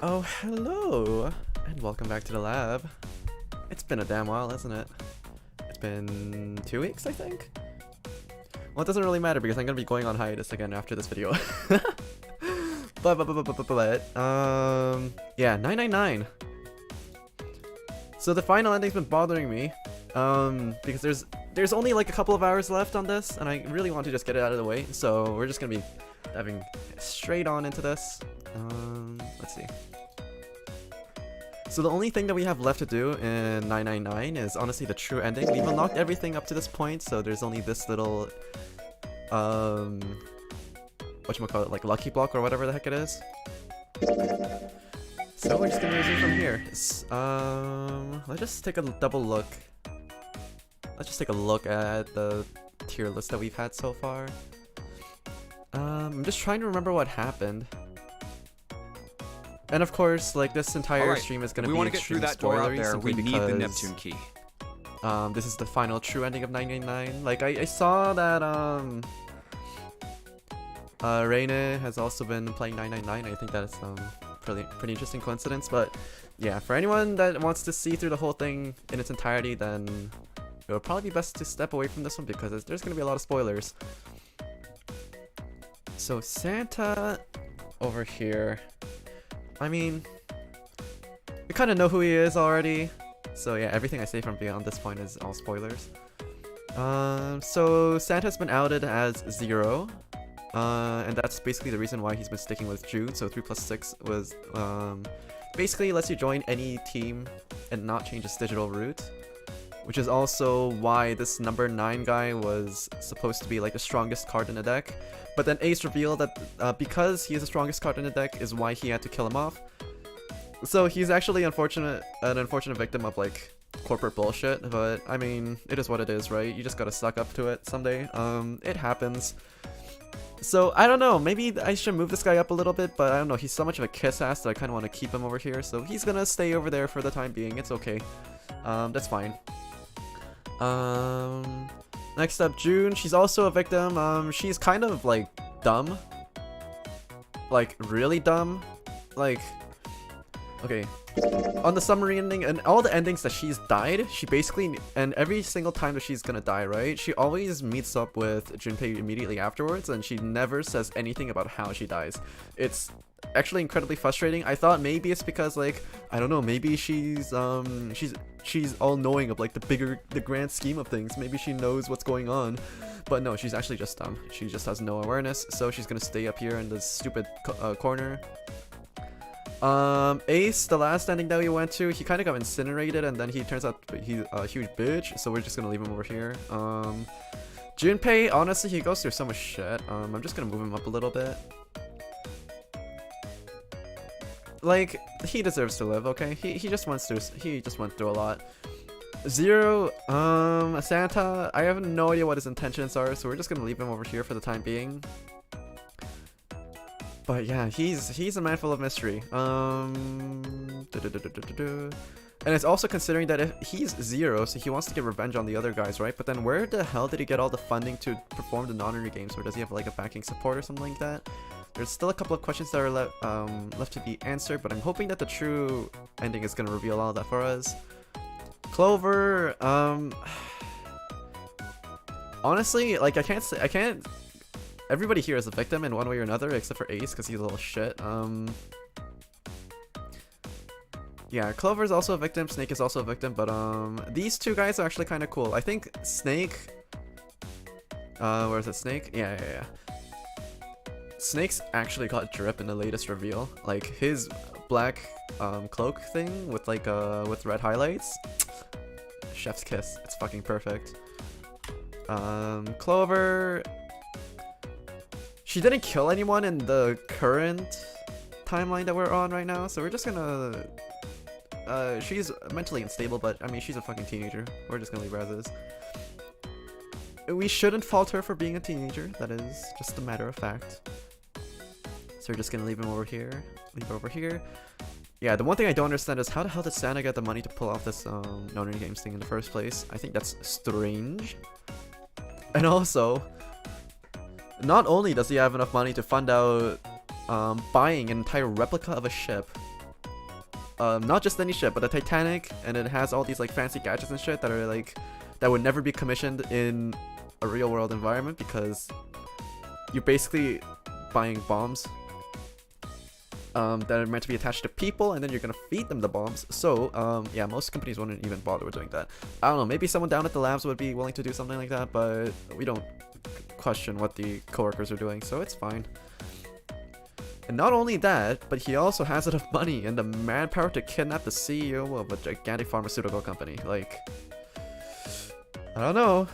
Oh, hello, and welcome back to the lab. It's been a damn while, hasn't it? It's been 2 weeks, I think? Well, it doesn't really matter because I'm gonna be going on hiatus again after this video. Yeah, 999. So the final ending's been bothering me, because there's only like a couple of hours left on this, and I really want to just get it out of the way, so we're just gonna be diving straight on into this. Let's see. So the only thing that we have left to do in 999 is honestly the true ending. We've unlocked everything up to this point, so there's only this little, whatchamacallit, like lucky block or whatever the heck it is. So we're just gonna resume from here. Let's just take a double look. Let's just take a look at the tier list that we've had so far. I'm just trying to remember what happened. And of course, like this entire stream is gonna be extreme spoilery simply because need the Neptune key. This is the final true ending of 999. Like I saw that Reine has also been playing 999. I think that's pretty interesting coincidence. But yeah, for anyone that wants to see through the whole thing in its entirety, then it would probably be best to step away from this one because there's gonna be a lot of spoilers. So Santa over here. I mean, we kind of know who he is already, so yeah, everything I say from beyond this point is all spoilers. So Santa's been outed as 0, and that's basically the reason why he's been sticking with Jude. So 3 + 6 was basically lets you join any team and not change its digital root, which is also why this number 9 guy was supposed to be like the strongest card in the deck. But then Ace revealed that because he is the strongest card in the deck is why he had to kill him off. So he's actually an unfortunate victim of like corporate bullshit, but I mean, it is what it is, right? You just gotta suck up to it someday. It happens. So I don't know, maybe I should move this guy up a little bit, but I don't know, he's so much of a kiss ass that I kinda wanna keep him over here, so he's gonna stay over there for the time being. It's okay. That's fine. Next up, June. She's also a victim. She's kind of like dumb. Like really dumb. Like, okay. On the summary ending and all the endings that she's died, she basically, and every single time that she's gonna die, right? She always meets up with Junpei immediately afterwards, and she never says anything about how she dies. It's actually incredibly frustrating. I thought maybe it's because like, I don't know, maybe she's all-knowing of like the grand scheme of things. Maybe she knows what's going on, but no, she's actually just dumb. She just has no awareness, so she's gonna stay up here in this stupid corner. Ace, the last ending that we went to, he kind of got incinerated, and then he turns out he's a huge bitch, so we're just gonna leave him over here. Junpei, honestly, he goes through so much shit. I'm just gonna move him up a little bit. Like, he deserves to live, okay? He just went through a lot. 0, Santa, I have no idea what his intentions are, so we're just gonna leave him over here for the time being. But yeah, he's a man full of mystery. And it's also considering that if he's 0, so he wants to get revenge on the other guys, right? But then where the hell did he get all the funding to perform the non-arena games? Or does he have like a backing support or something like that? There's still a couple of questions that are left to be answered, but I'm hoping that the true ending is gonna reveal all that for us. Clover, honestly, like I can't. Everybody here is a victim in one way or another, except for Ace, because he's a little shit. Yeah, Clover is also a victim, Snake is also a victim, but these two guys are actually kind of cool. I think Snake, where is it, Snake? Yeah. Snake's actually got drip in the latest reveal. Like his black cloak thing with like with red highlights. Chef's kiss. It's fucking perfect. Clover, she didn't kill anyone in the current timeline that we're on right now, so we're just gonna she's mentally unstable, but I mean, she's a fucking teenager. We're just gonna leave her as is. We shouldn't fault her for being a teenager. That is just a matter of fact. So we're just gonna leave him over here. Leave her over here. Yeah, the one thing I don't understand is how the hell did Santa get the money to pull off this non-arena games thing in the first place? I think that's strange. And also, not only does he have enough money to fund out buying an entire replica of a ship, Not just any ship, but the Titanic, and it has all these like fancy gadgets and shit that are like that would never be commissioned in a real world environment because you're basically buying bombs that are meant to be attached to people, and then you're gonna feed them the bombs. So yeah, most companies wouldn't even bother with doing that. I don't know, maybe someone down at the labs would be willing to do something like that, but we don't question what the coworkers are doing, so it's fine. And not only that, but he also has enough money and the manpower to kidnap the CEO of a gigantic pharmaceutical company. Like, I don't know.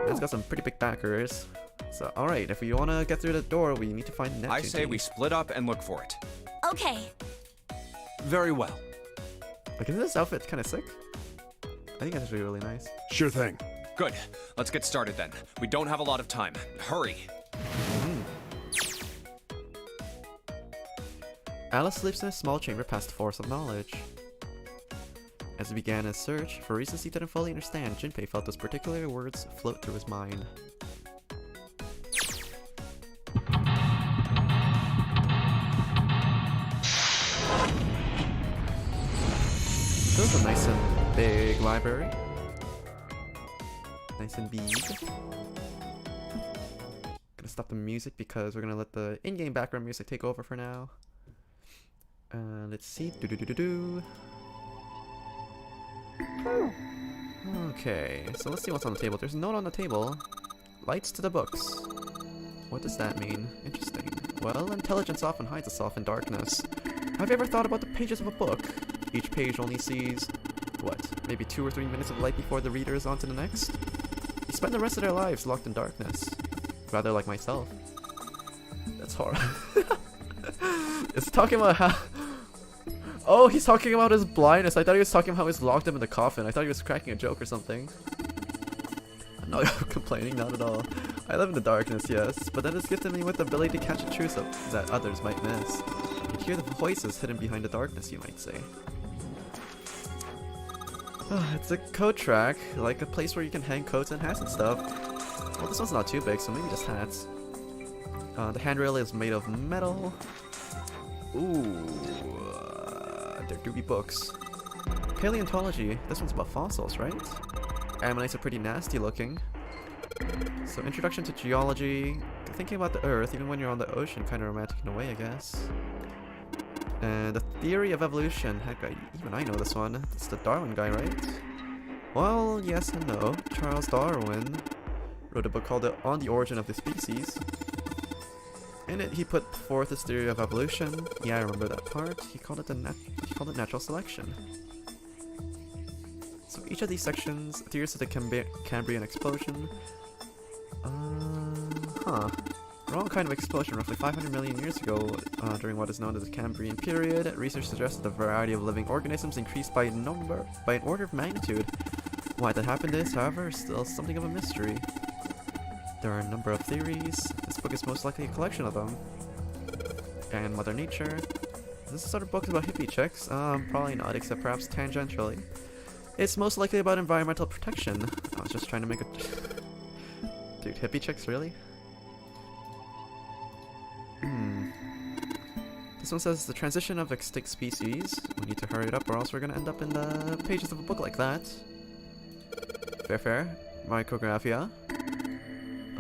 He's got some pretty big backers. So, alright, if we want to get through the door, we need to find Neptune. I say we split up and look for it. Okay. Very well. Like, isn't this outfit kind of sick? I think it's actually really nice. Sure thing. Good. Let's get started then. We don't have a lot of time. Hurry. Alice sleeps in a small chamber past the force of knowledge. As he began his search, for reasons he didn't fully understand, Junpei felt those particular words float through his mind. This is a nice and big library. Nice and big. Gonna stop the music because we're gonna let the in-game background music take over for now. Let's see. Okay, so let's see what's on the table. There's a note on the table. Lights to the books. What does that mean? Interesting. Well, intelligence often hides itself in darkness. Have you ever thought about the pages of a book? Each page only sees, what, maybe 2 or 3 minutes of light before the reader is on to the next? They spend the rest of their lives locked in darkness. Rather like myself. That's horrible. It's talking about how... Oh, he's talking about his blindness. I thought he was talking about how he's locked him in the coffin. I thought he was cracking a joke or something. I'm not complaining, not at all. I live in the darkness, yes, but that has gifted me with the ability to catch the truth that others might miss. You hear the voices hidden behind the darkness, you might say. It's a coat track, like a place where you can hang coats and hats and stuff. Well, this one's not too big, so maybe just hats. The handrail is made of metal. Ooh, there do be books. Paleontology, this one's about fossils, right? Ammonites are pretty nasty looking. So introduction to geology, thinking about the earth, even when you're on the ocean, kind of romantic in a way, I guess. And the theory of evolution, heck, even I know this one. It's the Darwin guy, right? Well, yes and no. Charles Darwin wrote a book called On the Origin of the Species. In it, he put forth his theory of evolution. Yeah, I remember that part. He called it natural selection. So each of these sections, theories of the Cambrian explosion. Wrong kind of explosion, roughly 500 million years ago, during what is known as the Cambrian period. Research suggests that the variety of living organisms increased by an order of magnitude. Why that happened is, however, still something of a mystery. There are a number of theories. This book is most likely a collection of them. And Mother Nature. Is this sort of book about hippie chicks? Probably not, except perhaps tangentially. It's most likely about environmental protection. I was just trying to make a... Dude, hippie chicks, really? This one says the transition of extinct species. We need to hurry it up or else we're gonna end up in the pages of a book like that. Fair. Micrographia.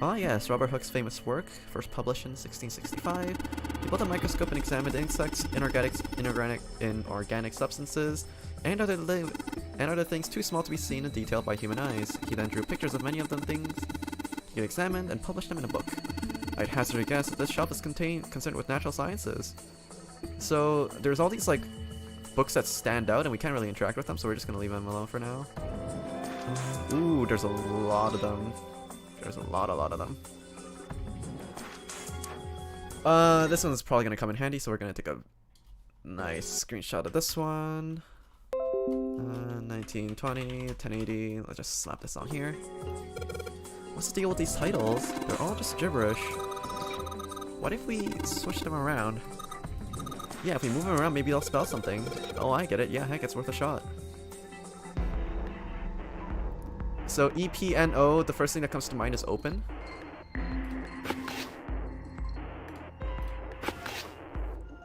Ah yes, Robert Hooke's famous work, first published in 1665. He built a microscope and examined insects, inorganic substances, and other things too small to be seen in detail by human eyes. He then drew pictures of many of them things he examined and published them in a book. I'd hazard a guess that this shelf is concerned with natural sciences. So there's all these like books that stand out and we can't really interact with them, so we're just gonna leave them alone for now. Ooh, there's a lot of them. There's a lot of them. This one's probably gonna come in handy, so we're gonna take a nice screenshot of this one. 1920, 1080. Let's just slap this on here. What's the deal with these titles? They're all just gibberish. What if we switch them around? Yeah, if we move them around, maybe they'll spell something. Oh, I get it. Yeah, heck, it's worth a shot. So EPNO, the first thing that comes to mind is open.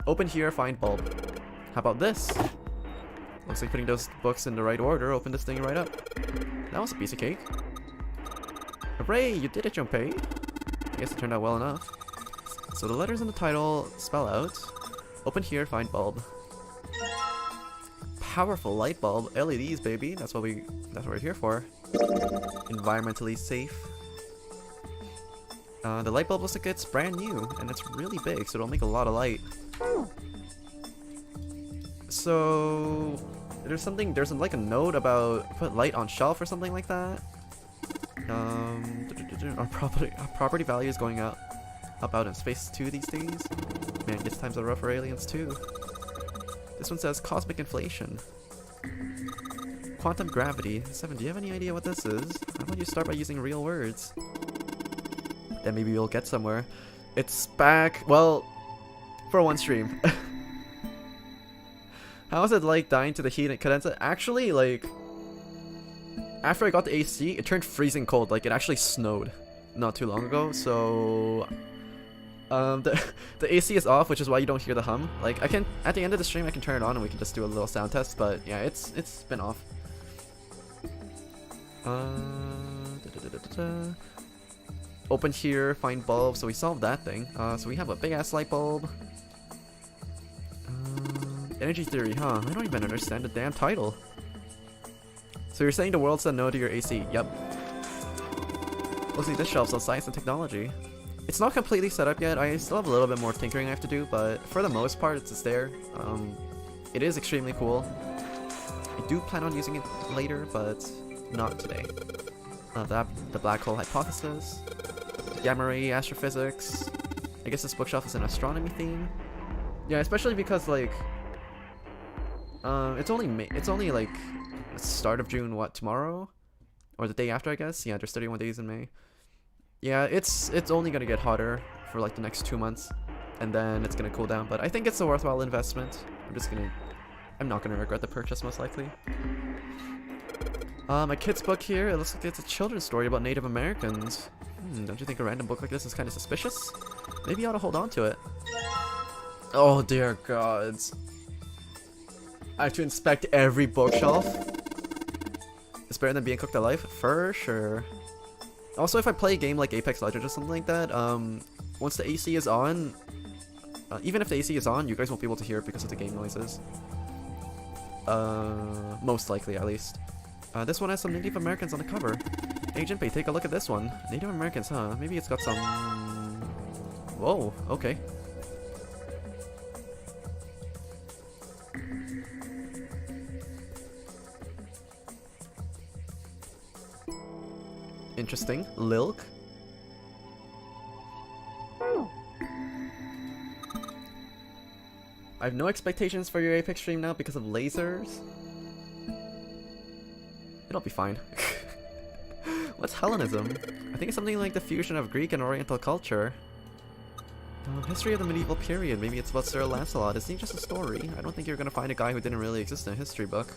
Open here, find bulb. How about this? Looks like putting those books in the right order opened this thing right up. That was a piece of cake. Hooray, you did it, Junpei. I guess it turned out well enough. So the letters in the title spell out. Open here, find bulb. Powerful light bulb, LEDs, baby. That's what we're here for. Environmentally safe. The light bulb looks like it's brand new, and it's really big, so it'll make a lot of light. So there's like a note about put light on shelf or something like that. Our property value is going up out in space too these days. Man, these times are rough for aliens too. This one says cosmic inflation. Quantum gravity. 7, do you have any idea what this is? How about you start by using real words? Then maybe we'll get somewhere. It's back, well, for one stream. How was it like dying to the heat in Cadenza? Actually, like, after I got the AC, it turned freezing cold. Like, it actually snowed not too long ago, so the AC is off, which is why you don't hear the hum. Like, I can, at the end of the stream, I can turn it on and we can just do a little sound test, but yeah, it's been off. Open here, find bulb, so we solved that thing. So we have a big ass light bulb. Energy theory, huh? I don't even understand the damn title. So you're saying the world said no to your AC? Yep. Looks like this shelf sells science and technology. It's not completely set up yet. I still have a little bit more tinkering I have to do, but for the most part, it's just there. It is extremely cool. I do plan on using it later, but not today. The black hole hypothesis, gamma ray astrophysics. I guess this bookshelf is an astronomy theme. Yeah, especially because like, it's only like the start of June. What, tomorrow, or the day after? I guess. Yeah, there's 31 days in May. Yeah, it's only gonna get hotter for like the next 2 months, and then it's gonna cool down. But I think it's a worthwhile investment. I'm not gonna regret the purchase most likely. A kid's book here. It looks like it's a children's story about Native Americans. Don't you think a random book like this is kind of suspicious? Maybe you ought to hold on to it. Oh dear gods. I have to inspect every bookshelf. It's better than being cooked alive? For sure. Also, if I play a game like Apex Legends or something like that, once the AC is on, even if the AC is on, you guys won't be able to hear it because of the game noises. Most likely, at least. This one has some Native Americans on the cover. Hey Jinpei, take a look at this one. Native Americans, huh? Maybe it's got some... Whoa, okay. Interesting. Lilk. I have no expectations for your Apex stream now because of lasers. It'll be fine. What's Hellenism? I think it's something like the fusion of Greek and Oriental culture. History of the medieval period. Maybe it's about Sir Lancelot. Isn't it just a story? I don't think you're gonna find a guy who didn't really exist in a history book.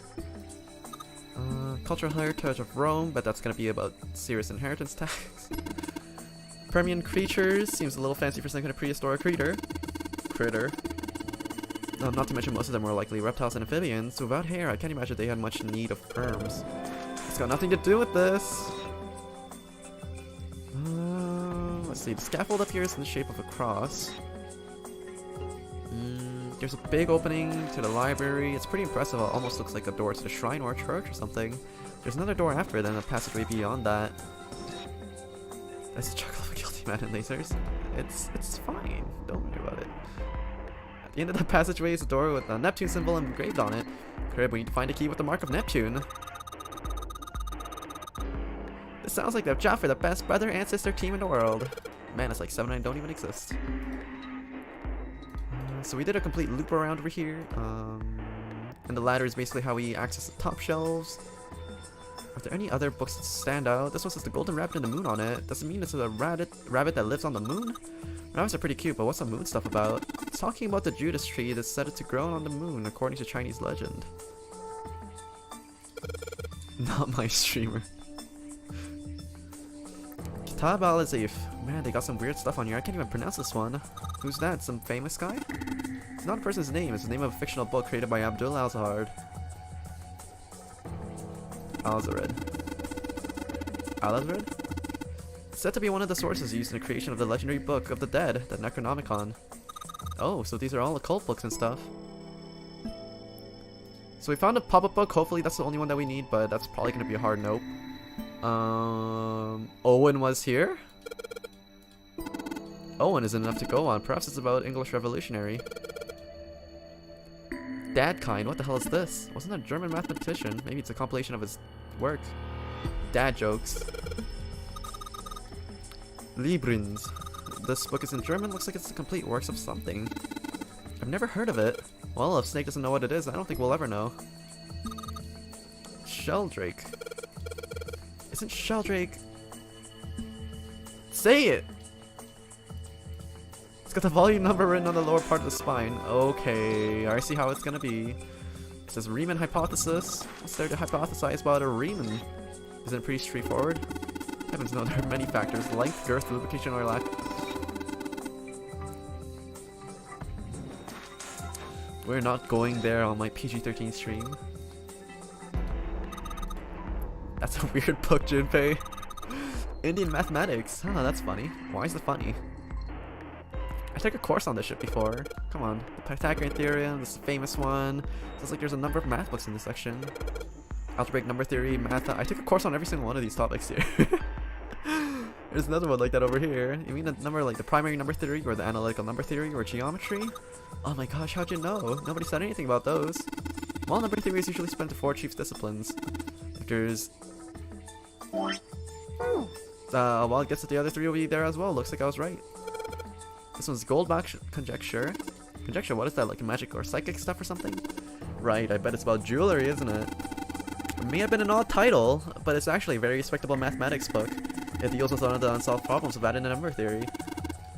Cultural heritage of Rome, but that's gonna be about serious inheritance tax. Permian creatures. Seems a little fancy for some kind of prehistoric critter. Not to mention most of them were likely reptiles and amphibians, so without hair, I can't imagine they had much need of perms. It's got nothing to do with this. Let's see, the scaffold up here is in the shape of a cross. There's a big opening to the library. It's pretty impressive. It almost looks like a door to the shrine or a church or something. There's another door after it and a passageway beyond that. That's the chuckle of a guilty man in lasers. It's fine. Don't worry about it. At the end of the passageway is a door with a Neptune symbol engraved on it. Crib, we need to find a key with the mark of Neptune. This sounds like they've job for the best brother and sister team in the world. Man, it's like 7 and 9 don't even exist. So we did a complete loop around over here. And the ladder is basically how we access the top shelves. Are there any other books that stand out? This one says the golden rabbit and the moon on it. Does it mean it's a rabbit that lives on the moon? Rabbits are pretty cute, but what's the moon stuff about? It's talking about the Judas tree that's said to grow on the moon, according to Chinese legend. Not my streamer. Kitab al-Azif. Man, they got some weird stuff on here. I can't even pronounce this one. Who's that? Some famous guy? It's not a person's name. It's the name of a fictional book created by Abdul Al-Zahard. Alzared. Alazred? Said to be one of the sources used in the creation of the legendary Book of the Dead, the Necronomicon. Oh, so these are all occult books and stuff. So we found a pop-up book. Hopefully that's the only one that we need, but that's probably going to be a hard nope. Owen was here? Owen isn't enough to go on. Perhaps it's about English Revolutionary. Dadkind, what the hell is this? Wasn't that a German mathematician? Maybe it's a compilation of his work. Dad jokes. Librins. This book is in German. Looks like it's the complete works of something. I've never heard of it. Well, if Snake doesn't know what it is, I don't think we'll ever know. Sheldrake. Isn't Sheldrake... Say it! It's got the volume number written on the lower part of the spine. Okay, I see how it's gonna be. It says Riemann hypothesis. What's there to hypothesize about a Riemann? Isn't it pretty straightforward? Heavens no, there are many factors. Length, girth, lubrication, or lack. We're not going there on my PG-13 stream. That's a weird book, Junpei. Indian mathematics. Huh, that's funny. Why is it funny? I took a course on this shit before. Come on. The Pythagorean theorem, this is a famous one. Sounds like there's a number of math books in this section. Algebraic number theory, math. I took a course on every single one of these topics here. There's another one like that over here. You mean a number like the primary number theory, or the analytical number theory, or geometry? Oh my gosh, how'd you know? Nobody said anything about those. Well, number theory is usually split into 4 chief disciplines. There's... well, it gets that the other 3 will be there as well. Looks like I was right. This one's Goldbach conjecture. Conjecture, what is that? Like magic or psychic stuff or something? Right, I bet it's about jewelry, isn't it? It may have been an odd title, but it's actually a very respectable mathematics book. It deals with one of the unsolved problems of adding a number theory.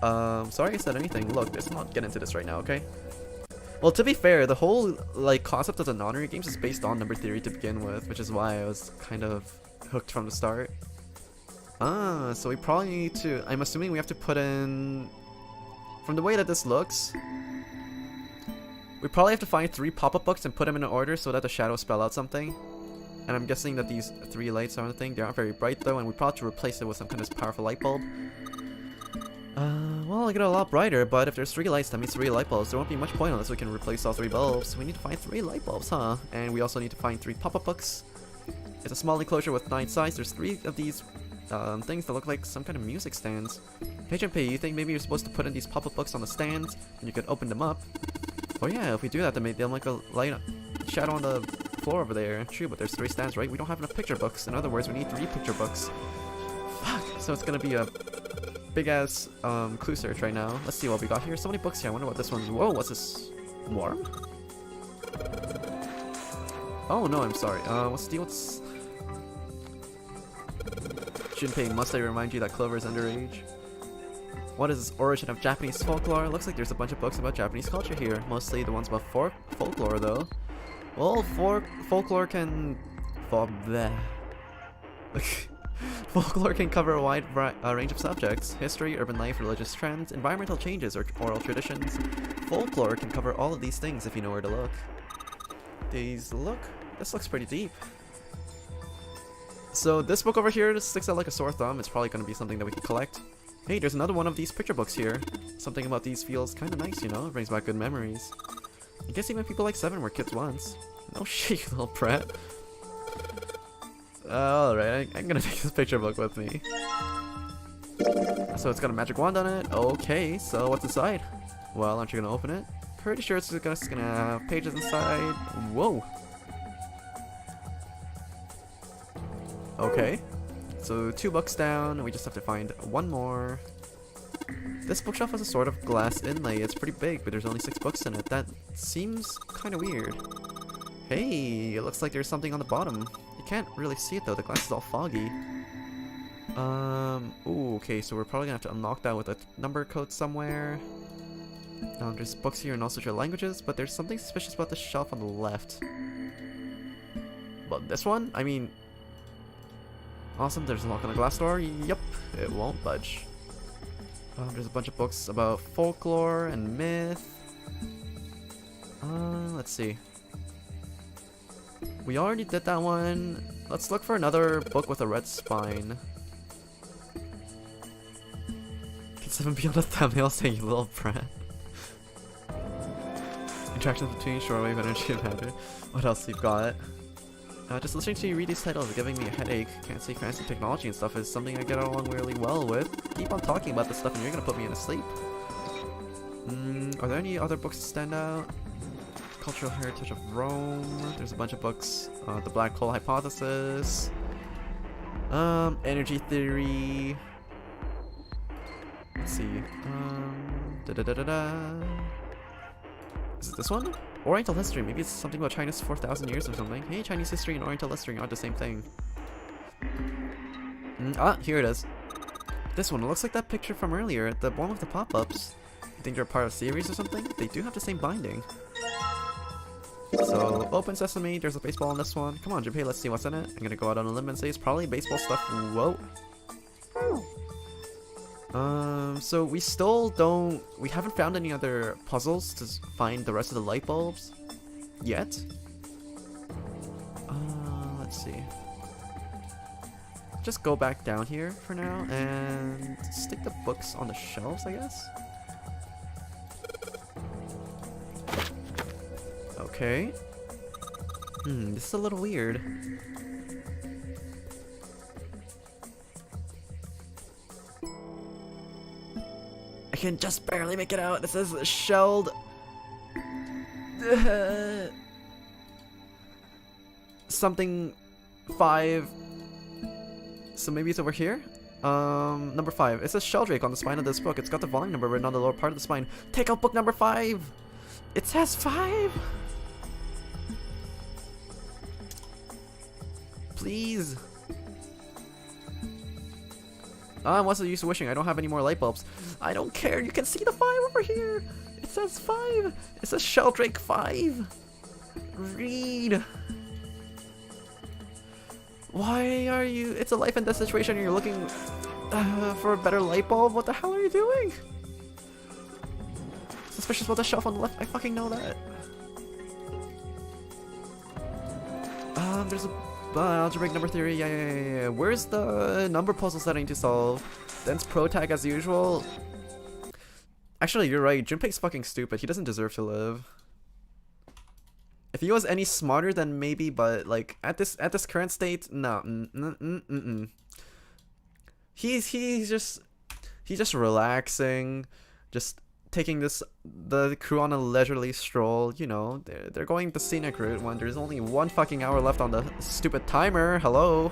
Sorry I said anything. Look, let's not get into this right now, okay? Well, to be fair, the whole, like, concept of the non-real games is based on number theory to begin with, which is why I was kind of hooked from the start. So we probably need to... I'm assuming we have to put in... From the way that this looks... We probably have to find 3 pop-up books and put them in order so that the shadows spell out something. And I'm guessing that these 3 lights are on the thing. They aren't very bright though, and we probably have to replace it with some kind of powerful light bulb. Well, I get a lot brighter, but if there's 3 lights, that means 3 light bulbs. There won't be much point unless we can replace all 3 bulbs. We need to find 3 light bulbs, huh? And we also need to find 3 pop-up books. It's a small enclosure with 9 sides. There's 3 of these things that look like some kind of music stands. Hey Junpei, you think maybe you're supposed to put in these pop-up books on the stands, and you could open them up? Oh yeah, if we do that, then maybe they'll make a light shadow on the floor over there. True, but there's 3 stands, right? We don't have enough picture books. In other words, we need 3 picture books. Fuck! So it's gonna be a big-ass clue search right now. Let's see what we got here. So many books here. I wonder what this one's... Whoa, what's this? Warm? Oh no, I'm sorry. What's the deal? What's... Junpei, must I remind you that Clover is underage? What is this origin of Japanese folklore? Looks like there's a bunch of books about Japanese culture here. Mostly the ones about folklore, though. Well, folklore can... Folklore can cover a wide range of subjects. History, urban life, religious trends, environmental changes, or oral traditions. Folklore can cover all of these things if you know where to look. This looks pretty deep. So this book over here sticks out like a sore thumb. It's probably going to be something that we can collect. Hey, there's another one of these picture books here. Something about these feels kind of nice, you know? It brings back good memories. I guess even people like 7 were kids once. No shit, you little brat. Alright, I'm gonna take this picture book with me. So it's got a magic wand on it. Okay, so what's inside? Well, aren't you gonna open it? Pretty sure it's just gonna have pages inside. Whoa! Okay. So 2 books down, we just have to find 1 more. This bookshelf has a sort of glass inlay. It's pretty big, but there's only 6 books in it. That seems kind of weird. Hey, it looks like there's something on the bottom. You can't really see it though, the glass is all foggy. Ooh, okay, so we're probably gonna have to unlock that with a number code somewhere. There's books here in all sorts of languages, but there's something suspicious about the shelf on the left. But this one? I mean... Awesome, there's a lock on the glass door. Yep, it won't budge. There's a bunch of books about folklore and myth. Let's see. We already did that one. Let's look for another book with a red spine. Can someone be on the thumbnail saying you little brat? Interactions between shortwave energy and matter. What else you've got? Just listening to you read these titles is giving me a headache. Can't say fancy technology and stuff is something I get along really well with. Keep on talking about this stuff and you're gonna put me in a sleep. Are there any other books that stand out? Cultural Heritage of Rome. There's a bunch of books. The Black Hole Hypothesis. Energy Theory. Let's see. Is it this one? Oriental History. Maybe it's something about China's 4,000 years or something. Hey, Chinese history and Oriental history aren't the same thing. Here it is. This one. It looks like that picture from earlier. The one with the pop-ups. You think they're part of a series or something? They do have the same binding. So, open sesame. There's a baseball in this one. Come on, Junpei, let's see what's in it. I'm gonna go out on a limb and say it's probably baseball stuff. Whoa. So we still don't... We haven't found any other puzzles to find the rest of the light bulbs yet. Let's see. Just go back down here for now and stick the books on the shelves, I guess. Okay. This is a little weird. I can just barely make it out. This is shelled. Something 5. So maybe it's over here? Number 5. It says Sheldrake on the spine of this book. It's got the volume number written on the lower part of the spine. Take out book number 5! It says 5! Please! What's the use of wishing? I don't have any more light bulbs. I don't care, you can see the 5 over here! It says 5! It says Sheldrake 5! Read! Why are you... It's a life and death situation and you're looking for a better light bulb? What the hell are you doing? Suspicious about the shelf on the left, I fucking know that. There's a... algebraic number theory, yeah. Where's the number puzzles that I need to solve? Dense pro tag as usual. Actually, you're right. Junpei's fucking stupid. He doesn't deserve to live. If he was any smarter, then maybe. But like at this current state, no. He's just relaxing, just taking the crew on a leisurely stroll. You know, they're going the scenic route when there's only 1 fucking hour left on the stupid timer. Hello.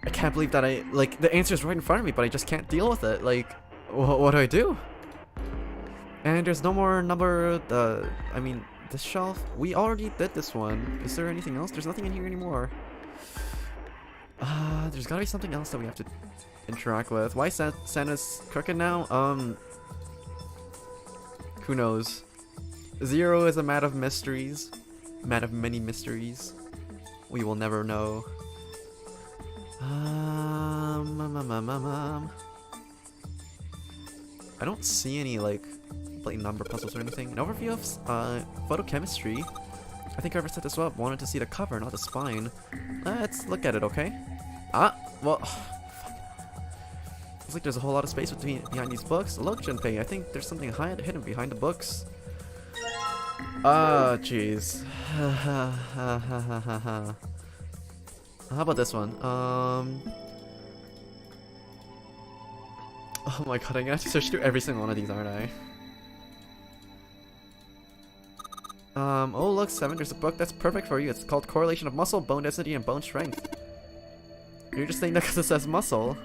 I can't believe that the answer's right in front of me, but I just can't deal with it. Like, what do I do? And there's no more number, I mean, this shelf, we already did this one. Is there anything else? There's nothing in here anymore. There's gotta be something else that we have to interact with. Why is Santa's crooked now? Who knows? 0 is a mat of mysteries. Mat of many mysteries. We will never know. I don't see any, like, blatant number puzzles or anything. An overview of photochemistry. I think whoever set this up wanted to see the cover, not the spine. Let's look at it, okay? Well... Looks like there's a whole lot of space behind these books. Look, Junpei, I think there's something hidden behind the books. Jeez. How about this one? Oh my god, I'm gonna have to search through every single one of these, aren't I? Oh look, 7, there's a book that's perfect for you. It's called Correlation of Muscle, Bone Density, and Bone Strength. You're just saying that because it says muscle.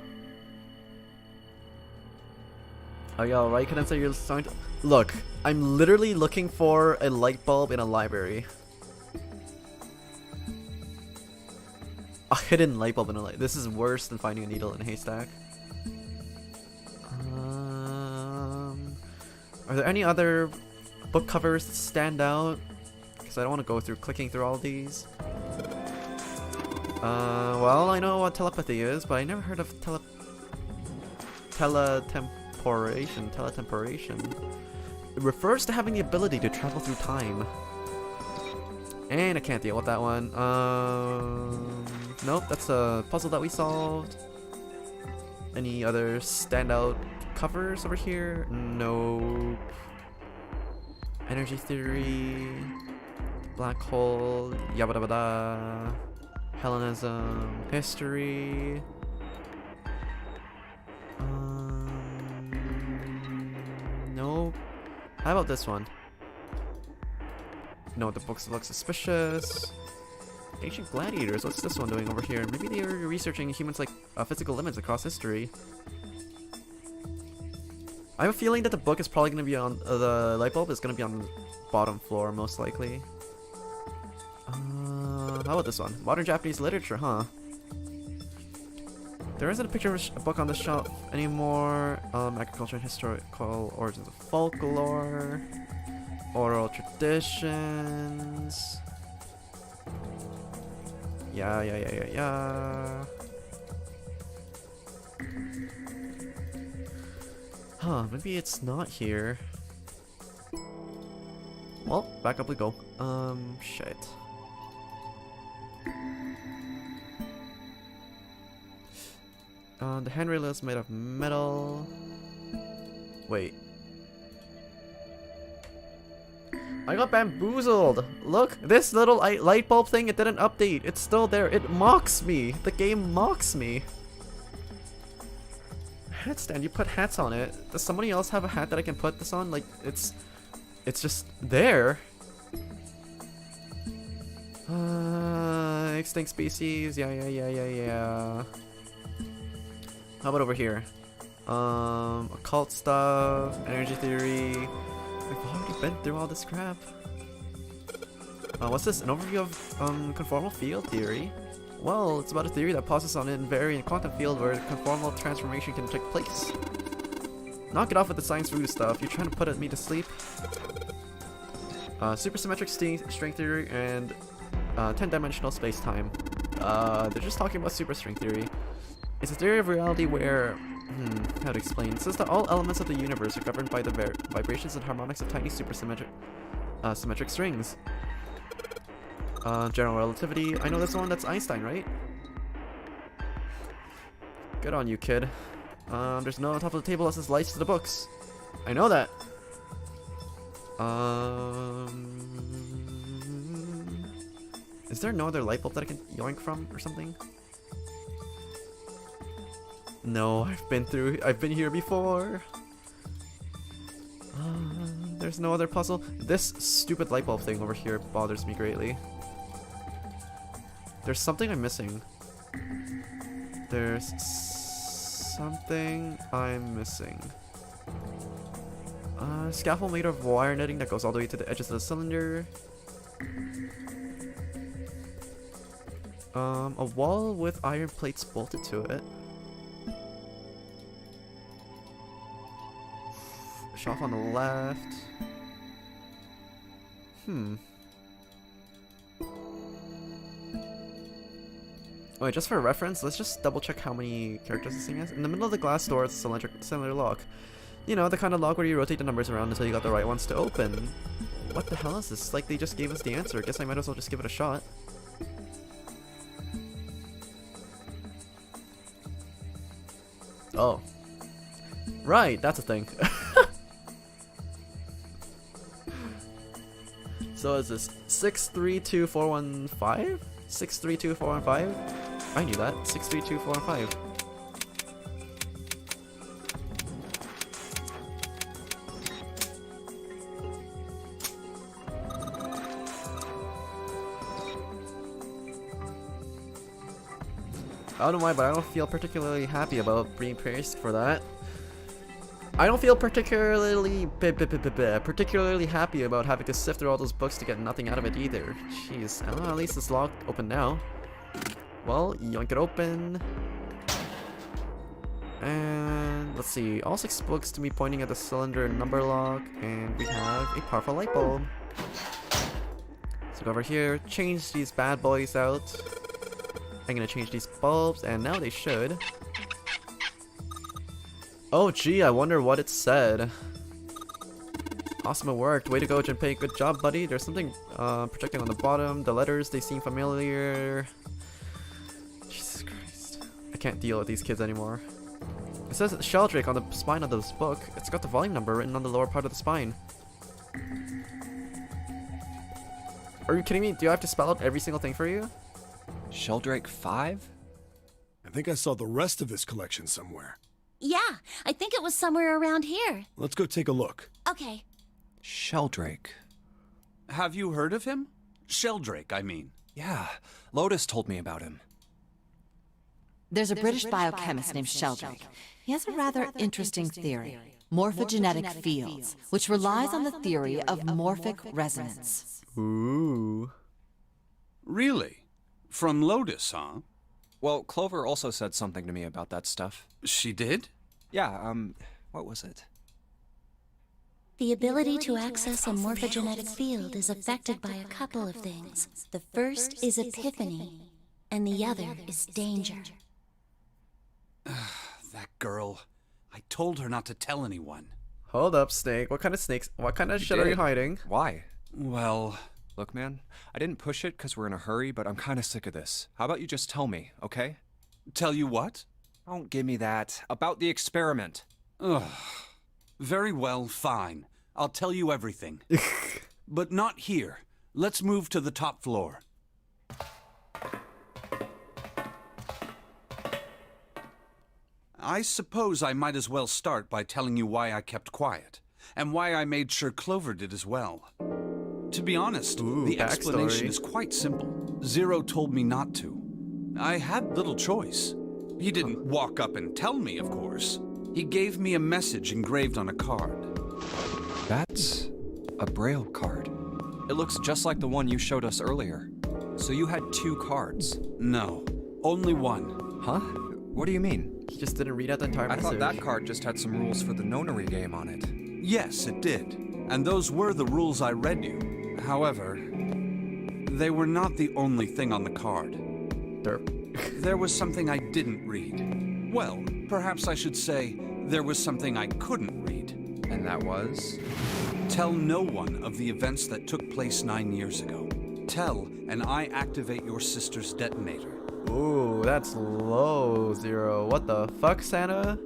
Are you alright, Cadenza? You're starting to... Look, I'm literally looking for a light bulb in a library. A hidden light bulb in a light. This is worse than finding a needle in a haystack. Are there any other book covers that stand out? Because I don't want to go through clicking through all these. Well, I know what telepathy is, but I never heard of teletemporation. It refers to having the ability to travel through time. And I can't deal with that one. Nope, that's a puzzle that we solved. Any other standout covers over here? Nope. Energy theory, black hole, yabba dabba da, Hellenism, history. Nope. How about this one? No, the books look suspicious. Ancient gladiators, what's this one doing over here? Maybe they are researching humans like physical limits across history. I have a feeling that the book is probably going to be on, the light bulb is going to be on the bottom floor, most likely. How about this one? Modern Japanese literature, huh? There isn't a picture of a book on the shelf anymore. Agriculture and historical origins of folklore. Oral traditions. Yeah. Huh, maybe it's not here. Well, back up we go. Shit. The handrail is made of metal. Wait. I got bamboozled! Look, this little light bulb thing, it didn't update. It's still there. It mocks me. The game mocks me. Hat stand, you put hats on it. Does somebody else have a hat that I can put this on? Like, it's just there. Extinct species. Yeah. How about over here? Occult stuff, energy theory. We've already been through all this crap. What's this? An overview of conformal field theory? Well, it's about a theory that posits on an invariant quantum field where conformal transformation can take place. Knock it off with the science voodoo stuff. You're trying to put me to sleep. Supersymmetric string theory and 10-dimensional space-time. They're just talking about superstring theory. It's a theory of reality where... how to explain? It says that all elements of the universe are governed by the vibrations and harmonics of tiny supersymmetric symmetric strings. General relativity. I know this one. That's Einstein, right? Good on you, kid. There's no on top of the table that says lights to the books. I know that. Is there no other light bulb that I can yoink from or something? No, I've been here before. There's no other puzzle. This stupid light bulb thing over here bothers me greatly. There's something I'm missing. There's something I'm missing. Scaffold made of wire netting that goes all the way to the edges of the cylinder. A wall with iron plates bolted to it. Shelf on the left. Wait, just for reference, let's just double check how many characters this thing has. In the middle of the glass door is a cylinder lock. You know, the kind of lock where you rotate the numbers around until you got the right ones to open. What the hell is this? It's like they just gave us the answer. Guess I might as well just give it a shot. Oh. Right, that's a thing. So is this 632415? 632415? I knew that. 632415. I don't know why, but I don't feel particularly happy about being praised for that. I don't feel particularly happy about having to sift through all those books to get nothing out of it either. Jeez, at least it's locked open now. Well, yoink it open. And let's see, all 6 books to be pointing at the cylinder number lock, and we have a powerful light bulb. So go over here, change these bad boys out. I'm gonna change these bulbs, and now they should. Oh gee, I wonder what it said. Awesome, it worked. Way to go, Junpei. Good job, buddy. There's something projecting on the bottom. The letters, they seem familiar. Jesus Christ. I can't deal with these kids anymore. It says Sheldrake on the spine of this book. It's got the volume number written on the lower part of the spine. Are you kidding me? Do I have to spell out every single thing for you? Sheldrake 5? I think I saw the rest of this collection somewhere. Yeah, I think it was somewhere around here. Let's go take a look. Okay. Sheldrake. Have you heard of him? Sheldrake, I mean. Yeah, Lotus told me about him. There's a British biochemist named Sheldrake. He has a rather interesting theory, morphogenetic fields, which relies on the theory of morphic resonance. Ooh. Really? From Lotus, huh? Well, Clover also said something to me about that stuff. She did? Yeah, what was it? The ability to access a morphogenetic field is affected by a couple of things. The first is epiphany, and the other is danger. That girl. I told her not to tell anyone. Hold up, Snake. What kind of snakes? What kind of shit are you hiding? Why? Well... Look, man, I didn't push it because we're in a hurry, but I'm kind of sick of this. How about you just tell me, okay? Tell you what? Don't give me that. About the experiment. Ugh. Very well, fine. I'll tell you everything. But not here. Let's move to the top floor. I suppose I might as well start by telling you why I kept quiet, and why I made sure Clover did as well. To be honest, the explanation is quite simple. Zero told me not to. I had little choice. He didn't walk up and tell me, of course. He gave me a message engraved on a card. That's a Braille card. It looks just like the one you showed us earlier. So you had 2 cards? No, only one. Huh? What do you mean? He just didn't read out the entire message. I thought that card just had some rules for the nonary game on it. Yes, it did. And those were the rules I read you. However, they were not the only thing on the card. Derp. There was something I didn't read. Well, perhaps I should say, there was something I couldn't read. And that was? Tell no one of the events that took place 9 years ago. Tell, and I activate your sister's detonator. Ooh, that's low, Zero. What the fuck, Santa?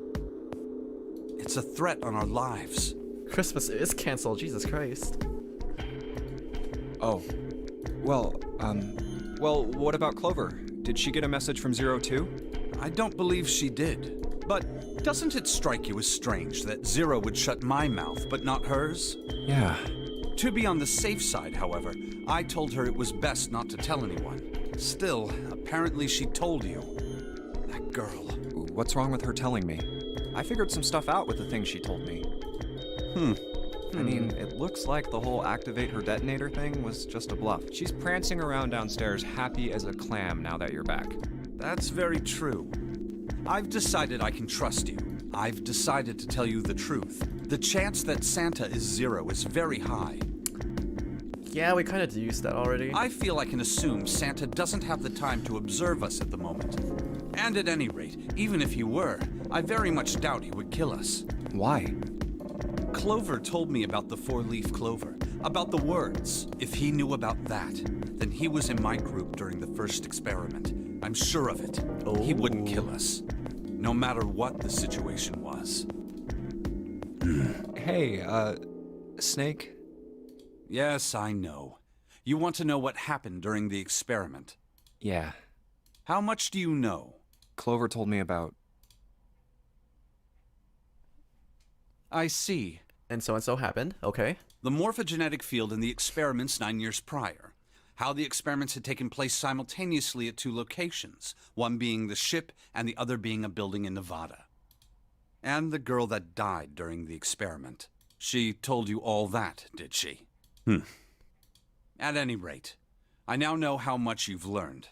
It's a threat on our lives. Christmas is canceled, Jesus Christ. Oh. Well, what about Clover? Did she get a message from Zero too? I don't believe she did. But doesn't it strike you as strange that Zero would shut my mouth, but not hers? Yeah. To be on the safe side, however, I told her it was best not to tell anyone. Still, apparently she told you. That girl. What's wrong with her telling me? I figured some stuff out with the things she told me. I mean, it looks like the whole activate her detonator thing was just a bluff. She's prancing around downstairs happy as a clam now that you're back. That's very true. I've decided I can trust you. I've decided to tell you the truth. The chance that Santa is Zero is very high. Yeah, we kind of deduced that already. I feel I can assume Santa doesn't have the time to observe us at the moment. And at any rate, even if he were, I very much doubt he would kill us. Why? Clover told me about the 4-leaf clover, about the words. If he knew about that, then he was in my group during the first experiment. I'm sure of it. He wouldn't kill us, no matter what the situation was. Hey, Snake? Yes, I know. You want to know what happened during the experiment. Yeah. How much do you know? Clover told me about... I see. And so happened, okay. The morphogenetic field in the experiments 9 years prior. How the experiments had taken place simultaneously at 2 locations, one being the ship and the other being a building in Nevada. And the girl that died during the experiment. She told you all that, did she? At any rate, I now know how much you've learned.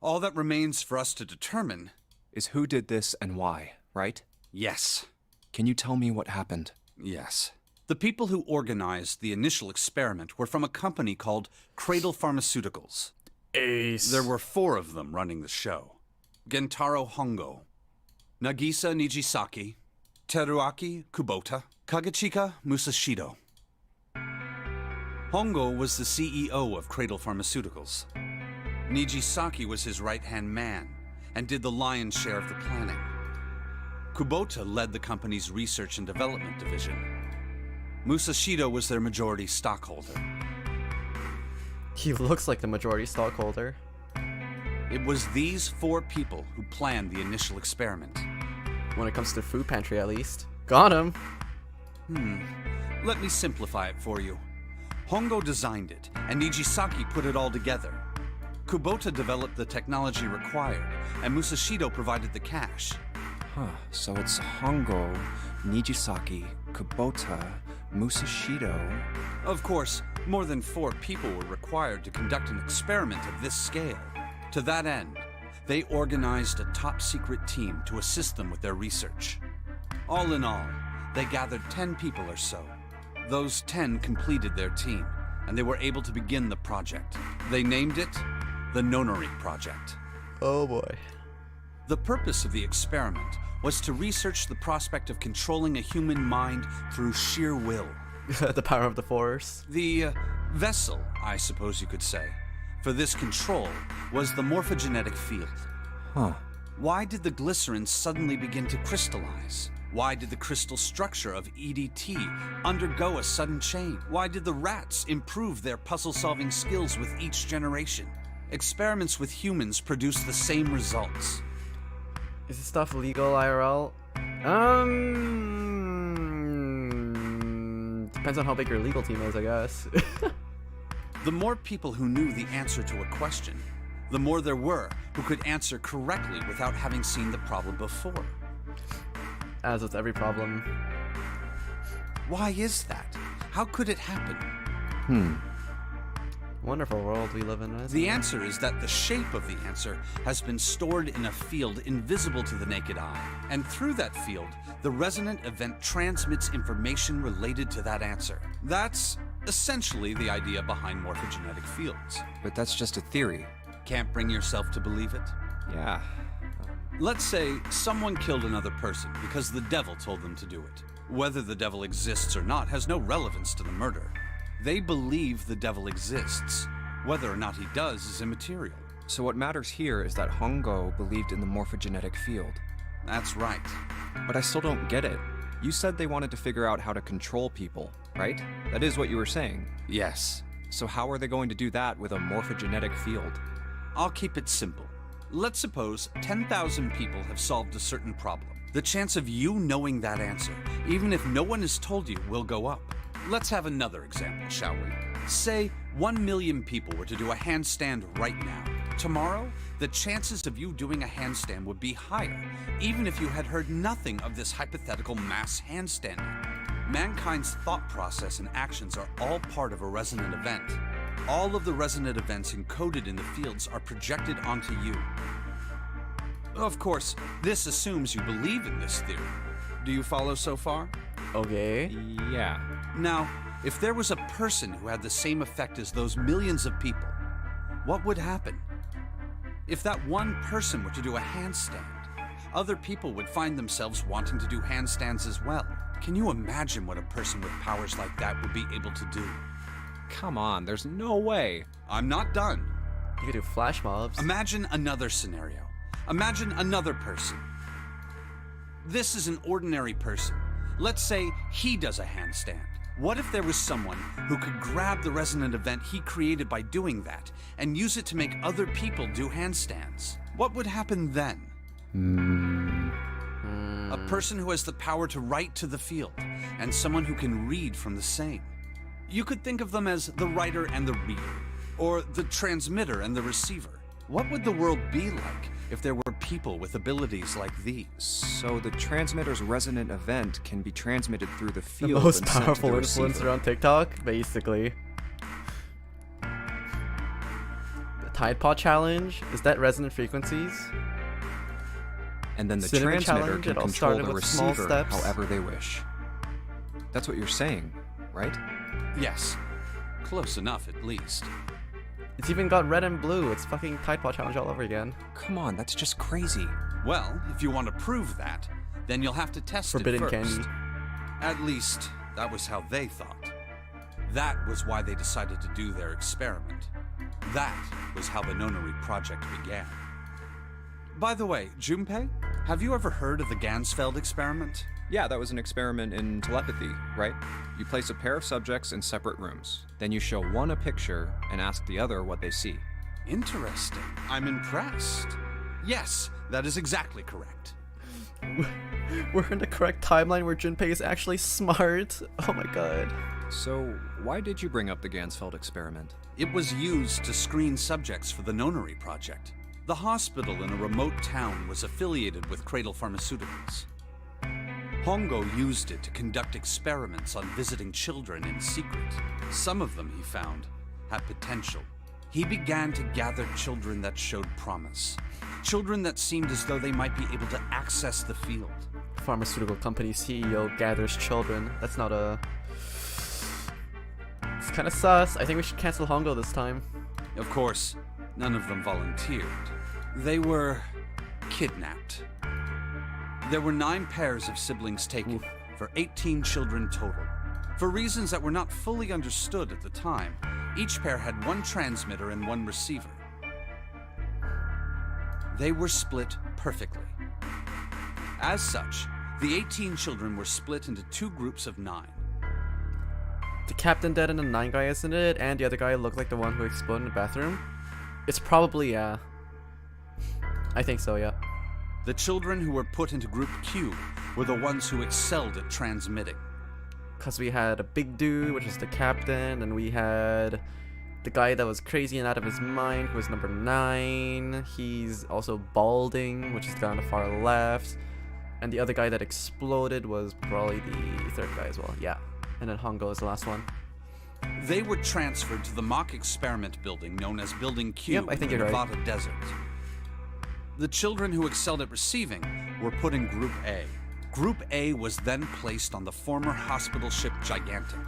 All that remains for us to determine is who did this and why, right? Yes. Can you tell me what happened? Yes. The people who organized the initial experiment were from a company called Cradle Pharmaceuticals. Ace. There were 4 of them running the show. Gentaro Hongo, Nagisa Nijisaki, Teruaki Kubota, Kagechika Musashido. Hongo was the CEO of Cradle Pharmaceuticals. Nijisaki was his right-hand man and did the lion's share of the planning. Kubota led the company's research and development division. Musashido was their majority stockholder. He looks like the majority stockholder. It was these 4 people who planned the initial experiment. When it comes to food pantry, at least. Got him! Let me simplify it for you. Hongo designed it, and Nijisaki put it all together. Kubota developed the technology required, and Musashido provided the cash. So it's Hongo, Nijisaki, Kubota, Musashido. Of course, more than 4 people were required to conduct an experiment of this scale. To that end, they organized a top-secret team to assist them with their research. All in all, they gathered 10 people or so. Those 10 completed their team, and they were able to begin the project. They named it the Nonori Project. Oh boy. The purpose of the experiment was to research the prospect of controlling a human mind through sheer will. The power of the Force. The vessel, I suppose you could say, for this control was the morphogenetic field. Why did the glycerin suddenly begin to crystallize? Why did the crystal structure of EDT undergo a sudden change? Why did the rats improve their puzzle-solving skills with each generation? Experiments with humans produce the same results. Is this stuff legal IRL? Depends on how big your legal team is, I guess. The more people who knew the answer to a question, the more there were who could answer correctly without having seen the problem before. As with every problem. Why is that? How could it happen? Wonderful world we live in, isn't The it? answer is that the shape of the answer has been stored in a field invisible to the naked eye. And through that field, the resonant event transmits information related to that answer. That's essentially the idea behind morphogenetic fields. But that's just a theory. Can't bring yourself to believe it? Yeah. Let's say someone killed another person because the devil told them to do it. Whether the devil exists or not has no relevance to the murder. They believe the devil exists. Whether or not he does is immaterial. So what matters here is that Hongo believed in the morphogenetic field. That's right. But I still don't get it. You said they wanted to figure out how to control people, right? That is what you were saying. Yes. So how are they going to do that with a morphogenetic field? I'll keep it simple. Let's suppose 10,000 people have solved a certain problem. The chance of you knowing that answer, even if no one has told you, will go up. Let's have another example, shall we? Say 1 million people were to do a handstand right now. Tomorrow, the chances of you doing a handstand would be higher, even if you had heard nothing of this hypothetical mass handstanding. Mankind's thought process and actions are all part of a resonant event. All of the resonant events encoded in the fields are projected onto you. Of course, this assumes you believe in this theory. Do you follow so far? Okay. Yeah. Now, if there was a person who had the same effect as those millions of people, what would happen? If that one person were to do a handstand, other people would find themselves wanting to do handstands as well. Can you imagine what a person with powers like that would be able to do? Come on, there's no way. I'm not done. You could do flash mobs. Imagine another scenario. Imagine another person. This is an ordinary person. Let's say he does a handstand. What if there was someone who could grab the resonant event he created by doing that and use it to make other people do handstands? What would happen then? A person who has the power to write to the field, and someone who can read from the same. You could think of them as the writer and the reader, or the transmitter and the receiver. What would the world be like if there were people with abilities like these? So the transmitter's resonant event can be transmitted through the The field most and sent to powerful the influencer receiver. on TikTok, basically. The Tide Pod Challenge? Is that resonant frequencies? And then the Cinnamon transmitter Challenge, can it all control started the with small receiver steps. however they wish. That's what you're saying, right? Yes. Close enough, at least. It's even got red and blue. It's fucking Tide Pod Challenge all over again. Come on, that's just crazy. Well, if you want to prove that, then you'll have to test Forbidden it first. candy. At least, that was how they thought. That was why they decided to do their experiment. That was how the nonary project began. By the way, Junpei, have you ever heard of the Gansfeld experiment? Yeah, that was an experiment in telepathy, right? You place a pair of subjects in separate rooms. Then you show one a picture and ask the other what they see. Interesting. I'm impressed. Yes, that is exactly correct. We're in the correct timeline where Junpei is actually smart. Oh my god. So, why did you bring up the Gansfeld experiment? It was used to screen subjects for the nonary project. The hospital in a remote town was affiliated with Cradle Pharmaceuticals. Hongo used it to conduct experiments on visiting children in secret. Some of them, he found, had potential. He began to gather children that showed promise. Children that seemed as though they might be able to access the field. Pharmaceutical company CEO gathers children. That's not a... It's kind of sus. I think we should cancel Hongo this time. Of course, none of them volunteered. They were kidnapped. There were 9 pairs of siblings taken, for 18 children total. For reasons that were not fully understood at the time, each pair had one transmitter and one receiver. They were split perfectly. As such, the 18 children were split into 2 groups of 9. The captain dead and the 9 guy, isn't it? And the other guy looked like the one who exploded in the bathroom? It's probably, yeah. I think so, yeah. The children who were put into Group Q were the ones who excelled at transmitting. Because we had a big dude, which is the captain, and we had the guy that was crazy and out of his mind, who was number 9. He's also balding, which is down the far left. And the other guy that exploded was probably the 3rd guy as well, yeah. And then Hongo is the last one. They were transferred to the mock experiment building known as Building Q Yep, I think in the you're right. Nevada desert. The children who excelled at receiving were put in Group A. Group A was then placed on the former hospital ship Gigantic.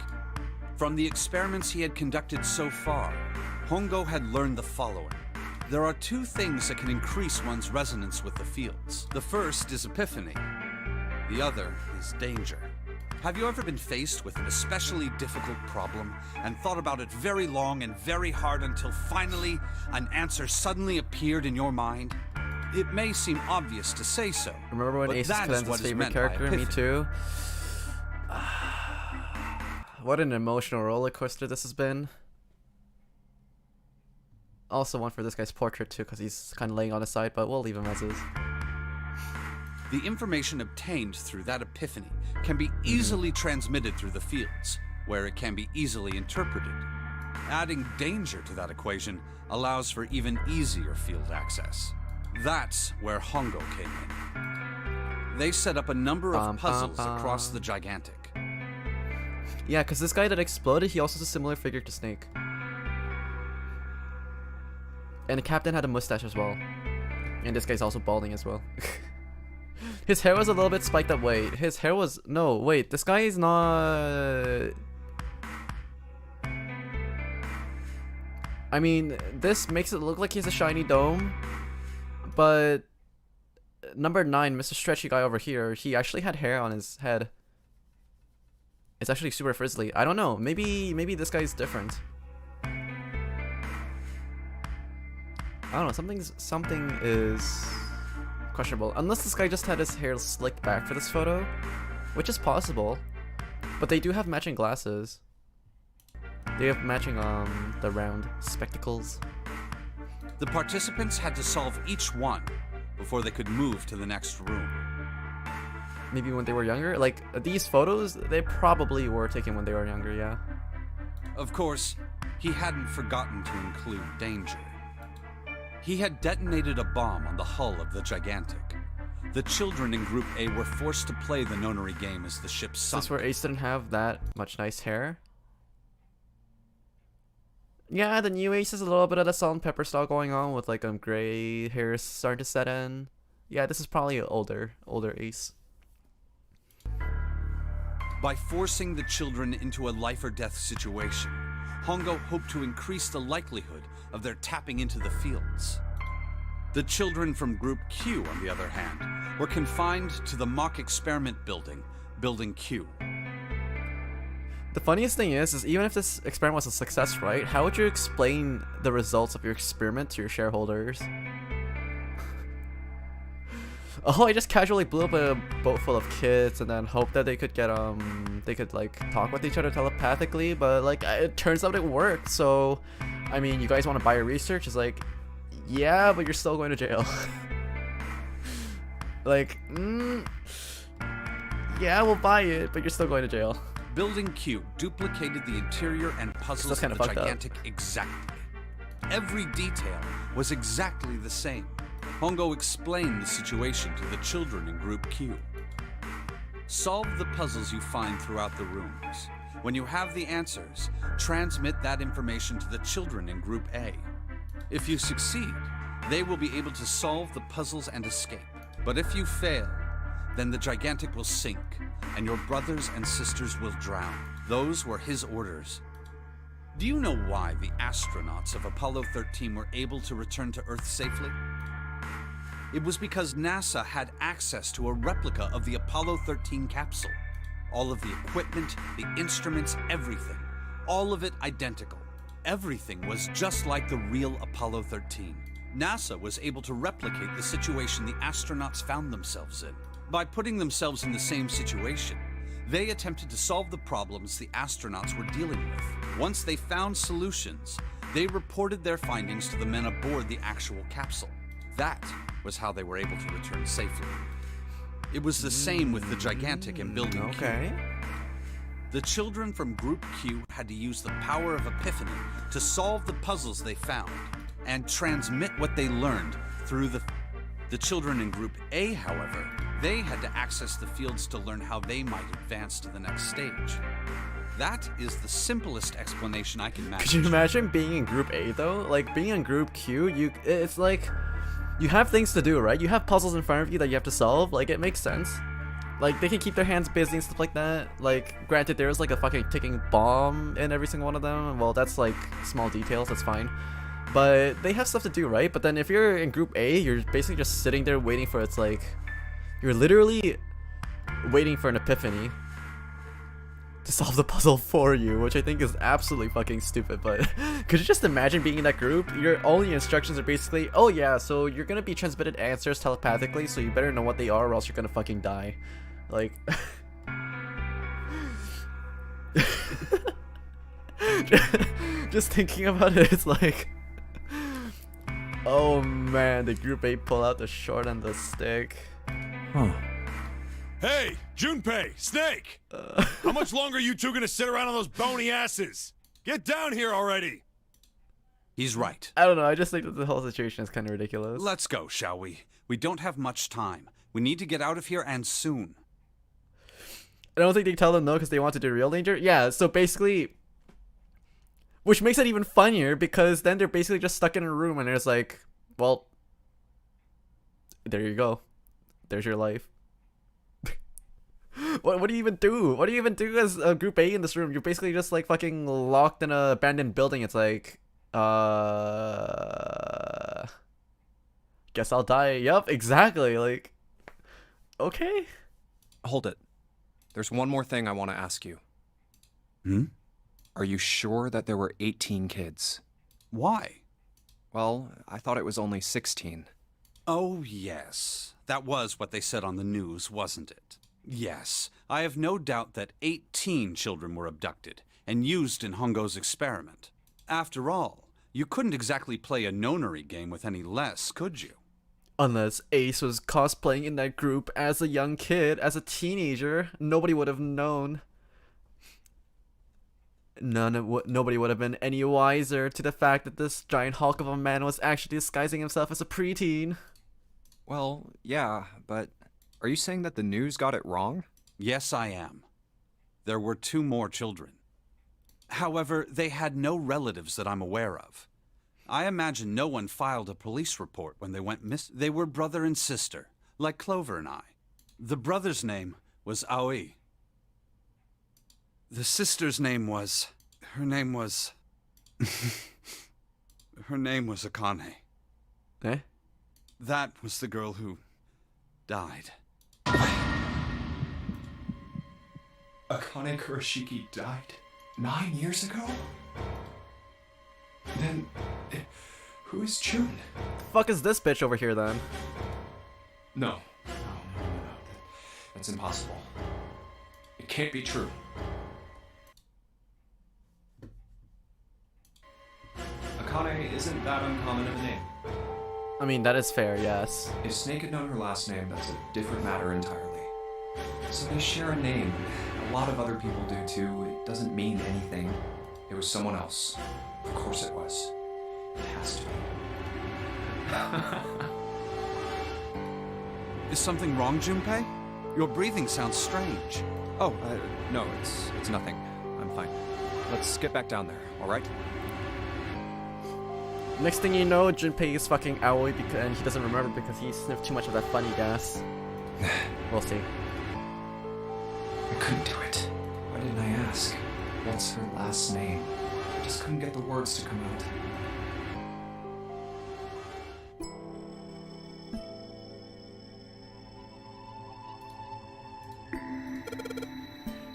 From the experiments he had conducted so far, Hongo had learned the following. There are 2 things that can increase one's resonance with the fields. The first is epiphany. The other is danger. Have you ever been faced with an especially difficult problem and thought about it very long and very hard until finally an answer suddenly appeared in your mind? It may seem obvious to say so. Remember when but Ace is that is Cadenza's what is favorite meant by character? Me epiphany. too. What an emotional roller coaster this has been. Also one for this guy's portrait too, because he's kind of laying on his side, but we'll leave him as is. The information obtained through that epiphany can be easily transmitted through the fields, where it can be easily interpreted. Adding danger to that equation allows for even easier field access. That's where Hongo came in. They set up a number of puzzles across the Gigantic. Yeah, because this guy that exploded, he also has a similar figure to Snake. And the captain had a mustache as well. And this guy's also balding as well. His hair was a little bit spiked up. Wait, his hair was... No, wait, this guy is not... I mean, this makes it look like he has a shiny dome. But... Number 9, Mr. Stretchy guy over here, he actually had hair on his head. It's actually super frizzly. I don't know. Maybe this guy's different. I don't know. Something is questionable. Unless this guy just had his hair slicked back for this photo, which is possible. But they do have matching glasses. They have matching the round spectacles. The participants had to solve each one before they could move to the next room. Maybe when they were younger? Like, these photos, they probably were taken when they were younger, yeah. Of course, he hadn't forgotten to include danger. He had detonated a bomb on the hull of the Gigantic. The children in Group A were forced to play the nonary game as the ship Is sunk. this where Ace didn't have that much nice hair? Yeah, the new Ace has a little bit of the salt and pepper style going on with like gray hair starting to set in. Yeah, this is probably an older Ace. By forcing the children into a life or death situation, Hongo hoped to increase the likelihood of their tapping into the fields. The children from Group Q, on the other hand, were confined to the mock experiment building, Building Q. The funniest thing is even if this experiment was a success, right? How would you explain the results of your experiment to your shareholders? Oh, I just casually blew up a boat full of kids and then hoped that they could get they could like talk with each other telepathically, but like it turns out it worked. So, I mean, you guys want to buy your research? It's like, yeah, but you're still going to jail. Like, yeah, we'll buy it, but you're still going to jail. Building Q duplicated the interior and puzzles Still of kinda the fucked up. gigantic exactly. Every detail was exactly the same. Hongo explained the situation to the children in Group Q. Solve the puzzles you find throughout the rooms. When you have the answers, transmit that information to the children in Group A. If you succeed, they will be able to solve the puzzles and escape. But if you fail, then the gigantic will sink, and your brothers and sisters will drown. Those were his orders. Do you know why the astronauts of Apollo 13 were able to return to Earth safely? It was because NASA had access to a replica of the Apollo 13 capsule. All of the equipment, the instruments, everything. All of it identical. Everything was just like the real Apollo 13. NASA was able to replicate the situation the astronauts found themselves in. By putting themselves in the same situation, they attempted to solve the problems the astronauts were dealing with. Once they found solutions, they reported their findings to the men aboard the actual capsule. That was how they were able to return safely. It was the same with the gigantic and building Q. Okay. The children from Group Q had to use the power of epiphany to solve the puzzles they found and transmit what they learned through the children in Group A, however, they had to access the fields to learn how they might advance to the next stage. That is the simplest explanation I can manage. Could you imagine being in Group A though? Like being in Group Q, it's like you have things to do, right? You have puzzles in front of you that you have to solve. Like it makes sense. Like they can keep their hands busy and stuff like that. Like granted, there's like a fucking ticking bomb in every single one of them. Well, that's like small details. That's fine. But they have stuff to do, right? But then if you're in Group A, you're basically just sitting there waiting for it's like you're literally waiting for an epiphany to solve the puzzle for you, which I think is absolutely fucking stupid. But could you just imagine being in that group? Your only instructions are basically, oh yeah, so you're gonna be transmitted answers telepathically, so you better know what they are or else you're gonna fucking die. Like just thinking about it, it's like, oh man, the Group A pull out the short end of the stick. Huh. Hey, Junpei, Snake! How much longer are you two gonna sit around on those bony asses? Get down here already! He's right. I don't know, I just think that the whole situation is kind of ridiculous. Let's go, shall we? We don't have much time. We need to get out of here, and soon. I don't think they tell them no because they want to do real danger. Yeah, so basically, which makes it even funnier because then they're basically just stuck in a room and there's like, well, there you go. There's your life. What do you even do? What do you even do as a Group A in this room? You're basically just like fucking locked in an abandoned building. It's like, guess I'll die. Yup, exactly. Like, okay. Hold it. There's one more thing I want to ask you. Hmm? Are you sure that there were 18 kids? Why? Well, I thought it was only 16. Oh, yes. That was what they said on the news, wasn't it? Yes, I have no doubt that 18 children were abducted and used in Hongo's experiment. After all, you couldn't exactly play a nonary game with any less, could you? Unless Ace was cosplaying in that group as a young kid, as a teenager, nobody would have known. Nobody would have been any wiser to the fact that this giant hulk of a man was actually disguising himself as a preteen. Well, yeah, but are you saying that the news got it wrong? Yes, I am. There were 2 more children. However, they had no relatives that I'm aware of. I imagine no one filed a police report when they went missing. They were brother and sister, like Clover and I. The brother's name was Aoi. The sister's name was... Her name was Akane. Eh? That was the girl who died. Akane Kurashiki died? 9 years ago? Then, who is June? Fuck is this bitch over here then? No. That's impossible. It can't be true. Akane isn't that uncommon of a name. I mean, that is fair, yes. If Snake had known her last name, that's a different matter entirely. So they share a name. A lot of other people do too. It doesn't mean anything. It was someone else. Of course it was. It has to be. Is something wrong, Junpei? Your breathing sounds strange. Oh, no, it's nothing. I'm fine. Let's get back down there, alright? Next thing you know, Junpei is fucking Aoi and he doesn't remember because he sniffed too much of that funny gas. We'll see. I couldn't do it. Why didn't I ask? What's her last name? I just couldn't get the words to come out.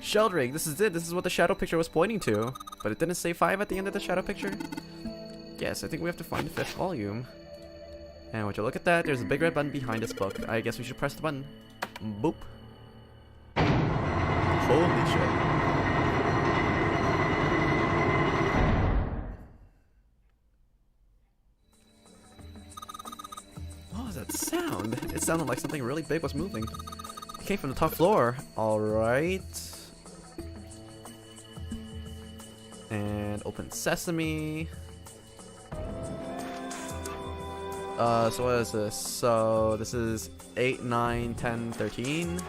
Sheldrake, this is it. This is what the shadow picture was pointing to. But it didn't say 5 at the end of the shadow picture. Yes, I think we have to find the 5th volume. And would you look at that? There's a big red button behind this book. I guess we should press the button. Boop. Holy shit. What was that sound? It sounded like something really big was moving. It came from the top floor. Alright. And open sesame. So what is this? So this is 8, 9, 10, 13.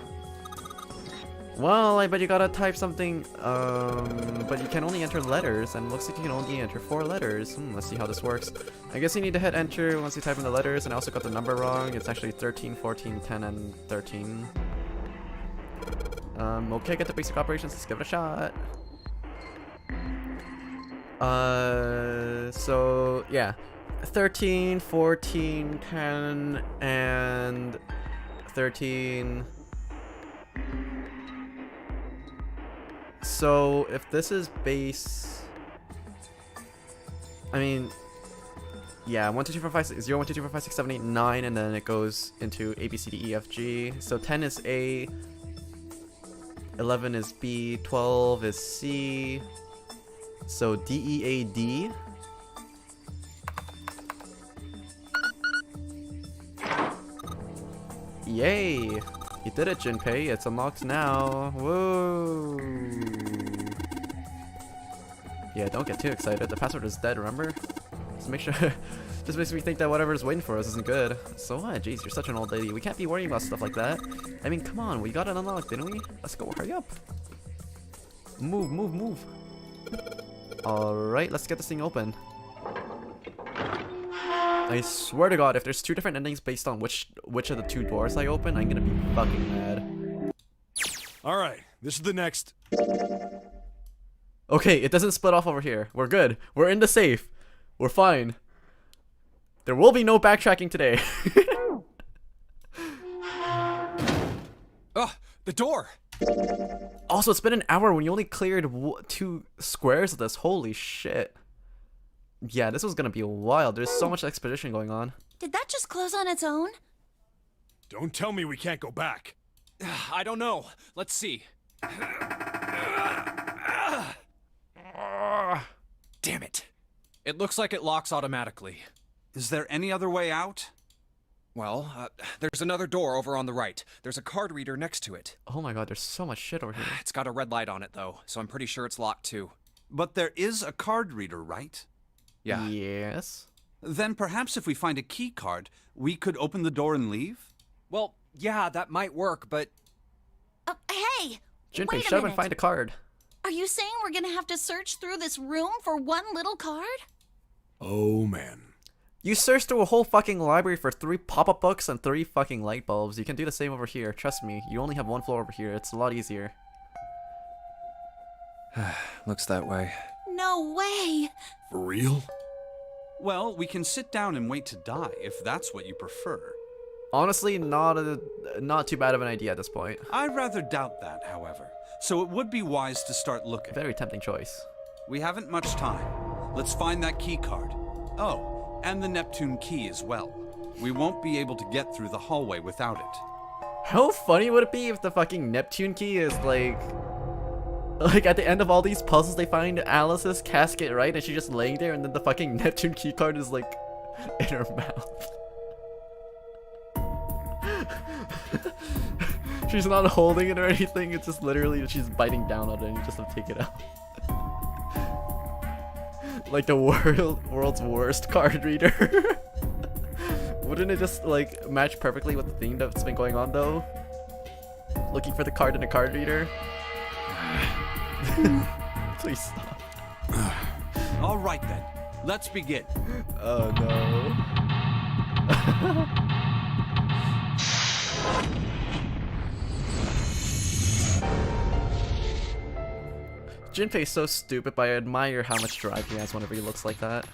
Well, I bet you gotta type something, but you can only enter letters, and it looks like you can only enter 4 letters. Let's see how this works. I guess you need to hit enter once you type in the letters, and I also got the number wrong. It's actually 13, 14, 10, and 13. Okay, get the basic operations, let's give it a shot. So, yeah. 13, 14, 10, and 13. So, if this is base... I mean... Yeah, 1, 2, 3, 4, 5, 6, 0, 1, 2, 3, 4, 5, 6, 7, 8, 9, and then it goes into A, B, C, D, E, F, G. So 10 is A, 11 is B, 12 is C. So D, E, A, D. Yay! You did it, Junpei. It's unlocked now. Whoa! Yeah, don't get too excited. The password is dead, remember? Just make sure... just makes me think that whatever is waiting for us isn't good. So what? Jeez, you're such an old lady. We can't be worrying about stuff like that. I mean, come on. We got it unlocked, didn't we? Let's go. Hurry up. Move, move, move. Alright, let's get this thing open. I swear to God, if there's 2 different endings based on which of the 2 doors I open, I'm gonna be fucking mad. Alright, this is the next. Okay, it doesn't split off over here. We're good. We're in the safe. We're fine. There will be no backtracking today. Oh, the door! Also, it's been an hour when you only cleared 2 squares of this. Holy shit. Yeah, this was gonna be wild. There's so much expedition going on. Did that just close on its own? Don't tell me we can't go back. I don't know. Let's see. Damn it. It looks like it locks automatically. Is there any other way out? Well, there's another door over on the right. There's a card reader next to it. Oh my God, there's so much shit over here. It's got a red light on it, though, so I'm pretty sure it's locked, too. But there is a card reader, right? Yeah. Yes. Then perhaps if we find a key card, we could open the door and leave? Well, yeah, that might work, but... Hey! Junpei, Wait a shut up and minute. find a card. Are you saying we're gonna have to search through this room for one little card? Oh, man. You searched through a whole fucking library for 3 pop-up books and 3 fucking light bulbs. You can do the same over here. Trust me. You only have 1 floor over here. It's a lot easier. Looks that way. No way! For real? Well, we can sit down and wait to die, if that's what you prefer. Honestly, not too bad of an idea at this point. I rather doubt that, however. So it would be wise to start looking. Very tempting choice. We haven't much time. Let's find that key card. Oh, and the Neptune key as well. We won't be able to get through the hallway without it. How funny would it be if the fucking Neptune key is like at the end of all these puzzles they find Alice's casket, right? And she's just laying there and then the fucking Neptune key card is like in her mouth. She's not holding it or anything, it's just literally she's biting down on it and you just have to take it out. Like the world's worst card reader. Wouldn't it just like match perfectly with the theme that's been going on though? Looking for the card in a card reader? Please stop. All right then, let's begin. Oh no. Junpei's so stupid, but I admire how much drive he has whenever he looks like that.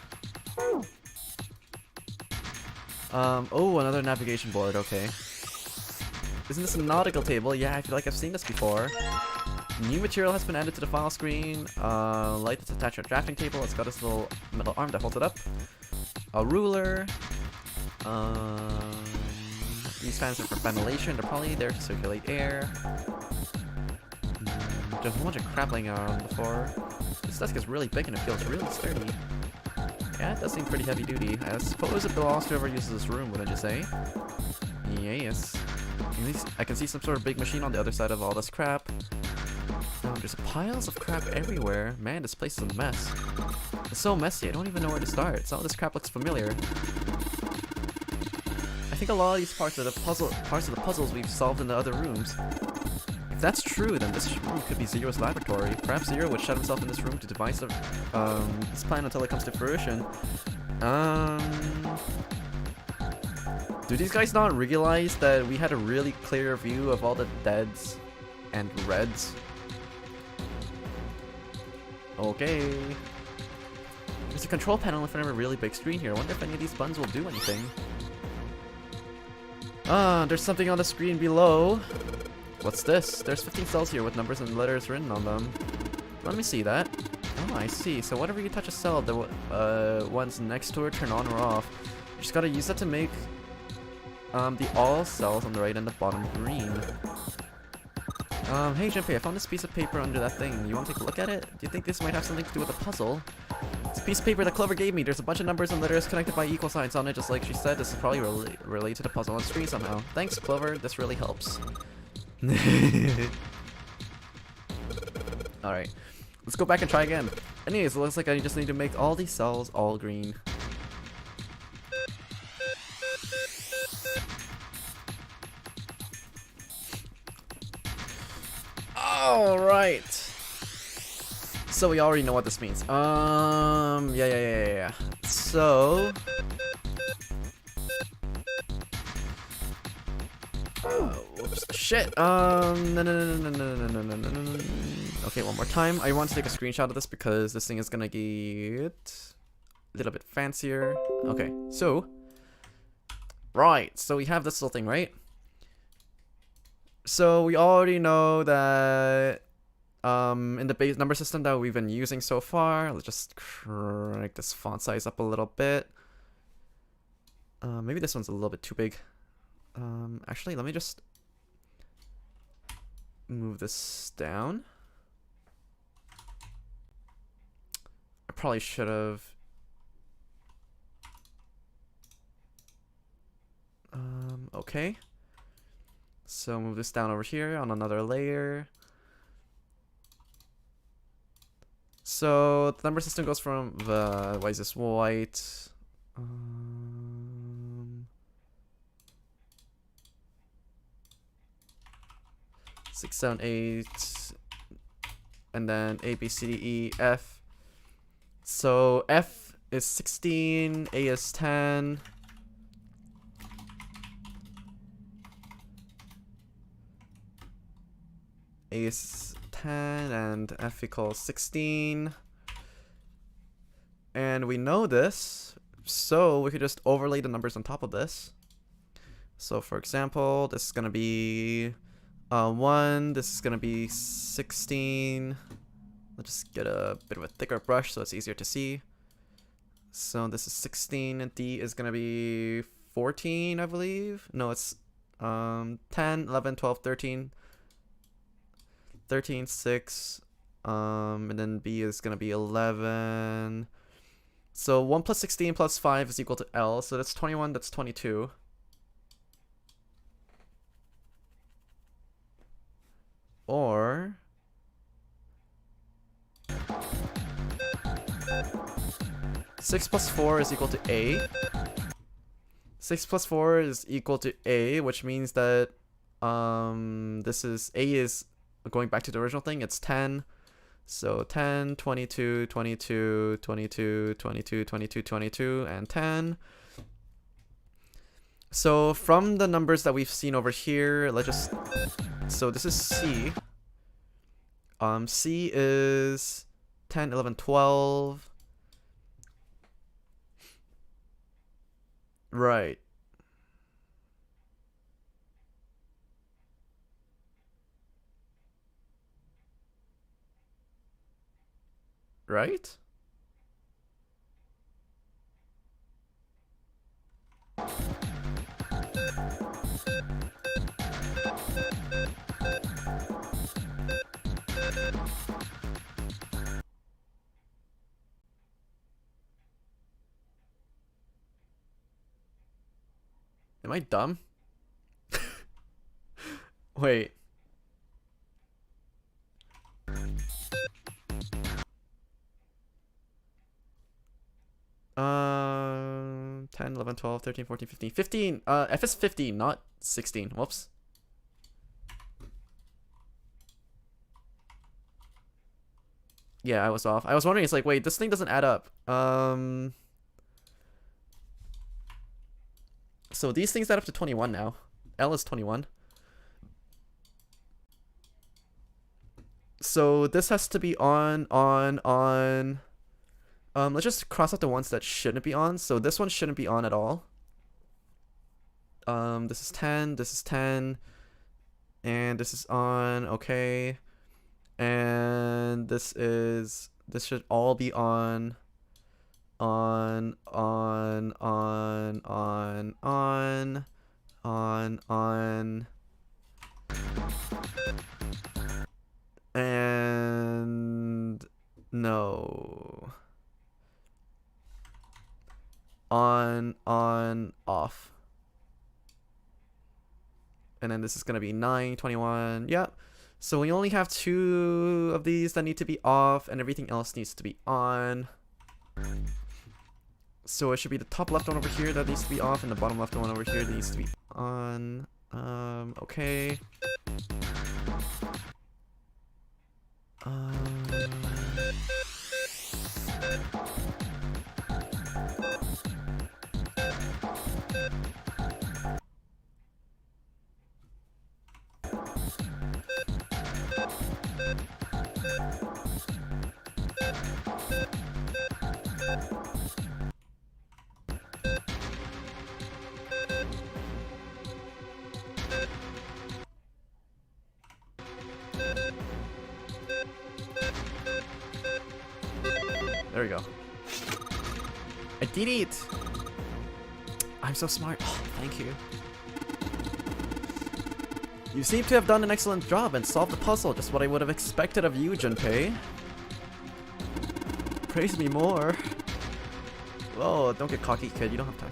Oh, another navigation board, okay. Isn't this a nautical table? Yeah, I feel like I've seen this before. New material has been added to the file screen. Light that's attached to a drafting table. It's got this little metal arm that holds it up. A ruler. These fans are for ventilation. They're probably there to circulate air. There's a bunch of crap laying around on the floor. This desk is really big and it feels really sturdy. Yeah, it does seem pretty heavy duty. I suppose it belongs to whoever uses this room, wouldn't you say? Yes. At least I can see some sort of big machine on the other side of all this crap. There's piles of crap everywhere. Man, this place is a mess. It's so messy, I don't even know where to start. Some of this crap looks familiar. I think a lot of these parts of the puzzles we've solved in the other rooms. If that's true, then this room could be Zero's laboratory. Perhaps Zero would shut himself in this room to devise his plan until it comes to fruition. Do these guys not realize that we had a really clear view of all the deads and reds? Okay. There's a control panel in front of a really big screen here. I wonder if any of these buttons will do anything. There's something on the screen below. What's this? There's 15 cells here with numbers and letters written on them. Let me see that. Oh, I see. So whenever you touch a cell, the ones next to it turn on or off. You just gotta use that to make the all cells on the right and the bottom green. Hey Junpei, I found this piece of paper under that thing. You want to take a look at it? Do you think this might have something to do with the puzzle? It's a piece of paper that Clover gave me. There's a bunch of numbers and letters connected by equal signs on it, just like she said. This is probably related to the puzzle on the screen somehow. Thanks, Clover. This really helps. Alright. Let's go back and try again. Anyways, it looks like I just need to make all these cells all green. Alright. So we already know what this means. Yeah. So whoops. Shit. No. Okay, one more time. I want to take a screenshot of this because this thing is gonna get a little bit fancier. Okay, so right. So we have this little thing, right? So we already know that in the base number system that we've been using so far, let's just crank this font size up a little bit. Maybe this one's a little bit too big. Actually, let me just move this down. I probably should have. Okay. So move this down over here on another layer. So the number system goes from the, why is this white? 6, 7, 8, and then A, B, C, D, E, F. So F is 16, A is 10. A is 10 and F equals 16. And we know this, so we could just overlay the numbers on top of this. So for example, this is gonna be 1, this is gonna be 16. Let's just get a bit of a thicker brush so it's easier to see. So this is 16, and D is gonna be 14, I believe. No, it's 10, 11, 12, 13, 13, 6, and then B is gonna be 11. So 1 plus 16 plus 5 is equal to L, so that's 21, that's 22. Or 6 plus 4 is equal to A. 6 plus 4 is equal to A, which means that this is A is going back to the original thing. It's 10. So 10, 22, 22, 22, 22, 22, 22, and 10. So from the numbers that we've seen over here, let's just... So this is C. C is 10, 11, 12. Right. Right? Am I dumb? Wait. 10, 11, 12, 13, 14, 15. 15. F is 15, not 16. Whoops. Yeah, I was off. I was wondering, it's like, wait, this thing doesn't add up. So these things add up to 21 now. L is 21. So this has to be on. Let's just cross out the ones that shouldn't be on. So this one shouldn't be on at all. This is 10, this is 10, and this is on, okay. And this should all be on. On. And no. On, off. And then this is going to be 9, 21. Yep. So we only have 2 of these that need to be off, and everything else needs to be on. So it should be the top left one over here that needs to be off, and the bottom left one over here that needs to be on. Okay. There we go. I did it! I'm so smart. Oh, thank you. You seem to have done an excellent job and solved the puzzle, just what I would have expected of you, Junpei. Praise me more. Whoa, don't get cocky, kid. You don't have time.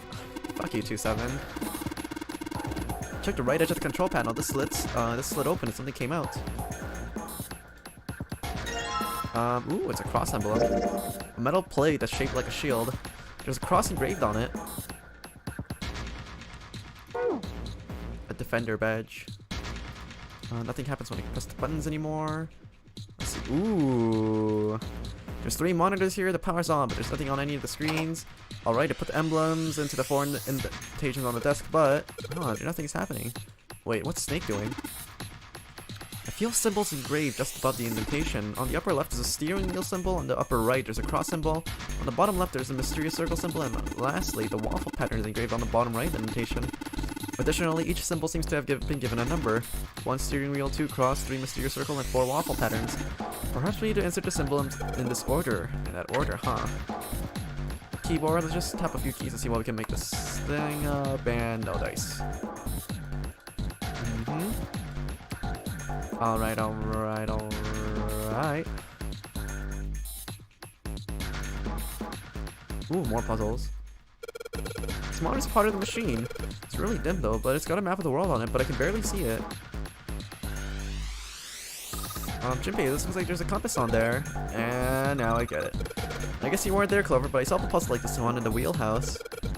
Fuck you, 2-7. Check the right edge of the control panel. This slid open and something came out. Ooh, it's a cross emblem. A metal plate that's shaped like a shield. There's a cross engraved on it. A defender badge. Nothing happens when you press the buttons anymore. Let's see. Ooh. There's 3 monitors here. The power's on, but there's nothing on any of the screens. Alright, I put the emblems into the 4 indentations on the desk, but nothing's happening. Wait, what's Snake doing? I feel symbols engraved just above the indentation. On the upper left is a steering wheel symbol, on the upper right there's a cross symbol, on the bottom left there's a mysterious circle symbol, and lastly the waffle pattern is engraved on the bottom right indentation. Additionally, each symbol seems to have been given a number. 1 steering wheel, 2 cross, 3 mysterious circle, and 4 waffle patterns. Perhaps we need to insert the symbol in this order. In that order, huh? Keyboard, let's just tap a few keys and see what we can make this thing up, and no dice. Alright. Ooh, more puzzles. Smallest part of the machine. It's really dim though, but it's got a map of the world on it, but I can barely see it. Jimpei, this looks like there's a compass on there, and now I get it. I guess you weren't there, Clover, but I saw a puzzle like this one in the wheelhouse.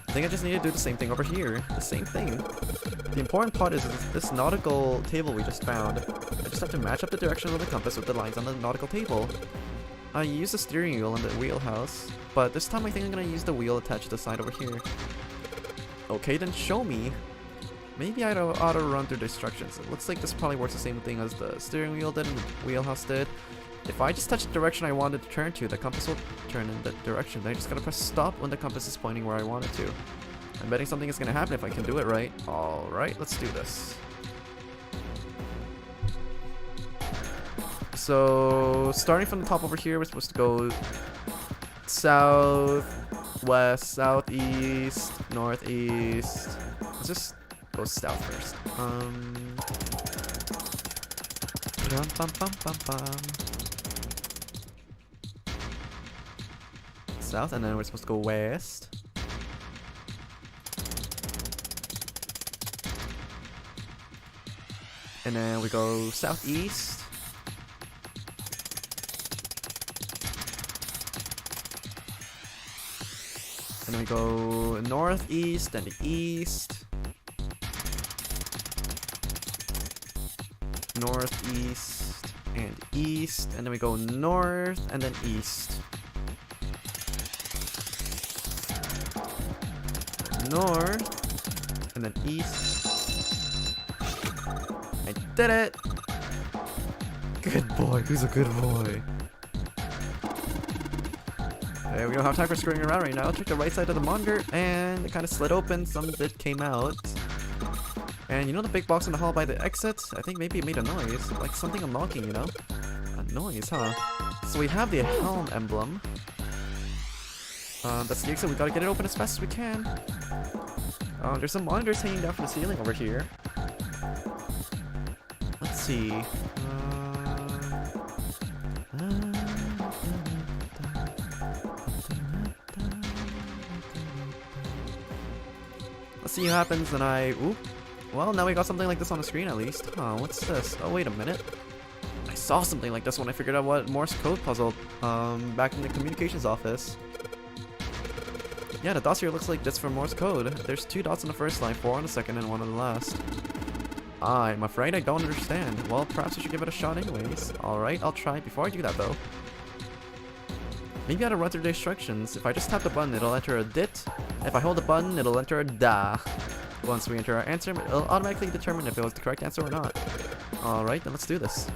I think I just need to do the same thing over here. The same thing. The important part is this nautical table we just found. I just have to match up the direction of the compass with the lines on the nautical table. I used the steering wheel in the wheelhouse, but this time I think I'm gonna use the wheel attached to the side over here. Okay, then show me. Maybe I ought to run through the instructions. It looks like this probably works the same thing as the steering wheel did and the wheelhouse did. If I just touch the direction I wanted to turn to, the compass will turn in that direction. Then I just gotta press stop when the compass is pointing where I want it to. I'm betting something is gonna happen if I can do it right. Alright, let's do this. So, starting from the top over here, we're supposed to go south, west, southeast, northeast. Let's just go south first. South, and then we're supposed to go west. And then we go southeast. And then we go northeast and east. Northeast and east. And then we go north and then east. North and then east. I did it! Good boy, who's a good boy? Okay, we don't have time for screwing around right now. Check the right side of the monitor, and it kind of slid open. Some of it came out. And you know the big box in the hall by the exit? I think maybe it made a noise. Like something unlocking, you know? A noise, huh? So we have the helm emblem. That's the exit. We gotta get it open as fast as we can. There's some monitors hanging down from the ceiling over here. Let's see. Let's see what happens, and oop. Well, now we got something like this on the screen at least. Huh, what's this? Oh, wait a minute. I saw something like this when I figured out what Morse code puzzle, back in the communications office. Yeah, the dots here looks like this for Morse code. There's 2 dots on the first line, 4 on the second, and 1 on the last. I'm afraid I don't understand. Well, perhaps I should give it a shot anyways. Alright, I'll try. Before I do that, though, maybe I gotta run through the instructions. If I just tap the button, it'll enter a dit. If I hold the button, it'll enter a da. Once we enter our answer, it'll automatically determine if it was the correct answer or not. Alright, then let's do this.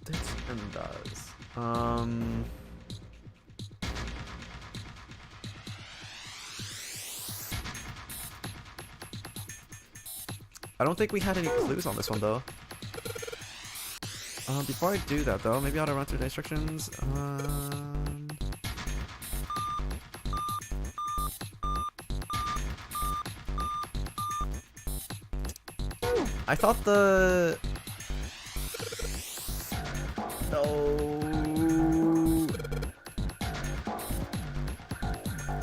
Dits and does. I don't think we had any clues on this one though. Before I do that though, maybe I ought to run through the instructions. I thought the... No.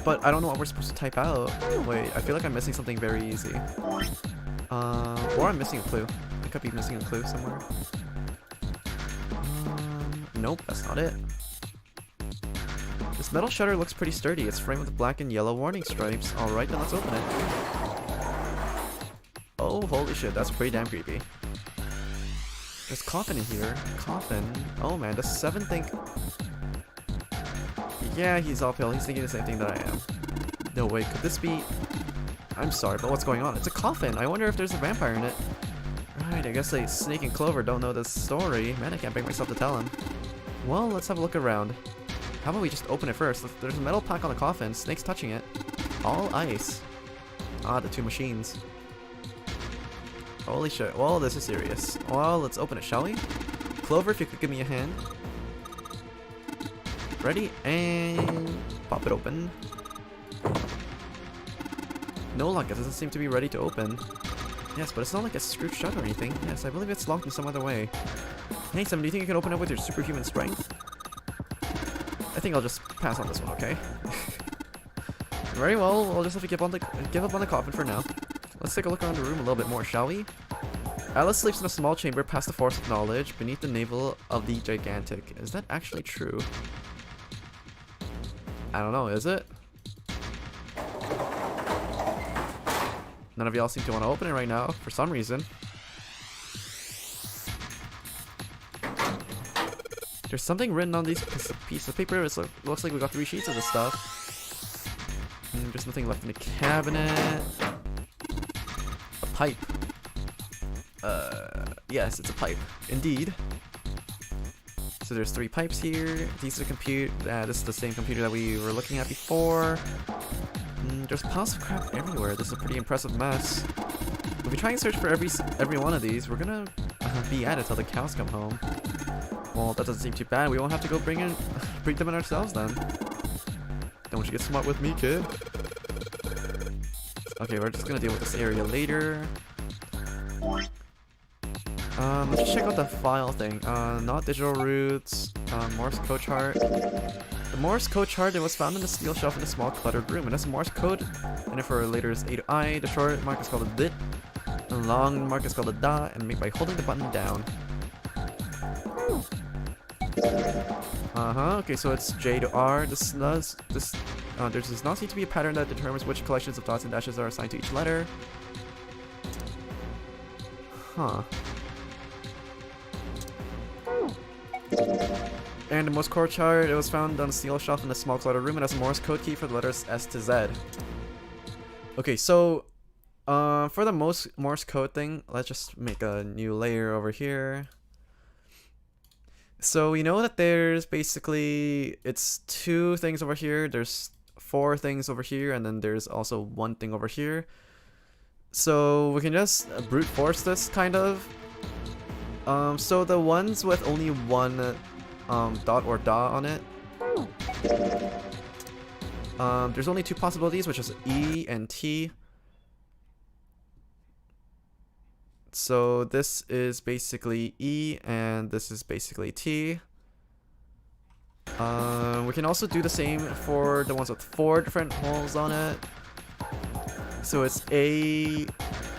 But I don't know what we're supposed to type out. Wait, I feel like I'm missing something very easy. Or I'm missing a clue. I could be missing a clue somewhere. Nope, that's not it. This metal shutter looks pretty sturdy. It's framed with black and yellow warning stripes. Alright, then let's open it. Oh, holy shit, that's pretty damn creepy. There's coffin in here. Coffin. Oh man, does 7 think... Yeah, he's uphill. He's thinking the same thing that I am. No, wait, could this be... I'm sorry, but what's going on? It's a coffin. I wonder if there's a vampire in it. Right, Alright, I guess they Snake and Clover don't know this story. Man, I can't bring myself to tell them. Well, let's have a look around. How about we just open it first? There's a metal pack on the coffin. Snake's touching it. All ice. Ah, the two machines. Holy shit. Well, this is serious. Well, let's open it, shall we? Clover, if you could give me a hand. Ready? And pop it open. No luck. It doesn't seem to be ready to open. Yes, but it's not like it's screwed shut or anything. Yes, I believe it's locked in some other way. Hey, Sam, do you think you can open it with your superhuman strength? I think I'll just pass on this one, okay? Very well, we'll just have to give up on the coffin for now. Let's take a look around the room a little bit more, shall we? Alice sleeps in a small chamber past the force of knowledge, beneath the navel of the gigantic. Is that actually true? I don't know, is it? None of y'all seem to want to open it right now, for some reason. There's something written on these piece of paper. It looks like we got 3 sheets of this stuff. There's nothing left in the cabinet. A pipe. Yes, it's a pipe. Indeed. So there's 3 pipes here. These are this is the same computer that we were looking at before. There's piles of crap everywhere. This is a pretty impressive mess. If we try and search for every one of these, we're gonna be at it till the cows come home. Well, that doesn't seem too bad. We won't have to go bring them in ourselves then. Don't you get smart with me, kid? Okay, we're just gonna deal with this area later. Let's just check out the file thing. Not digital roots. Morse code chart. The Morse code chart, it was found in the steel shelf in a small cluttered room. It has Morse code, and if for letters A to I, the short mark is called a dit, the long mark is called a da, and made by holding the button down. Okay, so it's J to R. There does not seem to be a pattern that determines which collections of dots and dashes are assigned to each letter. Huh. And the Morse code chart, it was found on a steel shelf in a small cluttered room. It has a Morse code key for the letters S to Z. Okay, so for the Morse code thing, let's just make a new layer over here. So we know that there's basically, it's 2 things over here, there's 4 things over here, and then there's also 1 thing over here. So we can just brute force this, kind of. So the ones with only 1 dot or da on it, there's only 2 possibilities, which is E and T. So this is basically E and this is basically T. We can also do the same for the ones with 4 different holes on it. So it's A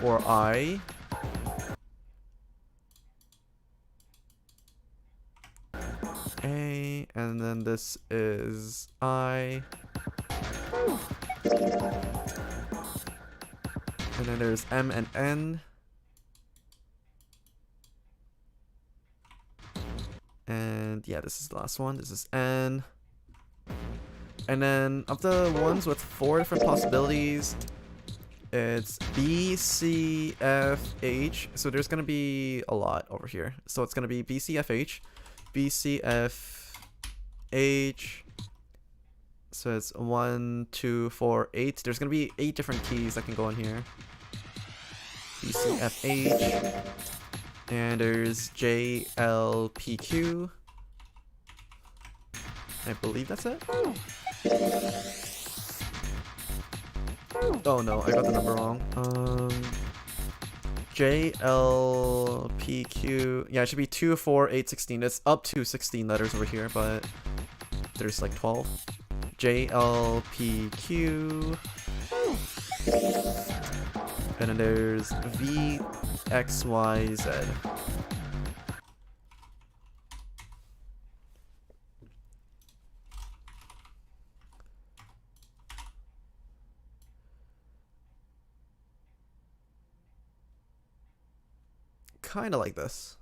or I. A, and then this is I. And then there's M and N. And yeah, this is the last one. This is N. And then of the ones with 4 different possibilities, it's B, C, F, H. So there's gonna be a lot over here. So it's gonna be B, C, F, H, B, C, F, H. So it's 1, 2, 4, 8. There's gonna be 8 different keys that can go in here. B, C, F, H. And there's J, L, P, Q. I believe that's it. Oh no, I got the number wrong. J, L, P, Q. Yeah, it should be 2, 4, 8, 16. It's up to 16 letters over here, but there's like 12. J, L, P, Q. And then there's V, X, Y, Z. Kind of like this.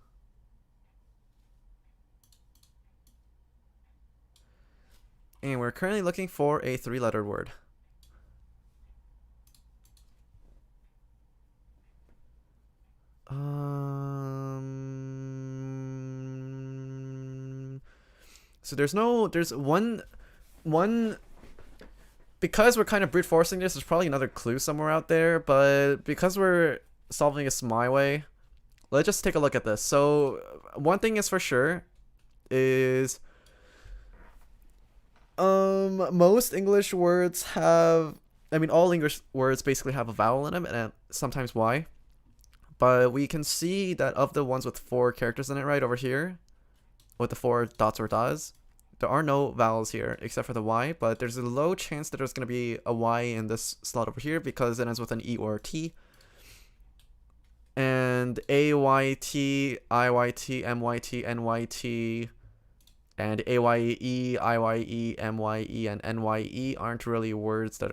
And we're currently looking for a 3-letter word. So there's one, because we're kind of brute forcing this, there's probably another clue somewhere out there, but because we're solving this my way, let's just take a look at this. So one thing is for sure is most English words have, I mean, all English words basically have a vowel in them, and sometimes Y. But we can see that of the ones with 4 characters in it right over here, with the 4 dots or das, there are no vowels here except for the Y, but there's a low chance that there's going to be a Y in this slot over here because it ends with an E or a T. And AYT, IYT, MYT, NYT, and AYE, IYE, MYE, and NYE aren't really words that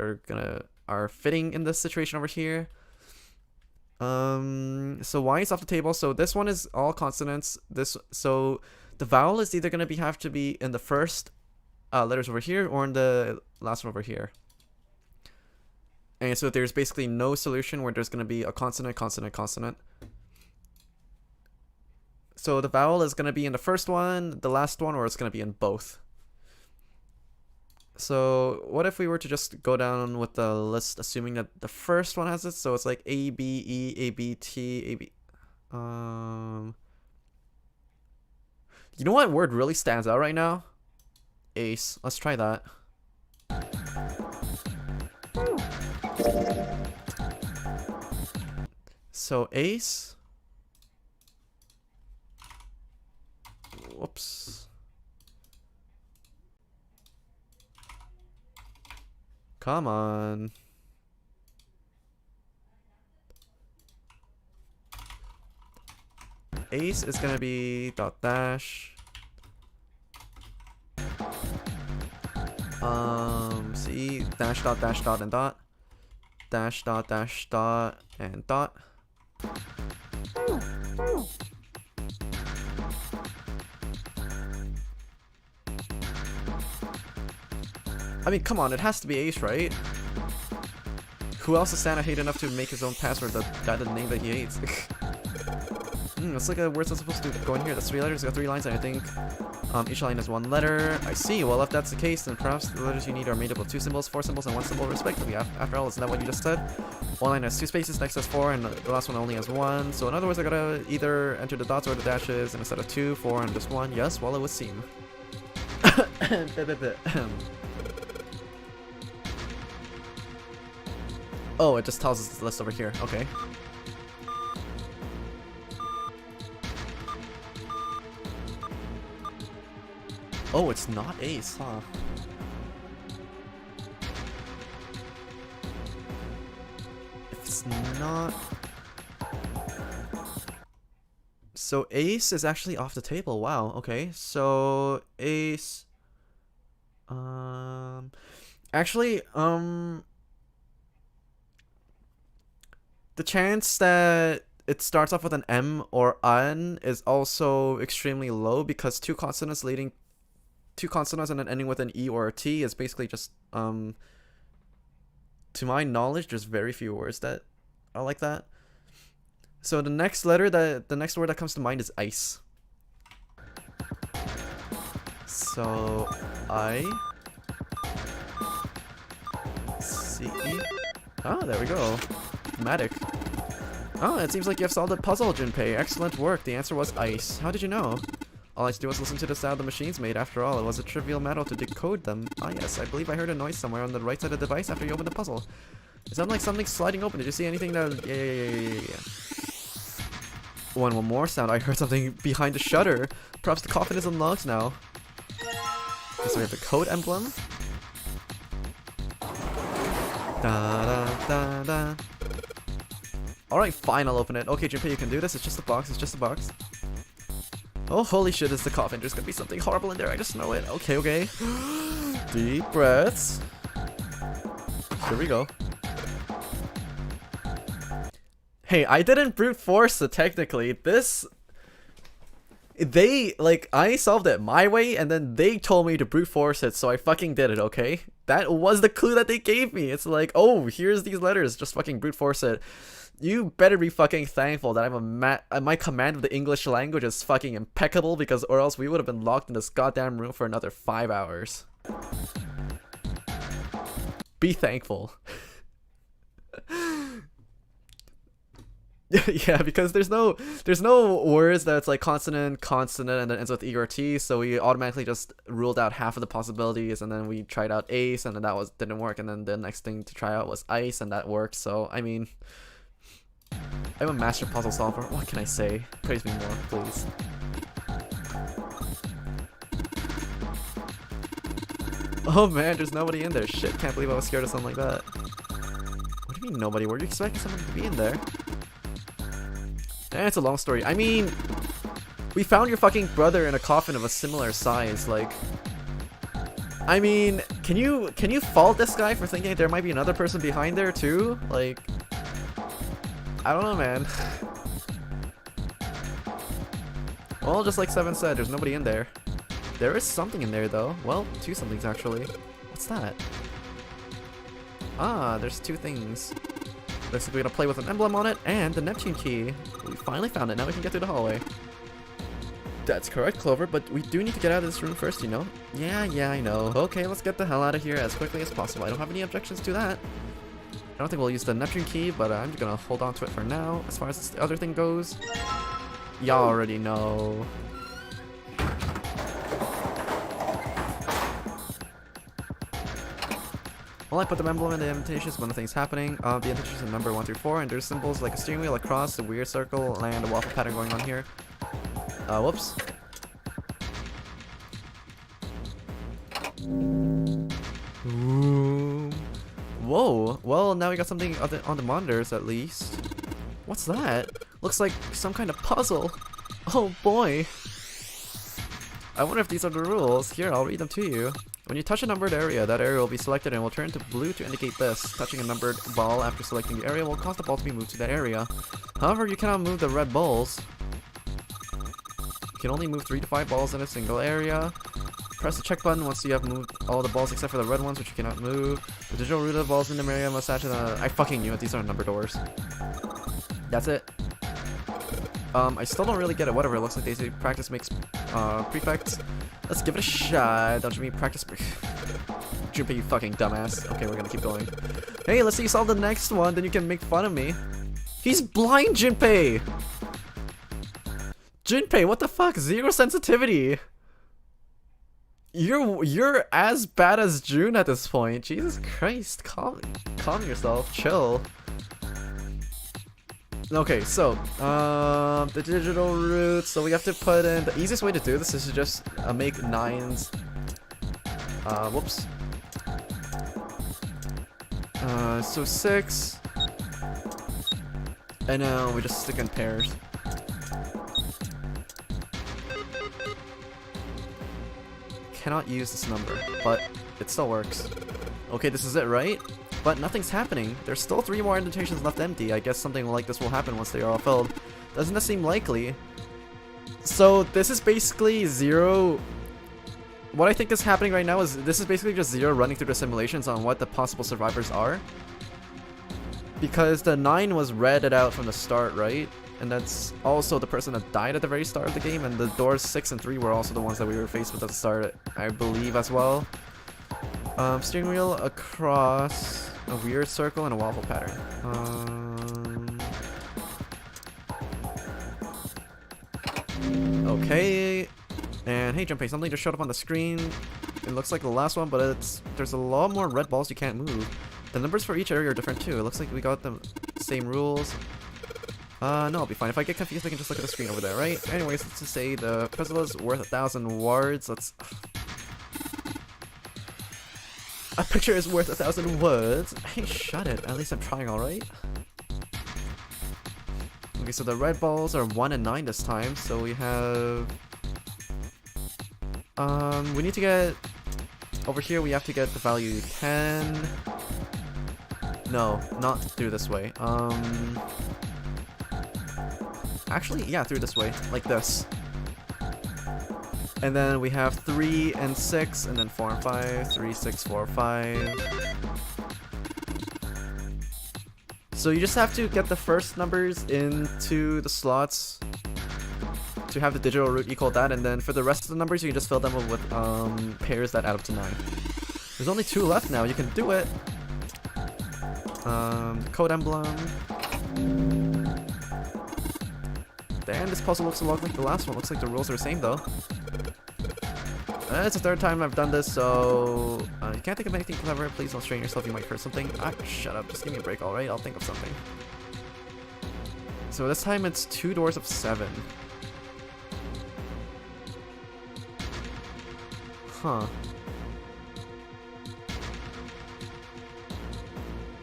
are fitting in this situation over here. So Y is off the table. So this one is all consonants. So the vowel is either gonna have to be in the first letters over here or in the last one over here. And so there's basically no solution where there's gonna be a consonant, consonant, consonant. So the vowel is gonna be in the first one, the last one, or it's gonna be in both. So what if we were to just go down with the list, assuming that the first one has it? So it's like A, B, E, A, B, T, A, B. You know what word really stands out right now? Ace. Let's try that. So ace. Whoops. Come on. Ace is gonna be dot dash. See, dash dot and dot. Dash dot and dot. I mean, come on, it has to be Ace, right? Who else is Santa hate enough to make his own password that the name that he hates? It's like a word that's supposed to go in here. That's 3 letters, got 3 lines, and I think each line has 1 letter. I see. Well, if that's the case, then perhaps the letters you need are made up of 2 symbols, 4 symbols, and 1 symbol respectively. After all, isn't that what you just said? One line has 2 spaces, next has 4, and the last one only has 1. So in other words, I gotta either enter the dots or the dashes, and instead of 2, 4, and just 1. Yes, well, it would seem. Oh, it just tells us the list over here. Okay. Oh, it's not Ace, huh? It's not... So Ace is actually off the table. Wow, okay. So Ace... Actually, the chance that it starts off with an M or N is also extremely low because 2 consonants and then ending with an E or a T is basically just, to my knowledge, there's very few words that are like that. So the next word that comes to mind is ice. So I C E. Oh, there we go. Matic. Oh, it seems like you have solved the puzzle, Junpei. Excellent work. The answer was ice. How did you know? All I had to do was listen to the sound the machines made. After all, it was a trivial matter to decode them. Ah yes, I believe I heard a noise somewhere on the right side of the device after you opened the puzzle. It sounded like something sliding open. Did you see anything that... Yeah. One more sound. I heard something behind the shutter. Perhaps the coffin is unlocked now. Okay, so we have the code emblem. Da. Alright, fine, I'll open it. Okay, Junpei, you can do this. It's just a box. It's just a box. Oh, holy shit, it's the coffin. There's gonna be something horrible in there. I just know it. Okay. Deep breaths. Here we go. Hey, I didn't brute force it, technically. This... They, like, I solved it my way, and then they told me to brute force it, so I fucking did it, okay? That was the clue that they gave me. It's like, oh, here's these letters, just fucking brute force it. You better be fucking thankful that my command of the English language is fucking impeccable, because or else we would have been locked in this goddamn room for another 5 hours. Be thankful. Yeah, because there's no words that's like consonant, consonant, and then ends with E or T, so we automatically just ruled out half of the possibilities, and then we tried out ace, and then that didn't work, and then the next thing to try out was ice, and that worked. So I mean, I'm a master puzzle solver. What can I say? Praise me more, please. Oh man, there's nobody in there. Shit, can't believe I was scared of something like that. What do you mean nobody? Were you expecting someone to be in there? It's a long story. I mean, we found your fucking brother in a coffin of a similar size. Like, I mean, can you fault this guy for thinking there might be another person behind there too? Like, I don't know, man. Well, just like Seven said, there's nobody in there. There is something in there though. Well, two somethings actually. What's that? Ah, there's two things. Looks like we gotta play with an emblem on it and the Neptune key. We finally found it. Now we can get through the hallway. That's correct, Clover, but we do need to get out of this room first, you know? Yeah, I know. Okay, let's get the hell out of here as quickly as possible. I don't have any objections to that. I don't think we'll use the Neptune key, but I'm just gonna hold on to it for now. As far as the other thing goes, y'all already know. Well, I put the emblem in the invitations when nothing's happening. The invitations are number 1 through 4, and there's symbols like a steering wheel, a cross, a weird circle, and a waffle pattern going on here. Whoops. Ooh. Whoa. Well, now we got something on the monitors at least. What's that? Looks like some kind of puzzle. Oh boy. I wonder if these are the rules. Here, I'll read them to you. When you touch a numbered area, that area will be selected and will turn to blue to indicate this. Touching a numbered ball after selecting the area will cause the ball to be moved to that area. However, you cannot move the red balls. You can only move 3 to 5 balls in a single area. Press the check button once you have moved all the balls except for the red ones, which you cannot move. The digital root of the balls in the area must match I fucking knew it. These are number doors. That's it. I still don't really get it. Whatever, it looks like they say practice makes prefects. Let's give it a shot. Don't you mean practice? Junpei, you fucking dumbass. Okay, we're gonna keep going. Hey, let's see you solve the next one, then you can make fun of me. He's blind, Junpei! Junpei, what the fuck? Zero sensitivity. You're as bad as June at this point. Jesus Christ, calm yourself, chill. Okay, so, the digital root, so we have to put in, the easiest way to do this is to just make 9s, whoops. So 6, and now we just stick in pairs. Cannot use this number, but it still works. Okay, this is it, right? But nothing's happening. There's still 3 more indentations left empty. I guess something like this will happen once they are all filled. Doesn't that seem likely? So this is basically 0. What I think is happening right now is this is basically just 0 running through the simulations on what the possible survivors are. Because the 9 was read out from the start, right? And that's also the person that died at the very start of the game, and the doors 6 and 3 were also the ones that we were faced with at the start, I believe, as well. Steering wheel, a cross, a weird circle, and a waffle pattern. Okay. And hey, Junpei, something just showed up on the screen. It looks like the last one, but there's a lot more red balls you can't move. The numbers for each area are different too. It looks like we got the same rules. No, I'll be fine. If I get confused, I can just look at the screen over there, right? Anyways, let's just say the puzzle is worth 1,000 words. Let's... A picture is worth 1,000 words. Hey, shut it. At least I'm trying, alright? Okay, so the red balls are 1 and 9 this time. So we have... we need to get... Over here, we have to get the value 10... No, not through this way. Actually, yeah, through this way. Like this. And then we have 3 and 6, and then 4 and 5. 3, 6, 4, 5. So you just have to get the first numbers into the slots to have the digital root equal that, and then for the rest of the numbers, you can just fill them with pairs that add up to 9. There's only 2 left now. You can do it. Code emblem. And this puzzle looks a lot like the last one. Looks like the rules are the same though. It's the 3rd time I've done this, so you can't think of anything clever. Please don't strain yourself. You might hurt something. Ah, shut up. Just give me a break, alright? I'll think of something. So this time it's 2 doors of 7. Huh.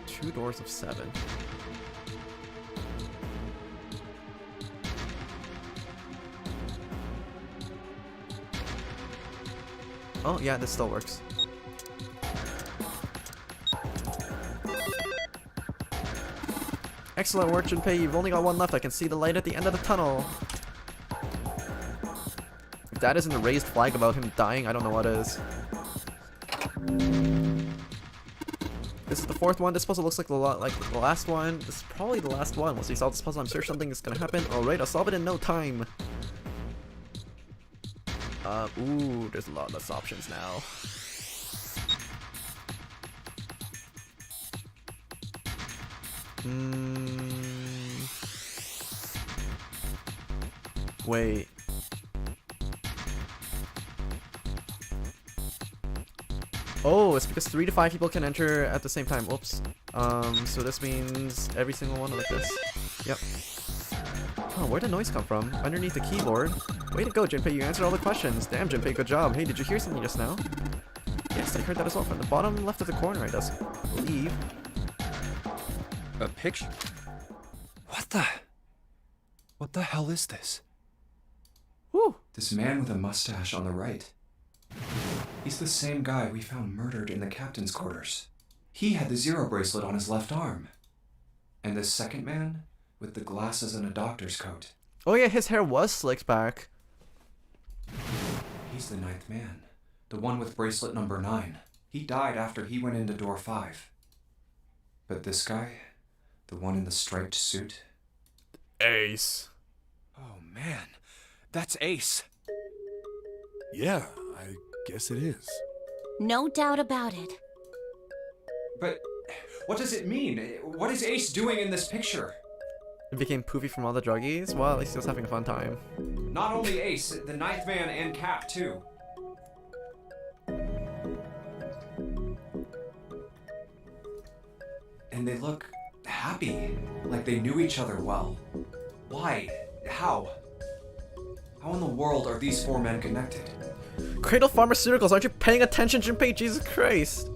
2 doors of 7. Oh, yeah, this still works. Excellent work, Junpei. You've only got 1 left. I can see the light at the end of the tunnel. If that isn't a raised flag about him dying, I don't know what is. This is the 4th one. This puzzle looks like the last one. This is probably the last one. Once we solve this puzzle, I'm sure something is gonna happen. Alright, I'll solve it in no time. Ooh, there's a lot less options now. Wait. Oh, it's because 3 to 5 people can enter at the same time. Oops. So this means every single one like this. Yep. Oh, where'd the noise come from? Underneath the keyboard? Way to go, Junpei, you answered all the questions. Damn, Junpei, good job. Hey, did you hear something just now? Yes, I heard that as well from the bottom left of the corner, I believe. A picture? What the hell is this? Woo! This man with a mustache on the right. He's the same guy we found murdered in the captain's quarters. He had the 0 bracelet on his left arm. And this second man, with the glasses and a doctor's coat. Oh yeah, his hair was slicked back. He's the 9th man. The one with bracelet number 9. He died after he went into door 5. But this guy, the one in the striped suit? Ace. Oh man, that's Ace. Yeah, I guess it is. No doubt about it. But what does it mean? What is Ace doing in this picture? It became poofy from all the druggies? Well, at least he was having a fun time. Not only Ace, the 9th man and Cap too. And they look happy, like they knew each other well. Why? How? How in the world are these 4 men connected? Cradle Pharmaceuticals, aren't you paying attention, Junpei? Jesus Christ.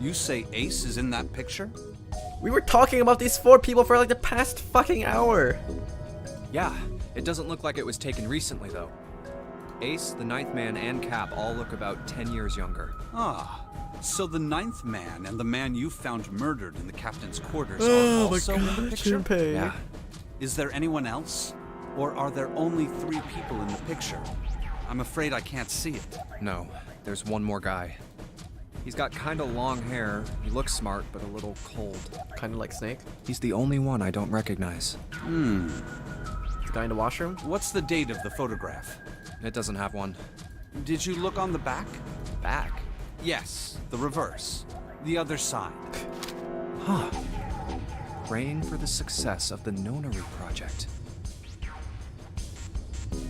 You say Ace is in that picture? We were talking about these 4 people for like the past fucking hour. Yeah, it doesn't look like it was taken recently though. Ace, the 9th man, and Cap all look about 10 years younger. Ah, so the 9th man and the man you found murdered in the captain's quarters are also in the picture? Junpei. Yeah. Is there anyone else? Or are there only 3 people in the picture? I'm afraid I can't see it. No, there's one more guy. He's got kinda long hair, he looks smart, but a little cold. Kind of like Snake. He's the only one I don't recognize. The guy in the washroom? What's the date of the photograph? It doesn't have one. Did you look on the back? Back? Yes, the reverse. The other side. Huh. Praying for the success of the Nonary project.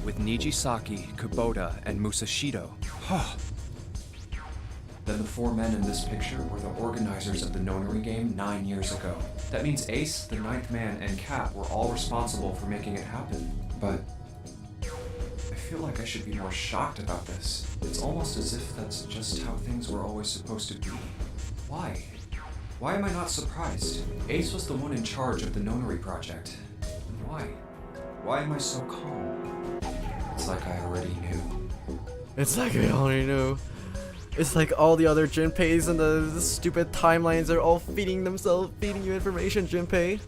With Nijisaki, Kubota, and Musashido. Huh. Then the 4 men in this picture were the organizers of the Nonary game 9 years ago. That means Ace, the 9th man, and Cap were all responsible for making it happen. But I feel like I should be more shocked about this. It's almost as if that's just how things were always supposed to be. Why? Why am I not surprised? Ace was the one in charge of the Nonary project. And why? Why am I so calm? It's like I already knew. It's like I already knew. It's like all the other Junpeis and the stupid timelines are all feeding you information, Junpei.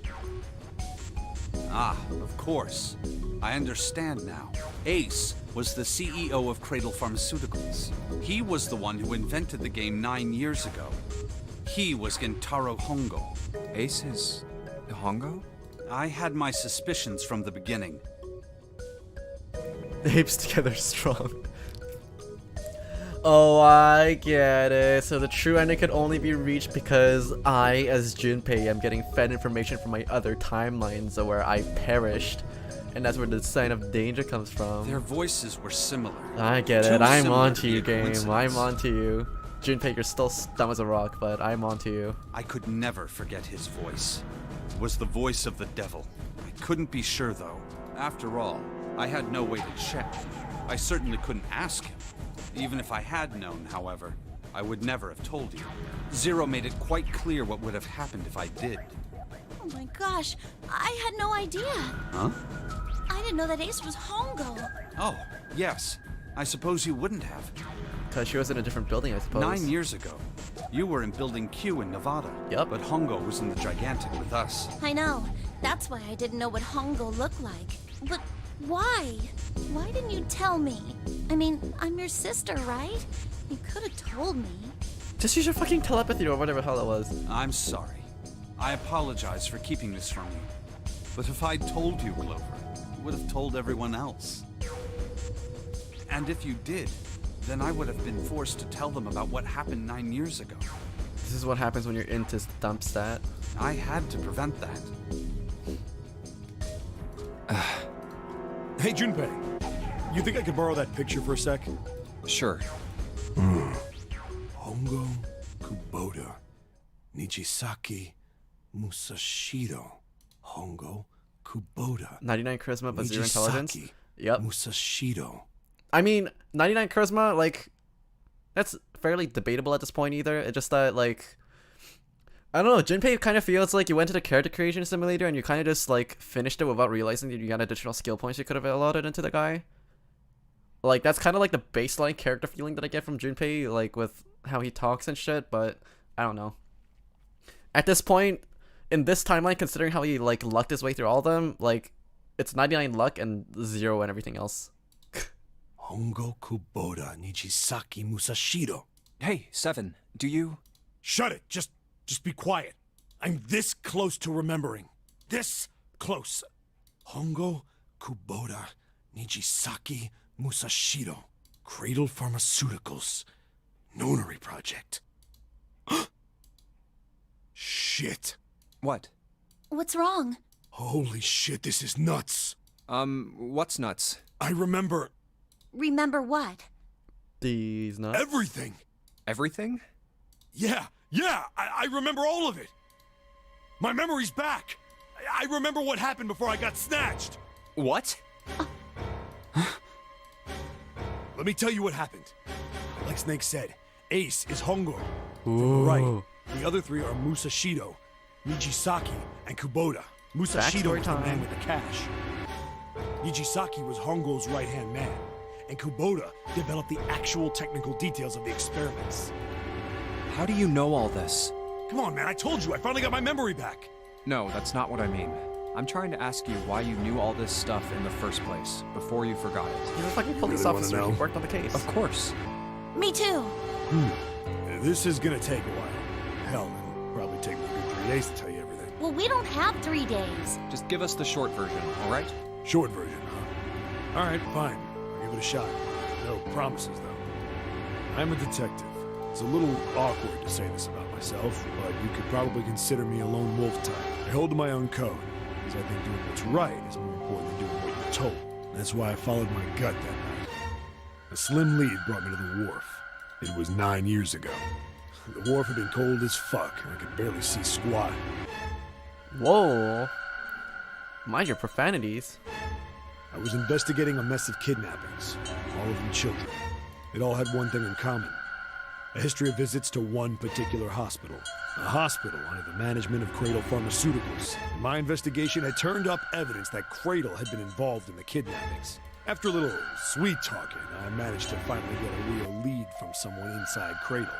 Ah, of course. I understand now. Ace was the CEO of Cradle Pharmaceuticals. He was the one who invented the game 9 years ago. He was Gentaro Hongo. Ace is Hongo? I had my suspicions from the beginning. The apes together strong. Oh, I get it. So the true ending could only be reached because I, as Junpei, am getting fed information from my other timelines where I perished. And that's where the sign of danger comes from. Their voices were similar. I get Too it. I'm similar onto to you, be a game. coincidence. I'm onto you. Junpei, you're still dumb as a rock, but I'm onto you. I could never forget his voice. It was the voice of the devil. I couldn't be sure, though. After all, I had no way to check. I certainly couldn't ask him. Even if I had known, however, I would never have told you. Zero made it quite clear what would have happened if I did. Oh my gosh, I had no idea. Huh? I didn't know that Ace was Hongo. Oh, yes. I suppose you wouldn't have. Because she was in a different building, I suppose. 9 years ago, you were in Building Q in Nevada. Yep. But Hongo was in the Gigantic with us. I know. That's why I didn't know what Hongo looked like. But why? Why didn't you tell me? I mean, I'm your sister, right? You could have told me. Just use your fucking telepathy or whatever the hell it was. I'm sorry. I apologize for keeping this from you. But if I'd told you, Clover, you would have told everyone else. And if you did, then I would have been forced to tell them about what happened 9 years ago. This is what happens when you're into dump stat. I had to prevent that. Hey, Junpei. You think I could borrow that picture for a sec? Sure. Hongo Kubota. Nijisaki Musashiro. Hongo Kubota. 99 charisma, but 0 intelligence. Nijisaki Yep. Musashiro. I mean, 99 charisma, like, that's fairly debatable at this point either. It's just that, like, I don't know, Junpei kind of feels like you went to the character creation simulator and you kind of just, like, finished it without realizing that you got additional skill points you could have allotted into the guy. Like, that's kind of like the baseline character feeling that I get from Junpei, like, with how he talks and shit, but I don't know. At this point, in this timeline, considering how he, like, lucked his way through all of them, like, it's 99 luck and 0 and everything else. Hongo Kubota Nijisaki Musashiro. Hey, Seven, do you... Shut it. Just be quiet. I'm this close to remembering. This close. Hongo Kubota Nijisaki Musashiro. Cradle Pharmaceuticals. Nonary Project. Shit. What? What's wrong? Holy shit, this is nuts. What's nuts? I remember Remember what? These nuts. everything. Everything? Yeah, I remember all of it. My memory's back. I remember what happened before I got snatched. What? Let me tell you what happened. Like Snake said, Ace is Hongo. From the right, the other three are Musashido, Nijisaki, and Kubota. Musashido was the man with the cash. Nijisaki was Hongo's right-hand man, and Kubota developed the actual technical details of the experiments. How do you know all this? Come on, man, I told you, I finally got my memory back. No, that's not what I mean. I'm trying to ask you why you knew all this stuff in the first place, before you forgot it. He's a fucking police really wanna officer. He know? worked on the case. Of course. Me too. This is gonna take a while. Hell, it'll probably take me 3 days to tell you everything. Well, we don't have 3 days. Just give us the short version, all right? Short version, huh? All right, fine. I'll give it a shot. No promises, though. I'm a detective. It's a little awkward to say this about myself, but you could probably consider me a lone wolf type. I hold to my own code, because I think doing what's right is more important than doing what you're told. That's why I followed my gut that night. A slim lead brought me to the wharf. It was 9 years ago. The wharf had been cold as fuck, and I could barely see squat. Whoa. Mind your profanities. I was investigating a mess of kidnappings, all of them children. It all had one thing in common. A history of visits to one particular hospital. A hospital under the management of Cradle Pharmaceuticals. My investigation had turned up evidence that Cradle had been involved in the kidnappings. After a little sweet talking, I managed to finally get a real lead from someone inside Cradle.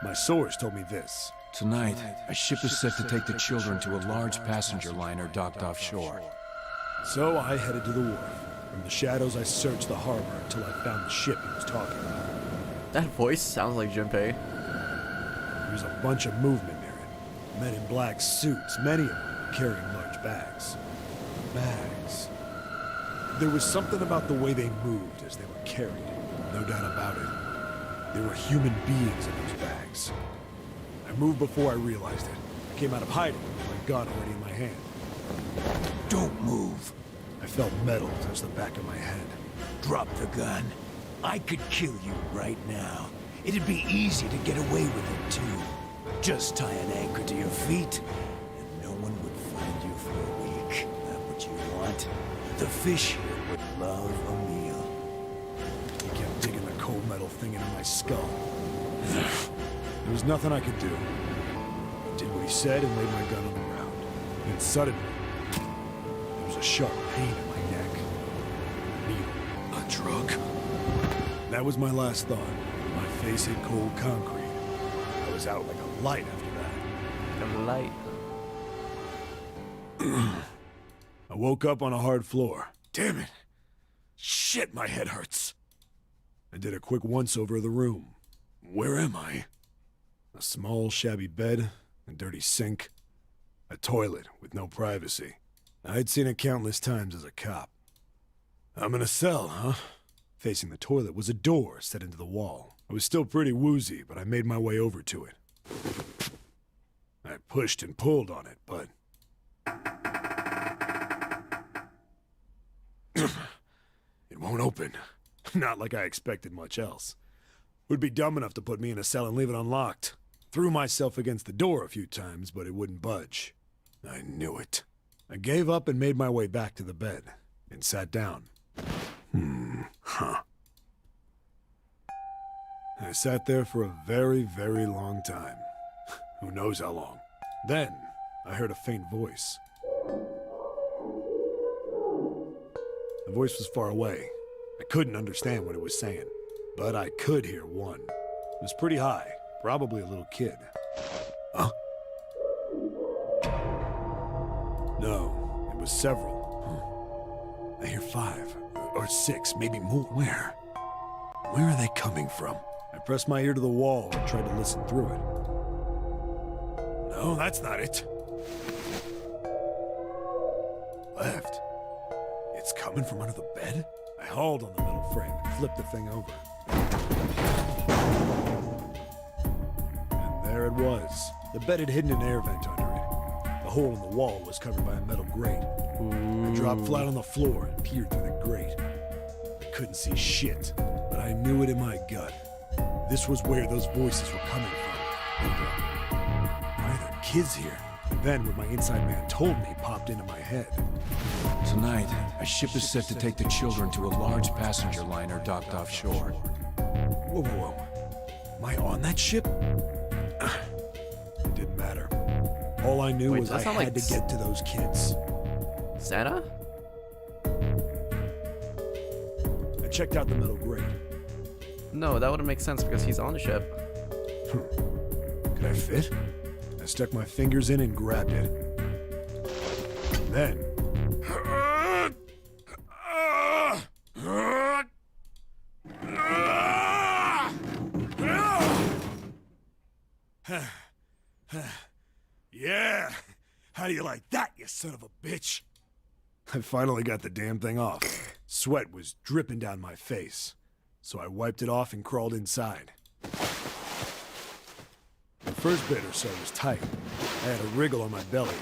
My source told me this. Tonight, a ship is set to take the children to a large passenger liner docked offshore. So I headed to the wharf. From the shadows, I searched the harbor until I found the ship he was talking about. That voice sounds like Junpei. There was a bunch of movement near it. Men in black suits, many of them carrying large bags. Bags. There was something about the way they moved as they were carried. No doubt about it. There were human beings in those bags. I moved before I realized it. I came out of hiding with my gun already in my hand. Don't move. I felt metal touch the back of my head. Drop the gun. I could kill you right now. It'd be easy to get away with it, too. Just tie an anchor to your feet, and no one would find you for a week. That what you want? The fish here would love a meal. He kept digging the cold metal thing into my skull. There was nothing I could do. I did what he said and laid my gun on the ground. Then suddenly, there was a sharp pain in my neck. Needle. A drug? That was my last thought. My face hit cold concrete. I was out like a light after that. The light. I woke up on a hard floor. Damn it! Shit, my head hurts. I did a quick once-over of the room. Where am I? A small, shabby bed, a dirty sink, a toilet with no privacy. I'd seen it countless times as a cop. I'm in a cell, huh? Facing the toilet was a door set into the wall. I was still pretty woozy, but I made my way over to it. I pushed and pulled on it, but... it won't open. Not like I expected much else. Would be dumb enough to put me in a cell and leave it unlocked. Threw myself against the door a few times, but it wouldn't budge. I knew it. I gave up and made my way back to the bed, and sat down. I sat there for a very, very long time. Who knows how long. Then, I heard a faint voice. The voice was far away. I couldn't understand what it was saying, but I could hear one. It was pretty high, probably a little kid. Huh? No, it was several. I hear 5, or 6, maybe more. Where? Where are they coming from? I pressed my ear to the wall and tried to listen through it. No, that's not it. Left. It's coming from under the bed? I hauled on the metal frame and flipped the thing over. And there it was. The bed had hidden an air vent under it. The hole in the wall was covered by a metal grate. I dropped flat on the floor and peered through the grate. I couldn't see shit, but I knew it in my gut. This was where those voices were coming from. Why are there kids here? Then what my inside man told me popped into my head. Tonight, a ship is set to take the children to a large passenger liner docked offshore. Whoa, whoa, whoa. Am I on that ship? It didn't matter. All I knew was I had to get to those kids. Santa? I checked out the metal grate. No, that wouldn't make sense because he's on the ship. Could I fit? I stuck my fingers in and grabbed it. Then... Yeah! How do you like that, you son of a bitch? I finally got the damn thing off. Sweat was dripping down my face, so I wiped it off and crawled inside. The first bit or so was tight. I had a wriggle on my belly.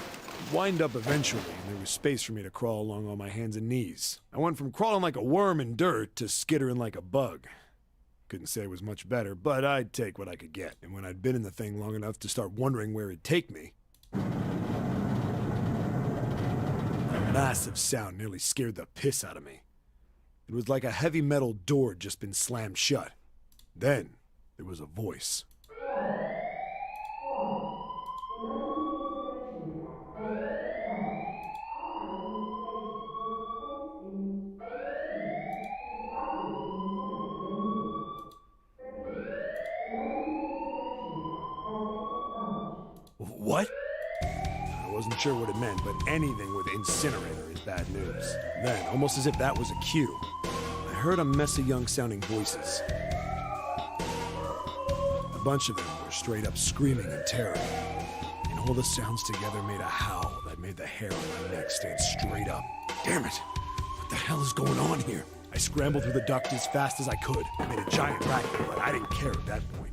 Wind up eventually, and there was space for me to crawl along on my hands and knees. I went from crawling like a worm in dirt to skittering like a bug. Couldn't say it was much better, but I'd take what I could get. And when I'd been in the thing long enough to start wondering where it'd take me, a massive sound nearly scared the piss out of me. It was like a heavy metal door had just been slammed shut. Then, there was a voice. What? I wasn't sure what it meant, but anything with incinerator is bad news. Then, almost as if that was a cue, I heard a mess of young-sounding voices. A bunch of them were straight up screaming in terror. And all the sounds together made a howl that made the hair on my neck stand straight up. Damn it! What the hell is going on here? I scrambled through the duct as fast as I could. I made a giant racket, but I didn't care at that point.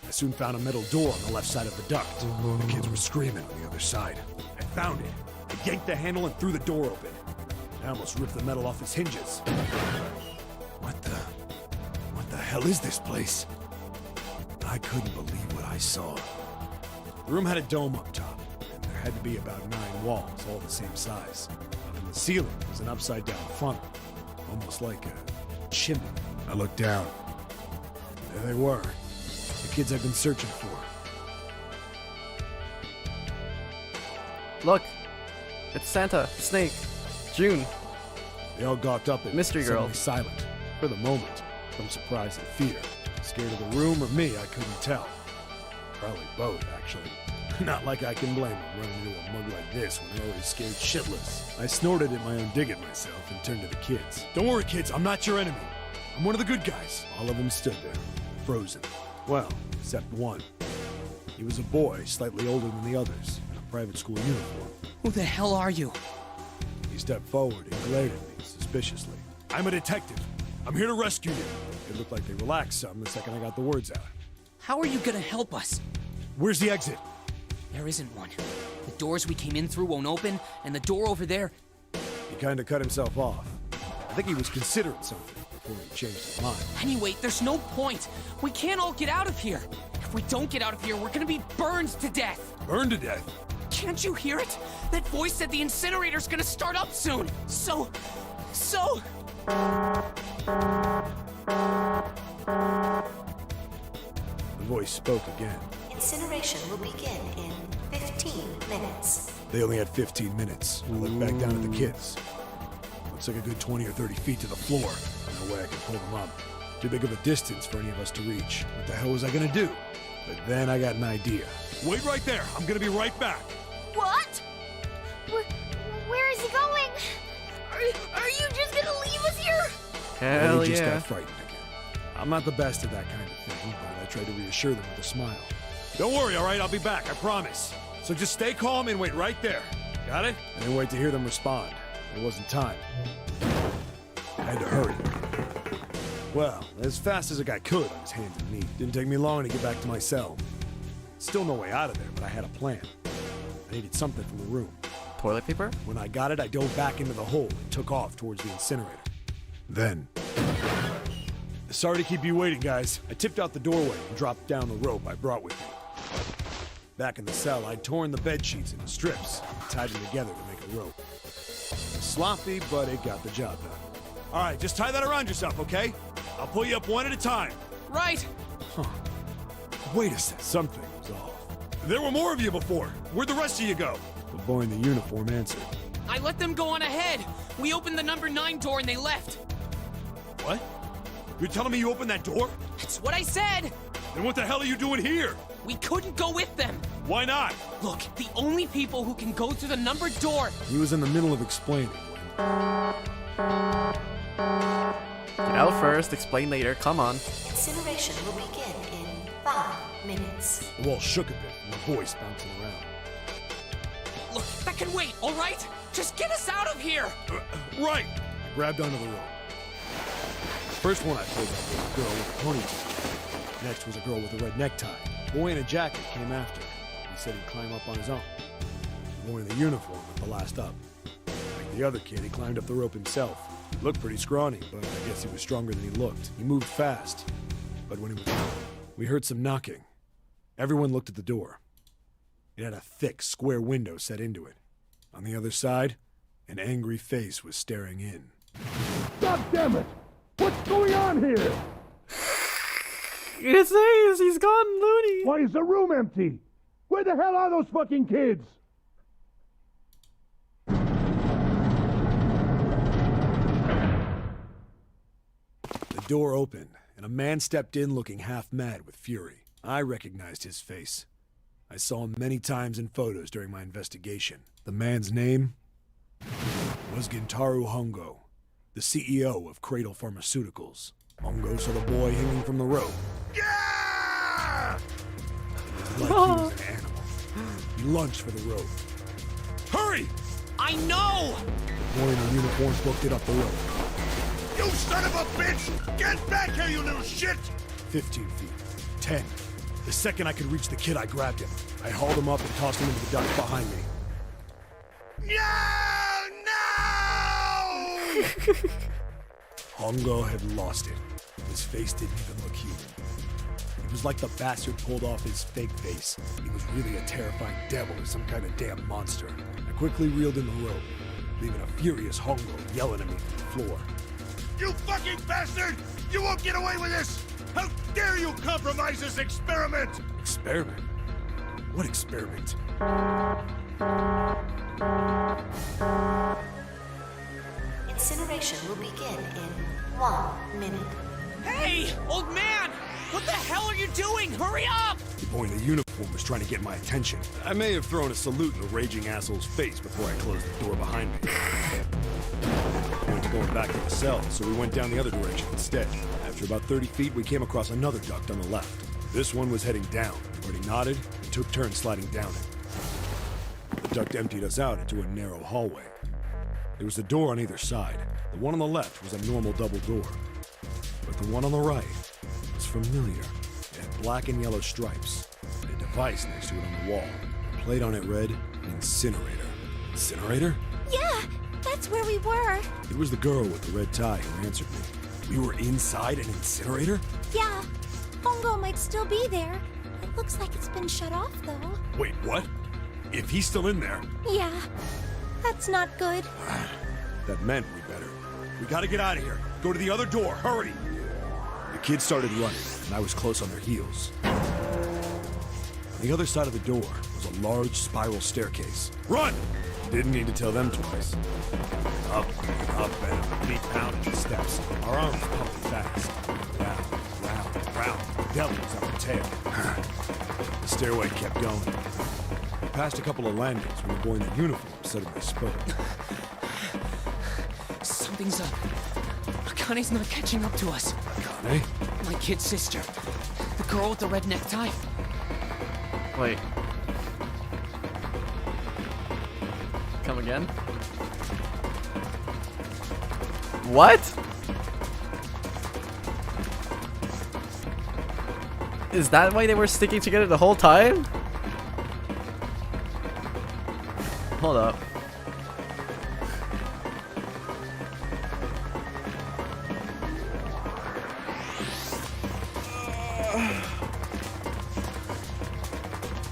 I soon found a metal door on the left side of the duct. The kids were screaming on the other side. I found it. I yanked the handle and threw the door open. I almost ripped the metal off its hinges. What the hell is this place? I couldn't believe what I saw. The room had a dome up top, and there had to be about 9 walls, all the same size. Up in the ceiling was an upside-down funnel, almost like a chimney. I looked down. There they were. The kids I've been searching for. Look, it's Santa, Snake, June. They all gawked up at Mystery me, Girl. suddenly silent. For the moment, from surprise and fear. Scared of the room or me, I couldn't tell. Probably both, actually. Not like I can blame them running into a mug like this when they're already scared shitless. I snorted at my own dig at myself and turned to the kids. Don't worry, kids, I'm not your enemy. I'm one of the good guys. All of them stood there, frozen. Well, except one. He was a boy, slightly older than the others, in a private school uniform. Who the hell are you? He stepped forward and glared at me suspiciously. I'm a detective. I'm here to rescue you. It looked like they relaxed some the second I got the words out. How are you gonna help us? Where's the exit? There isn't one. The doors we came in through won't open, and the door over there... He kinda cut himself off. I think he was considering something before he changed his mind. Anyway, there's no point. We can't all get out of here. If we don't get out of here, we're gonna be burned to death. Burned to death? Can't you hear it? That voice said the incinerator's gonna start up soon. So... The voice spoke again. Incineration will begin in 15 minutes. They only had 15 minutes. I looked back down at the kids. Looks like a good 20 or 30 feet to the floor. No way I could pull them up. Too big of a distance for any of us to reach. What the hell was I gonna do? But then I got an idea. Wait right there. I'm gonna be right back. What? Where is he going? Are you just gonna leave us here? Hell They just yeah. got frightened again. I'm not the best at that kind of thing, but I tried to reassure them with a smile. Don't worry, all right? I'll be back, I promise. So just stay calm and wait right there. Got it? I didn't wait to hear them respond. There wasn't time. I had to hurry. Well, as fast as a guy could on his hands and knees. Didn't take me long to get back to my cell. Still no way out of there, but I had a plan. I needed something from the room. Toilet paper? When I got it, I dove back into the hole and took off towards the incinerator. Then... Sorry to keep you waiting, guys. I tipped out the doorway and dropped down the rope I brought with me. Back in the cell, I'd torn the bed sheets into strips and tied them together to make a rope. It was sloppy, but it got the job done. All right, just tie that around yourself, okay? I'll pull you up one at a time. Right. Huh. Wait a sec. Something was off. There were more of you before. Where'd the rest of you go? The boy in the uniform answered. I let them go on ahead. We opened the number 9 door and they left. What? You're telling me you opened that door? That's what I said. Then what the hell are you doing here? We couldn't go with them. Why not? Look, the only people who can go through the numbered door... He was in the middle of explaining when... Get out first, explain later, come on. Incineration will begin in 5 minutes. The wall shook a bit and the voice bouncing around. Look, that can wait, all right? Just get us out of here! Right! I grabbed onto the rope. The first one I pulled up was a girl with a ponytail. Next was a girl with a red necktie. A boy in a jacket came after. He said he'd climb up on his own. The boy in the uniform was the last up. Like the other kid, he climbed up the rope himself. He looked pretty scrawny, but I guess he was stronger than he looked. He moved fast. But when he was done, we heard some knocking. Everyone looked at the door. It had a thick, square window set into it. On the other side, an angry face was staring in. God damn it! What's going on here? It says he's gone loony. Why is the room empty? Where the hell are those fucking kids? The door opened, and a man stepped in looking half mad with fury. I recognized his face. I saw him many times in photos during my investigation. The man's name was Gintaro Hongo, the CEO of Cradle Pharmaceuticals. Hongo saw the boy hanging from the rope. Yeah! Like he was an animal. He lunged for the rope. Hurry! I know! The boy in the uniform booked it up the rope. You son of a bitch! Get back here, you little shit! 15 feet. 10. The second I could reach the kid, I grabbed him. I hauled him up and tossed him into the duct behind me. No! Hongo had lost it. His face didn't even look human. It was like the bastard pulled off his fake face. He was really a terrifying devil or some kind of damn monster. I quickly reeled in the rope, leaving a furious Hongo yelling at me from the floor. You fucking bastard! You won't get away with this! How dare you compromise this experiment! Experiment? What experiment? Incineration will begin in 1 minute. Hey, old man! What the hell are you doing? Hurry up! The boy in the uniform was trying to get my attention. I may have thrown a salute in the raging asshole's face before I closed the door behind me. I went to going back to the cell, so we went down the other direction instead. After about 30 feet, we came across another duct on the left. This one was heading down. Everybody nodded and took turns sliding down it. The duct emptied us out into a narrow hallway. There was a door on either side. The one on the left was a normal double door. But the one on the right was familiar. It had black and yellow stripes, and a device next to it on the wall. A plate on it read, Incinerator. Incinerator? Yeah, that's where we were. It was the girl with the red tie who answered me. We were inside an incinerator? Yeah, Hongo might still be there. It looks like it's been shut off, though. Wait, what? If he's still in there... Yeah, that's not good. That meant we better. We gotta get out of here. Go to the other door, hurry! The kids started running, and I was close on their heels. On the other side of the door was a large spiral staircase. Run! Didn't need to tell them twice. Up and up and feet pounding the steps. Our arms pumping fast. Round, round, round. The devil was on the tail. The stairway kept going. We passed a couple of landings when the boy in the uniform suddenly spoke. Something's up. Akane's not catching up to us. Akane? My kid's sister. The girl with the red necktie. Wait. Come again? What? Is that why they were sticking together the whole time? Hold up.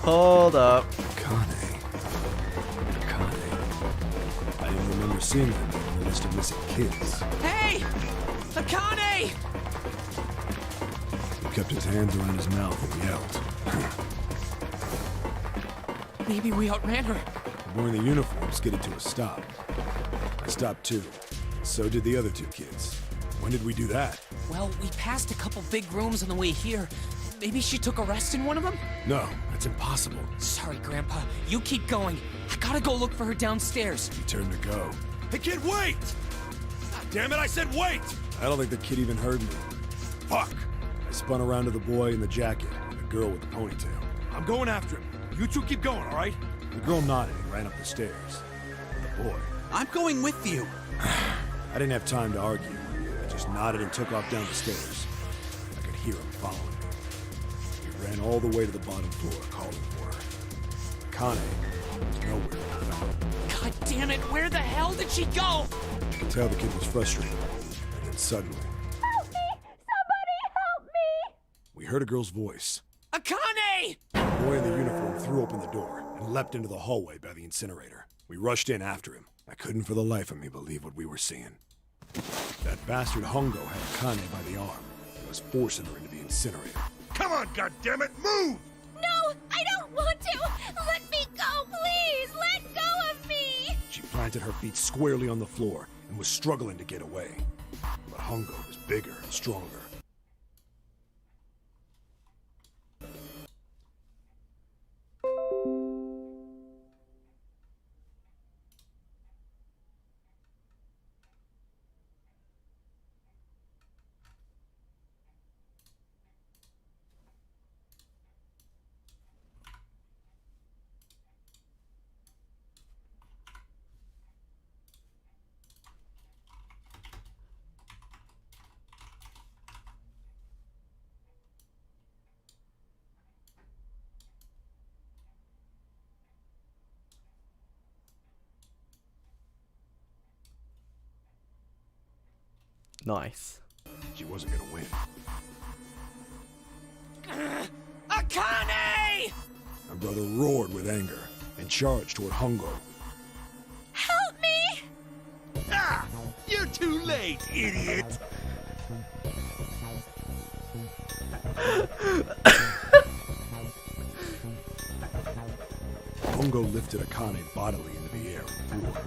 Hold up. Akane. I didn't remember seeing them on the list of missing kids. Hey! Akane! He kept his hands around his mouth and yelled. Maybe we outran her. The boy in the uniform skidded to a stop. I stopped too. So did the other two kids. When did we do that? Well, we passed a couple big rooms on the way here. Maybe she took a rest in one of them? No, that's impossible. Sorry, Grandpa. You keep going. I gotta go look for her downstairs. He turned to go. Hey kid, wait! God damn it, I said wait! I don't think the kid even heard me. Fuck! I spun around to the boy in the jacket and the girl with the ponytail. I'm going after him. You two keep going, alright? The girl nodded and ran up the stairs. The boy. I'm going with you. I didn't have time to argue. I just nodded and took off down the stairs. I could hear him following me. We ran all the way to the bottom floor, calling for her. Akane was nowhere to be found. God damn it, where the hell did she go? I could tell the kid was frustrated. And then suddenly... Help me! Somebody help me! We heard a girl's voice. Akane! The boy in the uniform threw open the door and leapt into the hallway by the incinerator. We rushed in after him. I couldn't for the life of me believe what we were seeing. That bastard Hongo had Akane by the arm and was forcing her into the incinerator. Come on, goddammit, move! No, I don't want to! Let me go, please! Let go of me! She planted her feet squarely on the floor and was struggling to get away. But Hongo was bigger and stronger. Nice. She wasn't gonna win. Akane! My brother roared with anger and charged toward Hongo. Help me! Ah! You're too late, idiot! Hongo lifted Akane bodily into the air and threw her,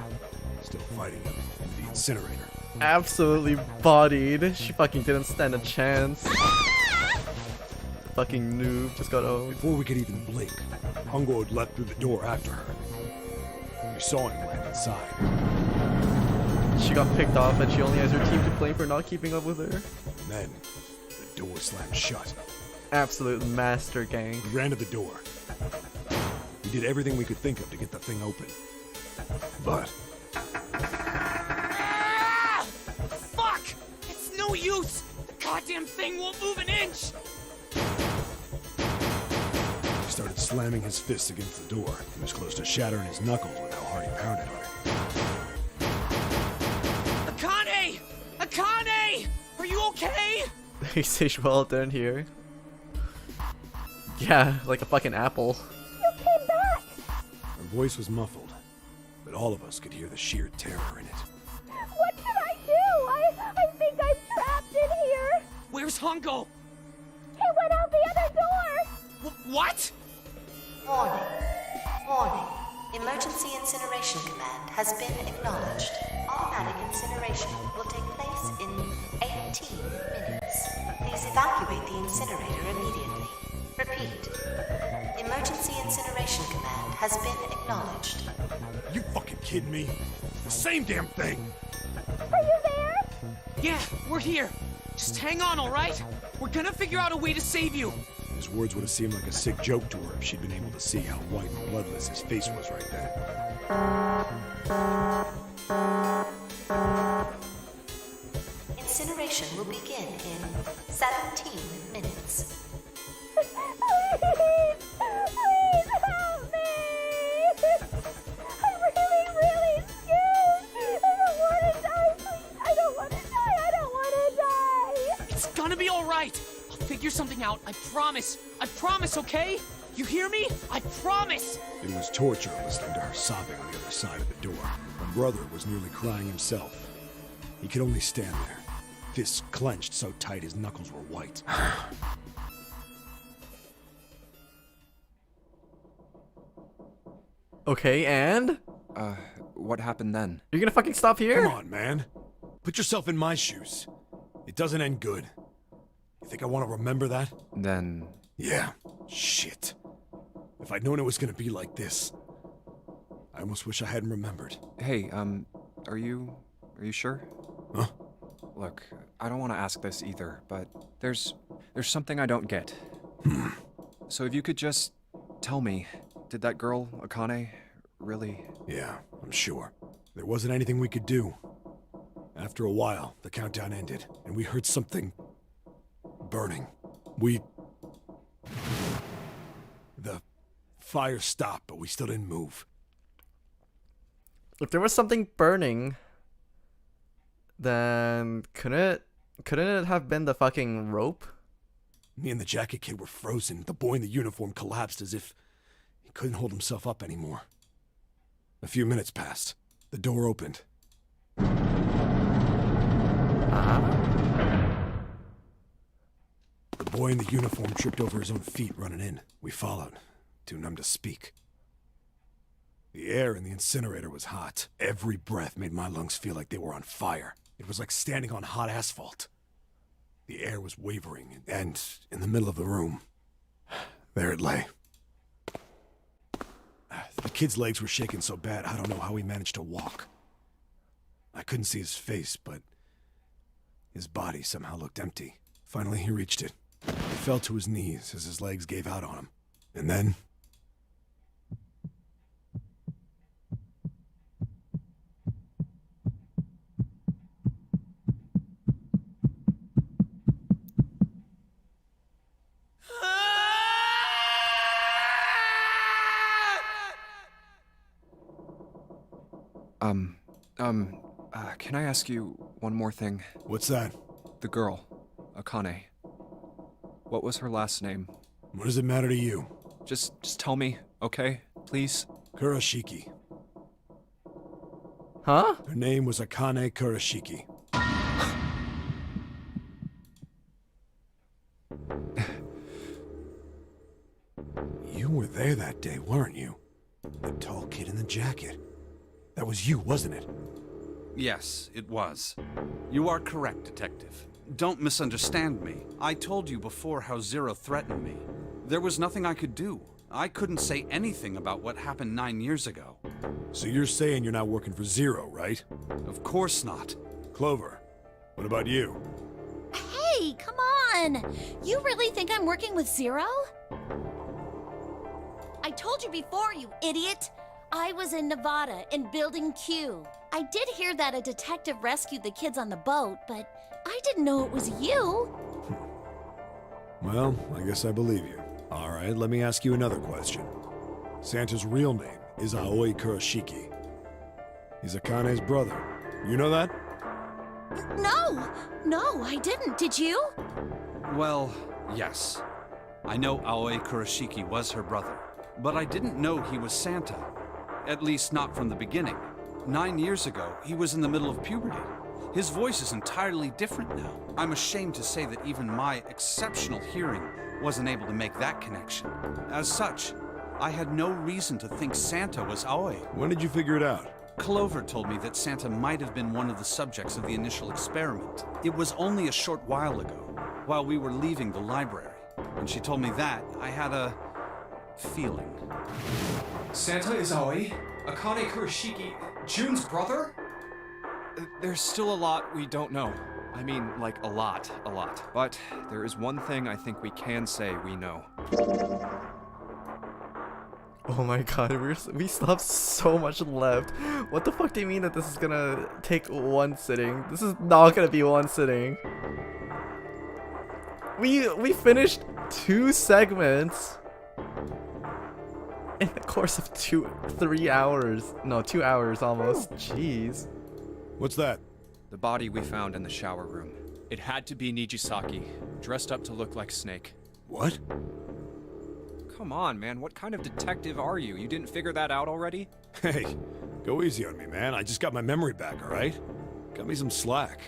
still fighting him, into the incinerator. Absolutely bodied. She fucking didn't stand a chance. Fucking noob just got owned. Before we could even blink, Hongo had leapt through the door after her. We saw him land inside. She got picked off and she only has her team to blame for not keeping up with her. And then, the door slammed shut. Absolute master gang. We ran to the door. We did everything we could think of to get the thing open. But Fuck! It's no use! The goddamn thing won't move an inch! he started slamming his fists against the door. He was close to shattering his knuckles with how hard he pounded on it. Akane! Akane! Are you okay? He says well done here. Yeah, like a fucking apple. You came back! Her voice was muffled, but all of us could hear the sheer terror in it. What should I do? I think I'm trapped in here. Where's Hongo? He went out the other door. What? Warning. Warning. Emergency incineration command has been acknowledged. Automatic incineration will take place in 18 minutes. Please evacuate the incinerator immediately. Repeat. Emergency incineration command has been acknowledged. You fucking kidding me? The same damn thing! Are you there? Yeah, we're here. Just hang on, alright? We're gonna figure out a way to save you. His words would have seemed like a sick joke to her if she'd been able to see how white and bloodless his face was right then. Incineration will begin in 17 minutes. Please help me! I'm really scared. I don't want to die, please. I don't want to die. It's gonna be alright. I'll figure something out. I promise. I promise, okay? You hear me? I promise. It was torture listening to her sobbing on the other side of the door. My brother was nearly crying himself. He could only stand there, fists clenched so tight his knuckles were white. Okay, and? What happened then? You're gonna fucking stop here? Come on, man. Put yourself in my shoes. It doesn't end good. You think I want to remember that? Then... Yeah. Shit. If I'd known it was gonna be like this, I almost wish I hadn't remembered. Hey, are you sure? Huh? Look, I don't want to ask this either, but there's something I don't get. So if you could just tell me, did that girl, Akane, really... Yeah, I'm sure. There wasn't anything we could do. After a while, the countdown ended, and we heard something... burning. The fire stopped, but we still didn't move. If there was something burning, then couldn't it have been the fucking rope? Me and the jacket kid were frozen. The boy in the uniform collapsed as if he couldn't hold himself up anymore. A few minutes passed. The door opened. The boy in the uniform tripped over his own feet running in. We followed, too numb to speak. The air in the incinerator was hot. Every breath made my lungs feel like they were on fire. It was like standing on hot asphalt. The air was wavering, and in the middle of the room, there it lay. The kid's legs were shaking so bad, I don't know how he managed to walk. I couldn't see his face, but his body somehow looked empty. Finally, he reached it. He fell to his knees as his legs gave out on him. And then... Can I ask you, one more thing. What's that? The girl, Akane. What was her last name? What does it matter to you? Just tell me, okay? Please? Kurashiki. Huh? Her name was Akane Kurashiki. You were there that day, weren't you? The tall kid in the jacket. That was you, wasn't it? Yes, it was. You are correct, Detective. Don't misunderstand me. I told you before how Zero threatened me. There was nothing I could do. I couldn't say anything about what happened 9 years ago. So you're saying you're not working for Zero, right? Of course not. Clover, what about you? Hey, come on! You really think I'm working with Zero? I told you before, you idiot! I was in Nevada, in Building Q. I did hear that a detective rescued the kids on the boat, but I didn't know it was you. Well, I guess I believe you. Alright, let me ask you another question. Santa's real name is Aoi Kurashiki. He's Akane's brother. You know that? No, I didn't. Did you? Well, yes. I know Aoi Kurashiki was her brother, but I didn't know he was Santa. At least not from the beginning. 9 years ago, he was in the middle of puberty. His voice is entirely different now. I'm ashamed to say that even my exceptional hearing wasn't able to make that connection. As such, I had no reason to think Santa was Aoi. When did you figure it out? Clover told me that Santa might have been one of the subjects of the initial experiment. It was only a short while ago, while we were leaving the library. When she told me that, I had a feeling. Santa is Aoi? Akane Kurashiki, June's brother? There's still a lot we don't know. I mean, like, a lot. But there is one thing I think we can say we know. Oh my god, we still have so much left. What the fuck do you mean that this is gonna take one sitting? This is not gonna be one sitting. We finished 2 segments in the course of 3 hours. No, 2 hours almost. Jeez. What's that? The body we found in the shower room. It had to be Nijisaki, dressed up to look like Snake. What? Come on, man, what kind of detective are you? You didn't figure that out already? Hey, go easy on me, man. I just got my memory back, alright? Cut me some slack.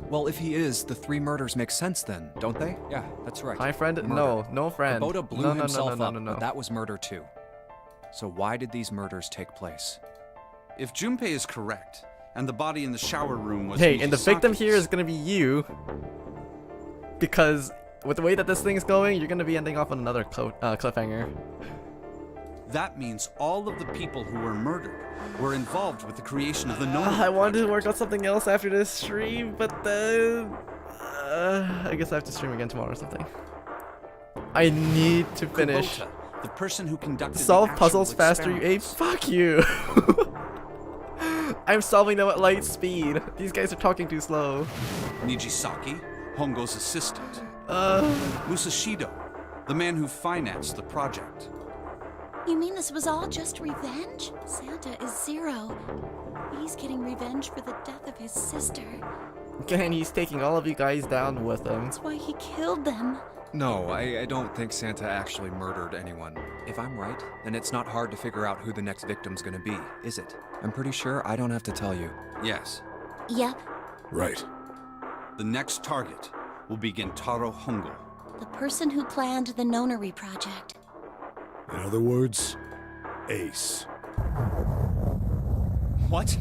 Well, if he is, the 3 murders make sense then, don't they? Yeah, that's right. Hi, friend? Murder. No friend. Kubota blew himself up, no. but that was murder too. So why did these murders take place? If Junpei is correct, and the body in the shower room was Hey, and the victim Nijisaki's, here is gonna be you. Because with the way that this thing is going, you're gonna be ending off on another cliffhanger. that means all of the people who were murdered were involved with the creation of the Nonary I wanted to project. work on something else after this stream, but then I guess I have to stream again tomorrow or something. I need to finish. Kubota, the person who conducted Solve the puzzles actual faster, you ape. experiments. Fuck you. I'm solving them at light speed. These guys are talking too slow. Nijisaki, Hongo's assistant. Uh, Musashido, the man who financed the project. You mean this was all just revenge? Santa is Zero. He's getting revenge for the death of his sister. and he's taking all of you guys down with him. That's why he killed them. No, I don't think Santa actually murdered anyone. If I'm right, then it's not hard to figure out who the next victim's gonna be, is it? I'm pretty sure I don't have to tell you. Yes, Yep, Right. the next target will be Gentaro Hongo. the person who planned the Nonary project. In other words, Ace. What?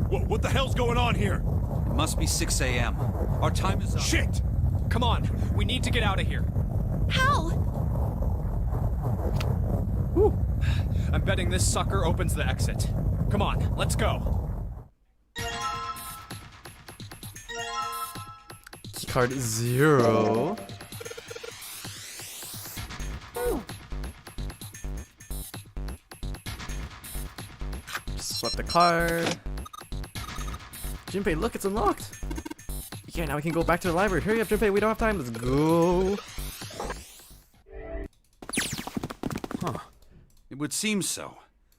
What the hell's going on here? It must be 6 a.m. Our time is up. Shit! Come on, we need to get out of here. How? I'm betting this sucker opens the exit. Come on, let's go. Keycard 0. Swipe the card. Junpei, look, it's unlocked. Yeah, now we can go back to the library. Hurry up, Junpei, we don't have time. Let's go. It would seem so.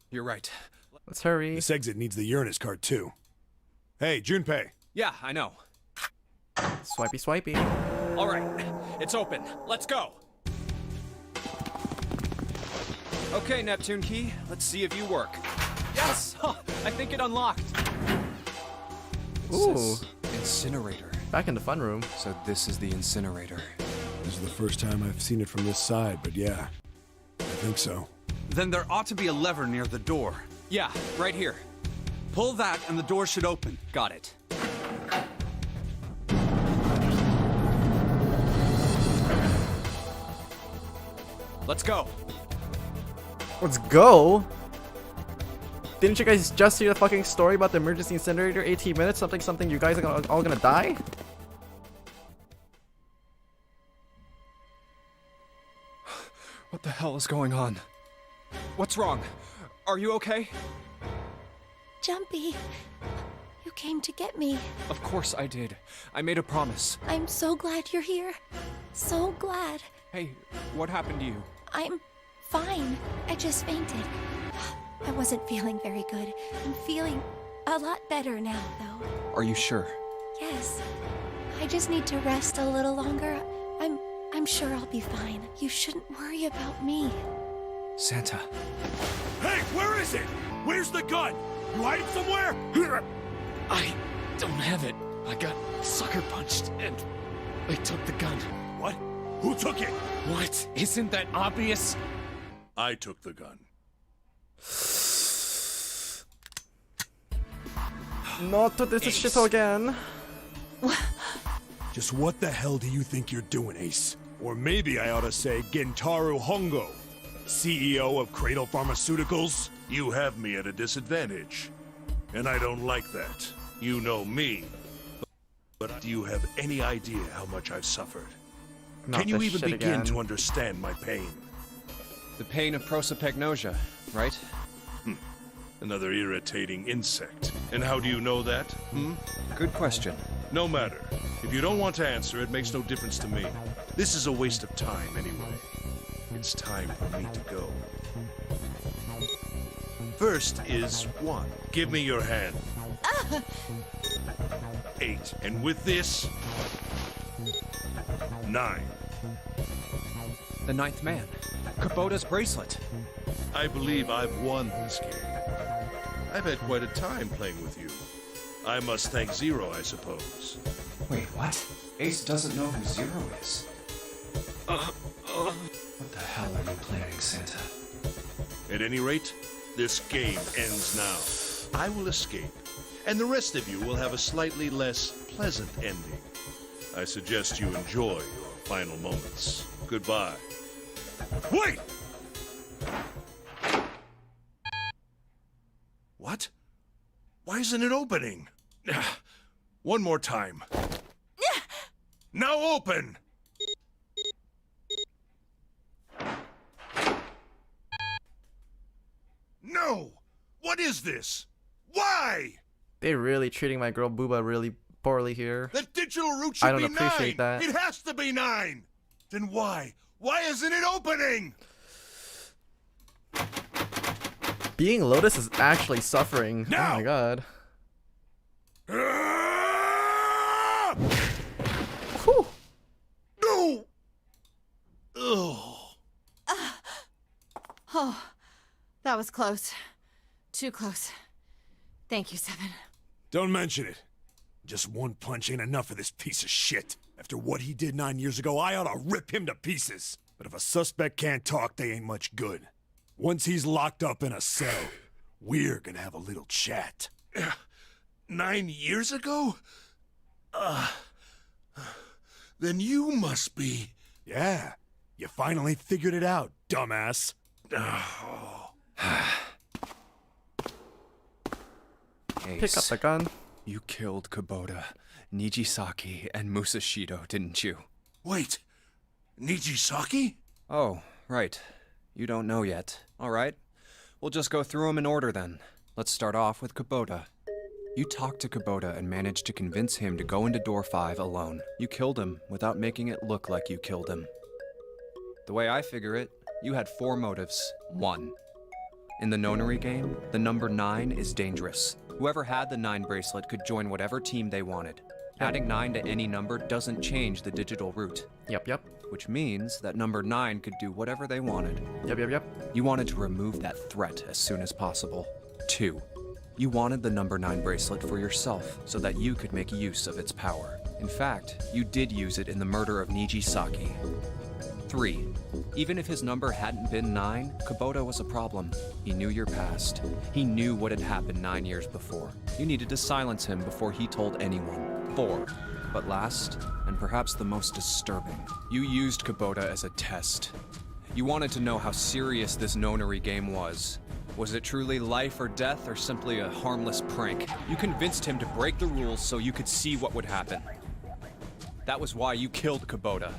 You're right. Let's hurry. This exit needs the Uranus card too. Hey, Junpei. Yeah, I know. Swipey, swipey. All right, it's open. Let's go. Okay, Neptune Key, let's see if you work. Yes! Huh, I think it unlocked. Ooh. It says incinerator. Back in the fun room. So this is the incinerator. This is the first time I've seen it from this side, but yeah, I think so. Then there ought to be a lever near the door. Yeah, right here. Pull that and the door should open. Got it. Let's go. Let's go! Didn't you guys just hear the fucking story about the emergency incinerator? 18 minutes, something, you guys are all gonna die? What the hell is going on? What's wrong? Are you okay? Jumpy, you came to get me. Of course I did. I made a promise. I'm so glad you're here. So glad. Hey, what happened to you? I'm fine. I just fainted. I wasn't feeling very good. I'm feeling a lot better now, though. Are you sure? Yes. I just need to rest a little longer. I'm sure I'll be fine. You shouldn't worry about me. Santa. Hey, where is it? Where's the gun? You hide it somewhere? I don't have it. I got sucker punched and they took the gun. What? Who took it? What? Isn't that obvious? I took the gun. Not to this shit again. Just what the hell do you think you're doing, Ace? Or maybe I ought to say Gentaro Hongo, CEO of Cradle Pharmaceuticals? You have me at a disadvantage. And I don't like that. You know me. But do you have any idea how much I've suffered? Not Can you this even shit begin again. to understand my pain? The pain of prosopagnosia, right? Another irritating insect. And how do you know that? Good question. No matter. If you don't want to answer, it makes no difference to me. This is a waste of time anyway. It's time for me to go. First is 1. Give me your hand. 8. And with this, 9. The ninth man. Kubota's bracelet. I believe I've won this game. I've had quite a time playing with you. I must thank Zero, I suppose. Wait, what? Ace doesn't know who Zero is. What the hell are you planning, Santa? At any rate, this game ends now. I will escape, and the rest of you will have a slightly less pleasant ending. I suggest you enjoy your final moments. Goodbye. Wait! What? Why isn't it opening? One more time. Now open! No! What is this? Why? They're really treating my girl Booba really poorly here. The digital route should I don't be appreciate 9! that. It has to be 9! Then why? Why isn't it opening? Being Lotus is actually suffering. Now! Oh my god. Whew. No! Ugh. Oh, that was close. Too close. Thank you, Seven. Don't mention it. Just one punch ain't enough for this piece of shit. After what he did 9 years ago, I ought to rip him to pieces. But if a suspect can't talk, they ain't much good. Once he's locked up in a cell, we're gonna have a little chat. 9 years ago? Then you must be... Yeah, you finally figured it out, dumbass. Pick up the gun. You killed Kubota, Nijisaki, and Musashido, didn't you? Wait, Nijisaki? Oh, right. You don't know yet. All right. We'll just go through them in order then. Let's start off with Kubota. You talked to Kubota and managed to convince him to go into door 5 alone. You killed him without making it look like you killed him. The way I figure it, you had 4 motives. 1. In the nonary game, the number 9 is dangerous. Whoever had the 9 bracelet could join whatever team they wanted. Adding 9 to any number doesn't change the digital root. Yep. Which means that number 9 could do whatever they wanted. Yep. You wanted to remove that threat as soon as possible. 2. You wanted the number 9 bracelet for yourself so that you could make use of its power. In fact, you did use it in the murder of Nijisaki. 3. Even if his number hadn't been 9, Kubota was a problem. He knew your past. He knew what had happened 9 years before. You needed to silence him before he told anyone. 4. But last, and perhaps the most disturbing, you used Kubota as a test. You wanted to know how serious this nonary game was. Was it truly life or death, or simply a harmless prank? You convinced him to break the rules so you could see what would happen. That was why you killed Kubota.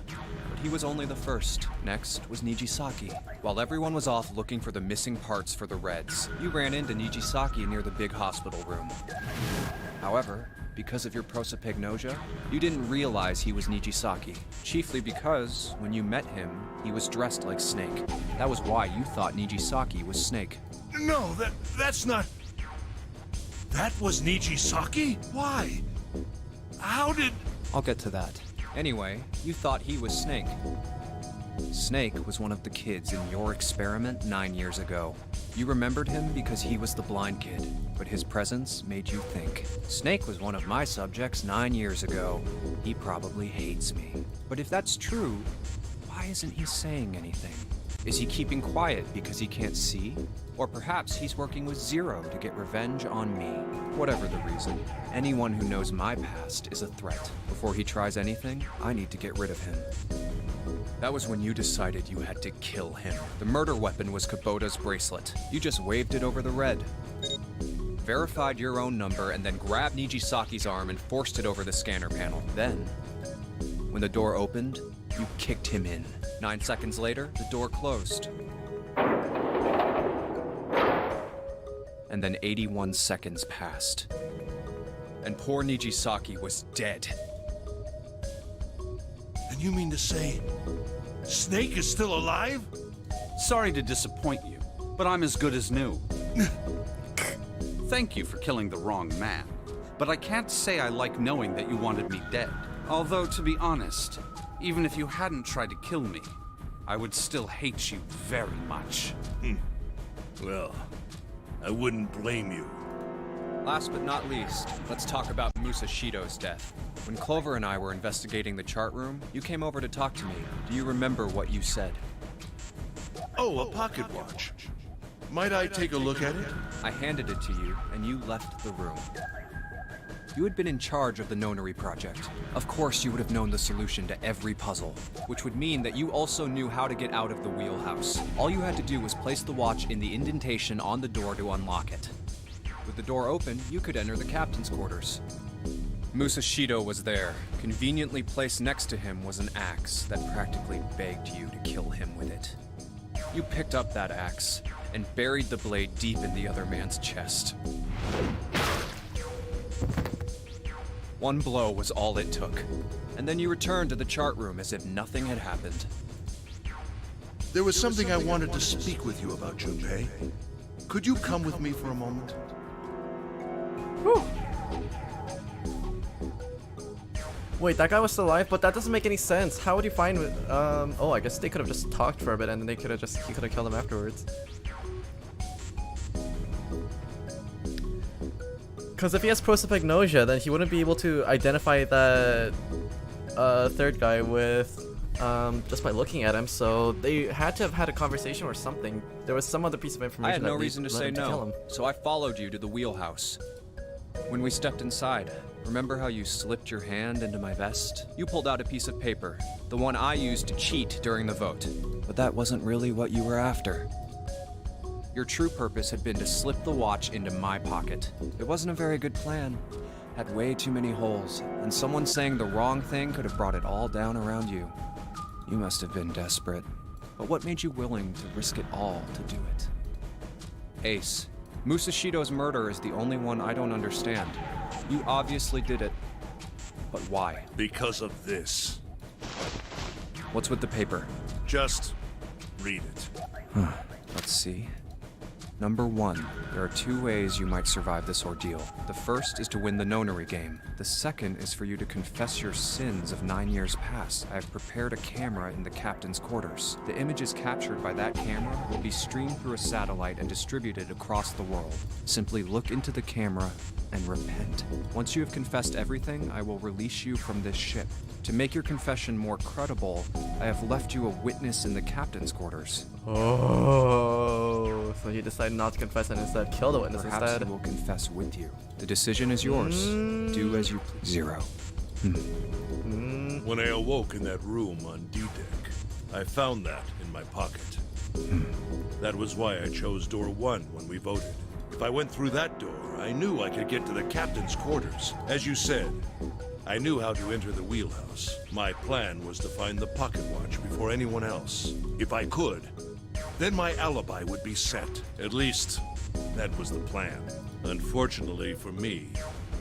But he was only the first. Next was Nijisaki. While everyone was off looking for the missing parts for the Reds, you ran into Nijisaki near the big hospital room. However, because of your prosopagnosia, you didn't realize he was Nijisaki. Chiefly because, when you met him, he was dressed like Snake. That was why you thought Nijisaki was Snake. No, that's not... That was Nijisaki? Why? How did... I'll get to that. Anyway, you thought he was Snake. Snake was one of the kids in your experiment 9 years ago. You remembered him because he was the blind kid, but his presence made you think. Snake was one of my subjects 9 years ago. He probably hates me. But if that's true, why isn't he saying anything? Is he keeping quiet because he can't see? Or perhaps he's working with Zero to get revenge on me. Whatever the reason, anyone who knows my past is a threat. Before he tries anything, I need to get rid of him. That was when you decided you had to kill him. The murder weapon was Kubota's bracelet. You just waved it over the red. Verified your own number and then grabbed Nijisaki's arm and forced it over the scanner panel. Then, when the door opened, you kicked him in. 9 seconds later, the door closed. And then 81 seconds passed. And poor Nijisaki was dead. And you mean to say... Snake is still alive? Sorry to disappoint you, but I'm as good as new. Thank you for killing the wrong man, but I can't say I like knowing that you wanted me dead. Although, to be honest, even if you hadn't tried to kill me, I would still hate you very much. Well, I wouldn't blame you. Last but not least, let's talk about Musashido's death. When Clover and I were investigating the chart room, you came over to talk to me. Do you remember what you said? Oh, a pocket watch. Might I take a look at it? I handed it to you, and you left the room. You had been in charge of the nonary project. Of course, you would have known the solution to every puzzle, which would mean that you also knew how to get out of the wheelhouse. All you had to do was place the watch in the indentation on the door to unlock it. With the door open, you could enter the captain's quarters. Musashido was there. Conveniently placed next to him was an axe that practically begged you to kill him with it. You picked up that axe and buried the blade deep in the other man's chest. One blow was all it took, and then you returned to the chart room as if nothing had happened. There was something I wanted to speak with you about, Junpei. Could you come with me for a moment? Whew. Wait, that guy was still alive, but that doesn't make any sense. How would you find with, oh, I guess they could have just talked for a bit and then he could have killed him afterwards. Because if he has prosopagnosia, then he wouldn't be able to identify that third guy with just by looking at him. So they had to have had a conversation or something. There was some other piece of information. I had no that reason to led say him to kill no, him. so I followed you to the wheelhouse. When we stepped inside, remember how you slipped your hand into my vest? You pulled out a piece of paper, the one I used to cheat during the vote. But that wasn't really what you were after. Your true purpose had been to slip the watch into my pocket. It wasn't a very good plan. Had way too many holes, and someone saying the wrong thing could have brought it all down around you. You must have been desperate. But what made you willing to risk it all to do it? Ace, Musashido's murder is the only one I don't understand. You obviously did it. But why? Because of this. What's with the paper? Just read it. Let's see. Number 1, there are 2 ways you might survive this ordeal. The first is to win the nonary game. The second is for you to confess your sins of 9 years past. I have prepared a camera in the captain's quarters. The images captured by that camera will be streamed through a satellite and distributed across the world. Simply look into the camera and repent. Once you have confessed everything, I will release you from this ship. To make your confession more credible, I have left you a witness in the captain's quarters. Oh, so you decided not to confess and instead kill the witness Perhaps instead. he will confess with you. The decision is yours. Do as you please. 0. When I awoke in that room on D-Deck, I found that in my pocket. That was why I chose door 1 when we voted. If I went through that door, I knew I could get to the captain's quarters. As you said, I knew how to enter the wheelhouse. My plan was to find the pocket watch before anyone else. If I could, then my alibi would be set. At least, that was the plan. Unfortunately for me,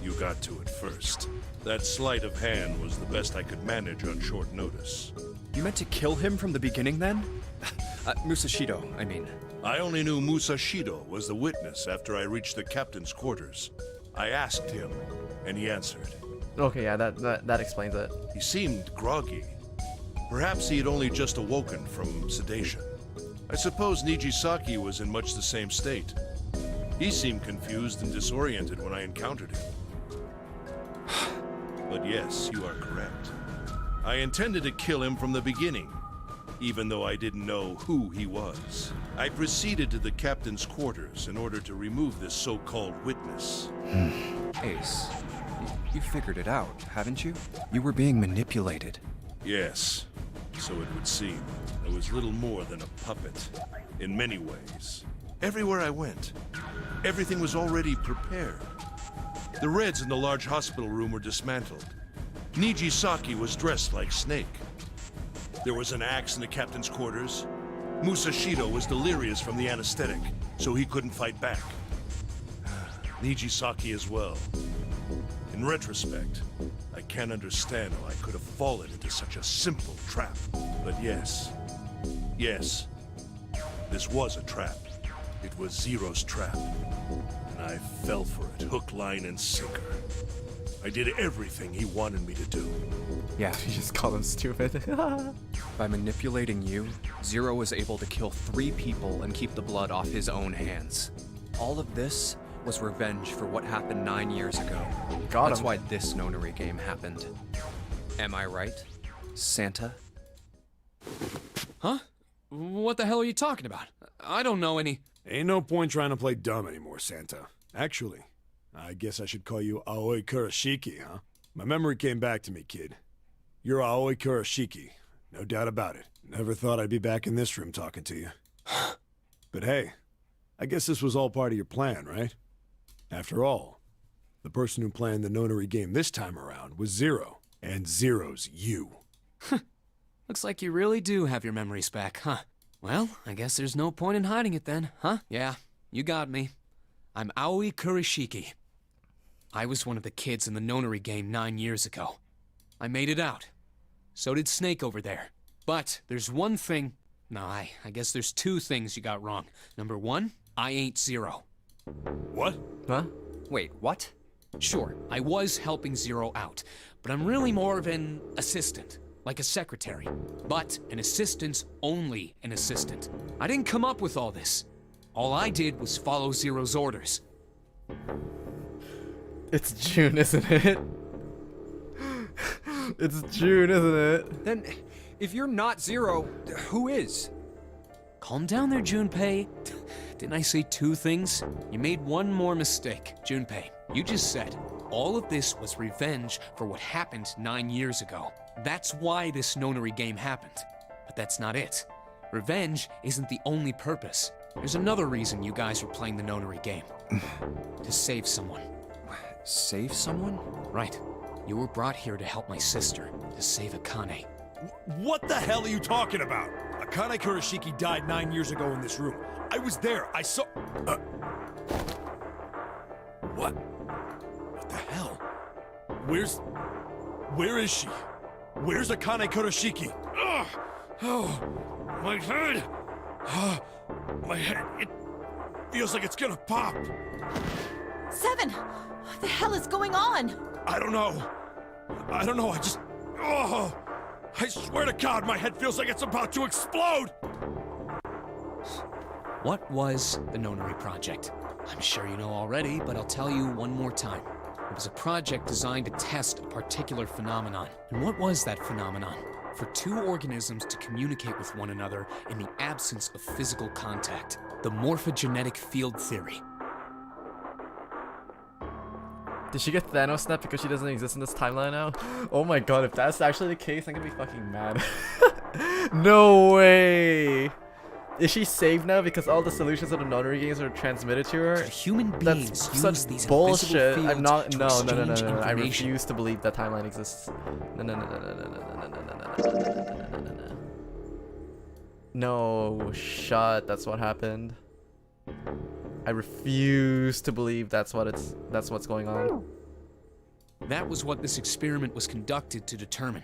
you got to it first. That sleight of hand was the best I could manage on short notice. You meant to kill him from the beginning then? Musashido, I mean. I only knew Musashido was the witness after I reached the captain's quarters. I asked him, and he answered. Okay, yeah, that explains it. He seemed groggy. Perhaps he had only just awoken from sedation. I suppose Nijisaki was in much the same state. He seemed confused and disoriented when I encountered him. But yes, you are correct. I intended to kill him from the beginning, even though I didn't know who he was. I proceeded to the captain's quarters in order to remove this so-called witness. Ace, you figured it out, haven't you? You were being manipulated. Yes, so it would seem. I was little more than a puppet, in many ways. Everywhere I went, everything was already prepared. The Reds in the large hospital room were dismantled. Nijisaki was dressed like Snake. There was an axe in the captain's quarters. Musashido was delirious from the anesthetic, so he couldn't fight back. Nijisaki as well. In retrospect, I can't understand how I could have fallen into such a simple trap. But yes, this was a trap. It was Zero's trap. And I fell for it, hook, line, and sinker. I did everything he wanted me to do. Yeah, You just call him stupid. by manipulating you, Zero was able to kill 3 people and keep the blood off his own hands. All of this was revenge for what happened 9 years ago. That's him. why this nonary game happened. Am I right, Santa? Huh? What the hell are you talking about? I don't know any... Ain't no point trying to play dumb anymore, Santa. Actually, I guess I should call you Aoi Kurashiki, huh? My memory came back to me, kid. You're Aoi Kurashiki, no doubt about it. Never thought I'd be back in this room talking to you. But hey, I guess this was all part of your plan, right? After all, the person who planned the nonary game this time around was Zero, and Zero's you. Looks like you really do have your memories back, huh? Well, I guess there's no point in hiding it then, huh? Yeah, you got me. I'm Aoi Kurashiki. I was one of the kids in the nonary game 9 years ago. I made it out. So did Snake over there. But there's one thing... No, I guess there's 2 things you got wrong. Number 1, I ain't Zero. What? Huh? Wait, what? Sure, I was helping Zero out, but I'm really more of an assistant. Like a secretary. But an assistant's only an assistant. I didn't come up with all this. All I did was follow Zero's orders. It's June, isn't it? It's June, isn't it? Then, if you're not Zero, who is? Calm down there, Junpei. Didn't I say 2 things? You made one more mistake. Junpei, you just said all of this was revenge for what happened 9 years ago. That's why this nonary game happened. But that's not it. Revenge isn't the only purpose. There's another reason you guys were playing the nonary game. To save someone. Save someone? Right. You were brought here to help my sister, to save Akane. What the hell are you talking about? Akane Kurashiki died 9 years ago in this room. I was there. I saw... What? What the hell? Where is she? Where's Akane Kurashiki? Ugh! Oh, my head! My head, feels like it's gonna pop. 7! What the hell is going on? I don't know. I don't know, I just... Oh! I swear to God, my head feels like it's about to explode! What was the Nonary Project? I'm sure you know already, but I'll tell you one more time. It was a project designed to test a particular phenomenon. And what was that phenomenon? For two organisms to communicate with one another in the absence of physical contact. The morphogenetic field theory. Did she get Thanos snapped because she doesn't exist in this timeline now? Oh my god, if that's actually the case, I'm gonna be fucking mad. No way! Is she saved now because all the solutions of the Nonary games are transmitted to her? Human beings That's use such these bullshit. invisible I'm not. fields to No. exchange I information. refuse to believe that timeline exists. No, shut. That's what happened. I refuse to believe that's what's going on. That was what this experiment was conducted to determine.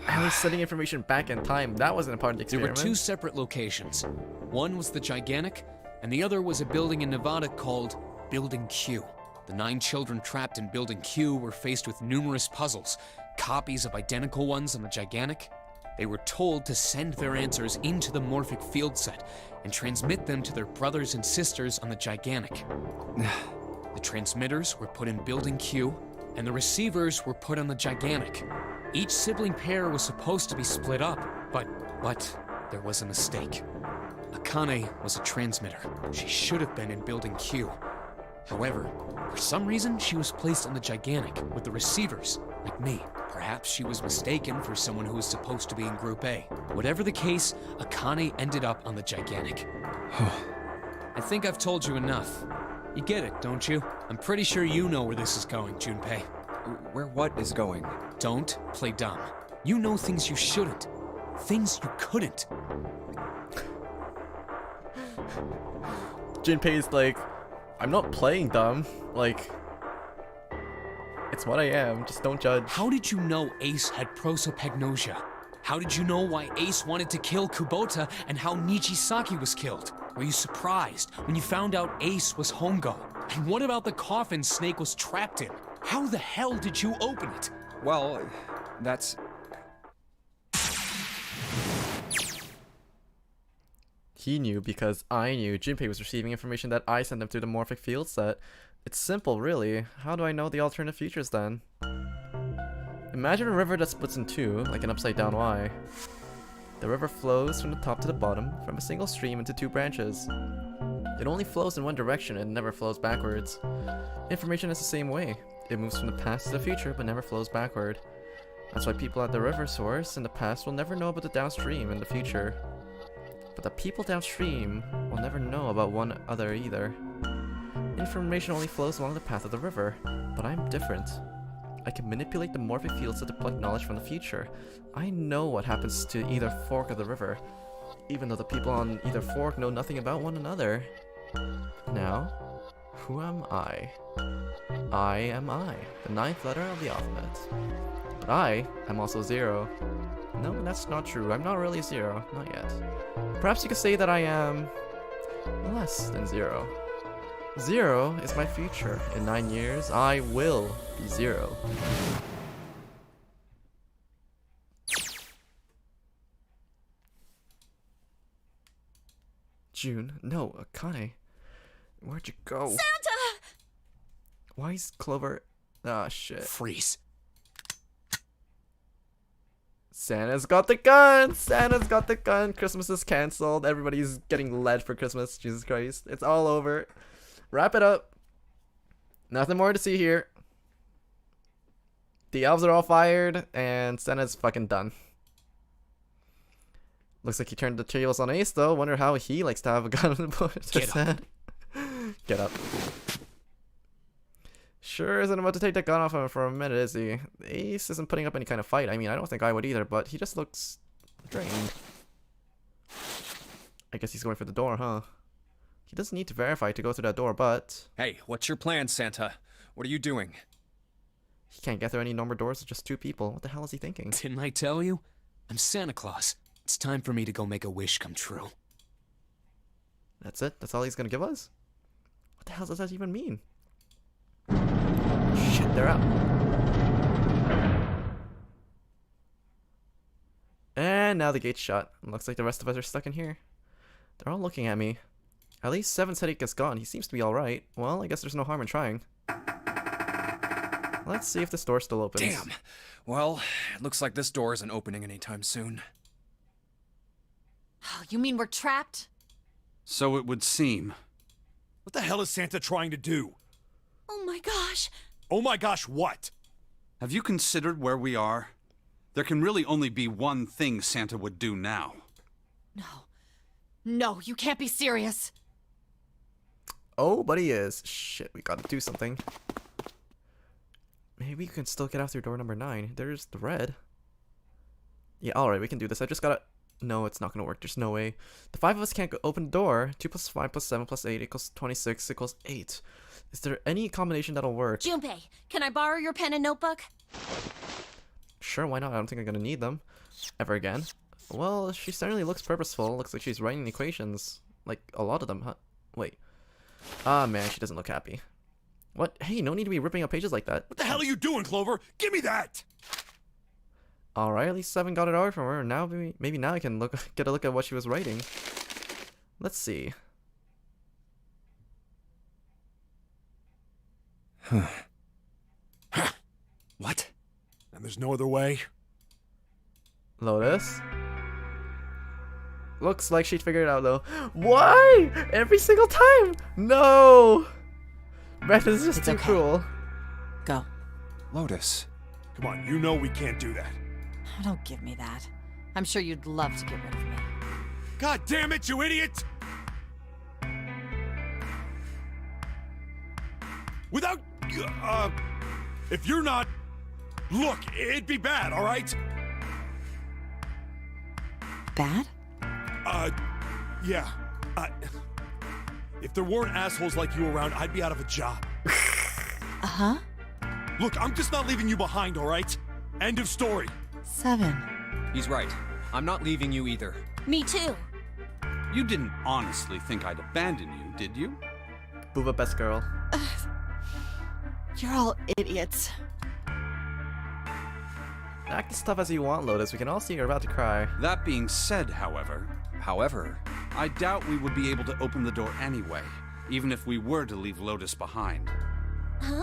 I was sending information back in time. That wasn't a part of the There experiment. were two separate locations. One was the Gigantic, and the other was a building in Nevada called Building Q. The 9 children trapped in Building Q were faced with numerous puzzles, copies of identical ones on the Gigantic. They were told to send their answers into the morphic field set and transmit them to their brothers and sisters on the Gigantic. The transmitters were put in Building Q, and the receivers were put on the Gigantic. Each sibling pair was supposed to be split up, but there was a mistake. Akane was a transmitter. She should have been in Building Q. However, for some reason, she was placed on the Gigantic with the receivers, like me. Perhaps she was mistaken for someone who was supposed to be in Group A. Whatever the case, Akane ended up on the Gigantic. I think I've told you enough. You get it, don't you? I'm pretty sure you know where this is going, Junpei. Where what is going? Don't play dumb. You know things you shouldn't. Things you couldn't. Junpei's like, I'm not playing dumb. Like, it's what I am. Just don't judge. How did you know Ace had prosopagnosia? How did you know why Ace wanted to kill Kubota and how Nijisaki was killed? Were you surprised when you found out Ace was Hongo? And what about the coffin Snake was trapped in? How the hell did you open it? Well, that's... He knew because I knew. Junpei was receiving information that I sent him through the morphic field set. It's simple, really. How do I know the alternate futures then? Imagine a river that splits in two, like an upside down Y. The river flows from the top to the bottom, from a single stream into 2 branches. It only flows in one direction and never flows backwards. Information is the same way. It moves from the past to the future, but never flows backward. That's why people at the river source in the past will never know about the downstream in the future. But the people downstream will never know about one other either. Information only flows along the path of the river, but I'm different. I can manipulate the morphic fields to collect knowledge from the future. I know what happens to either fork of the river, even though the people on either fork know nothing about one another. Now, who am I? I am I, the 9th letter of the alphabet. But I am also 0. No, that's not true. I'm not really 0. Not yet. Perhaps you could say that I am less than 0. 0 is my future. In 9 years, I will be 0. June? No, Akane. Where'd you go? Santa! Why is Clover... Ah, shit. Freeze. Santa's got the gun! Santa's got the gun! Christmas is cancelled. Everybody's getting lead for Christmas. Jesus Christ. It's all over. Wrap it up. Nothing more to see here. The elves are all fired, and Santa's fucking done. Looks like he turned the tables on Ace, though. Wonder how he likes to have a gun on the board. Get up. Get up. Sure isn't about to take that gun off him for a minute, is he? Ace isn't putting up any kind of fight. I mean, I don't think I would either, but he just looks drained. I guess he's going for the door, huh? He doesn't need to verify to go through that door, but... Hey, what's your plan, Santa? What are you doing? He can't get through any numbered doors with just 2 people. What the hell is he thinking? Didn't I tell you? I'm Santa Claus. It's time for me to go make a wish come true. That's it? That's all he's gonna give us? What the hell does that even mean? Shit, they're out. And now the gate's shut. Looks like the rest of us are stuck in here. They're all looking at me. At least 7's headache is gone. He seems to be alright. Well, I guess there's no harm in trying. Let's see if this door still opens. Damn. Well, it looks like this door isn't opening anytime soon. Oh, you mean we're trapped? So it would seem. What the hell is Santa trying to do? Oh my gosh. Oh my gosh, what? Have you considered where we are? There can really only be one thing Santa would do now. No. No, you can't be serious. Oh, but he is. Shit, we gotta do something. Maybe you can still get out through door number 9. There's the red. Yeah, alright, we can do this. I just gotta... No, it's not gonna work. There's no way. The 5 of us can't open the door. 2 plus 5 plus 7 plus 8 equals 26 equals 8. Is there any combination that'll work? Junpei, can I borrow your pen and notebook? Sure, why not? I don't think I'm gonna need them. Ever again. Well, she certainly looks purposeful. Looks like she's writing equations. Like, a lot of them, huh? Wait. Ah, man, she doesn't look happy. What? Hey, no need to be ripping up pages like that. What the hell are you doing, Clover? Give me that! Alright, at least 7 got it out from her. Now, maybe now I can get a look at what she was writing. Let's see. What? And there's no other way? Lotus? Looks like she figured it out though. Why? Every single time! No! Beth is just It's too okay. cruel. Go. Lotus. Come on, you know we can't do that. Don't give me that. I'm sure you'd love to get rid of me. God damn it, you idiot! Without... if you're not... Look, it'd be bad, alright? Bad? Yeah. If there weren't assholes like you around, I'd be out of a job. Uh-huh. Look, I'm just not leaving you behind, alright? End of story. 7. He's right. I'm not leaving you either. Me too. You didn't honestly think I'd abandon you, did you? Booba best girl. You're all idiots. Act as tough as you want, Lotus. We can all see you're about to cry. That being said, however, I doubt we would be able to open the door anyway, even if we were to leave Lotus behind. Huh?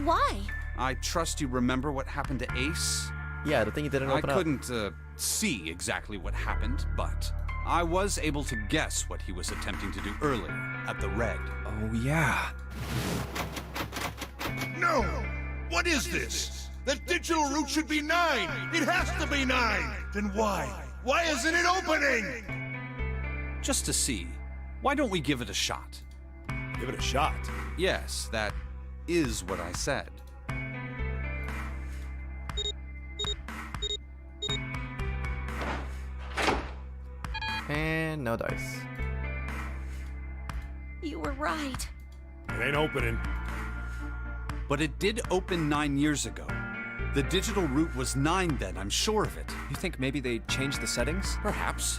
Why? I trust you remember what happened to Ace? Yeah, the thing you didn't open I up. couldn't see exactly what happened, but I was able to guess what he was attempting to do earlier at the red. Oh, yeah. No! What is this? The digital route should be 9! It has to be 9! Then why? Why isn't it opening? Just to see, why don't we give it a shot? Give it a shot. Yes, that is what I said. And no dice. You were right. It ain't opening. But it did open 9 years ago. The digital route was 9 then, I'm sure of it. You think maybe they changed the settings? Perhaps.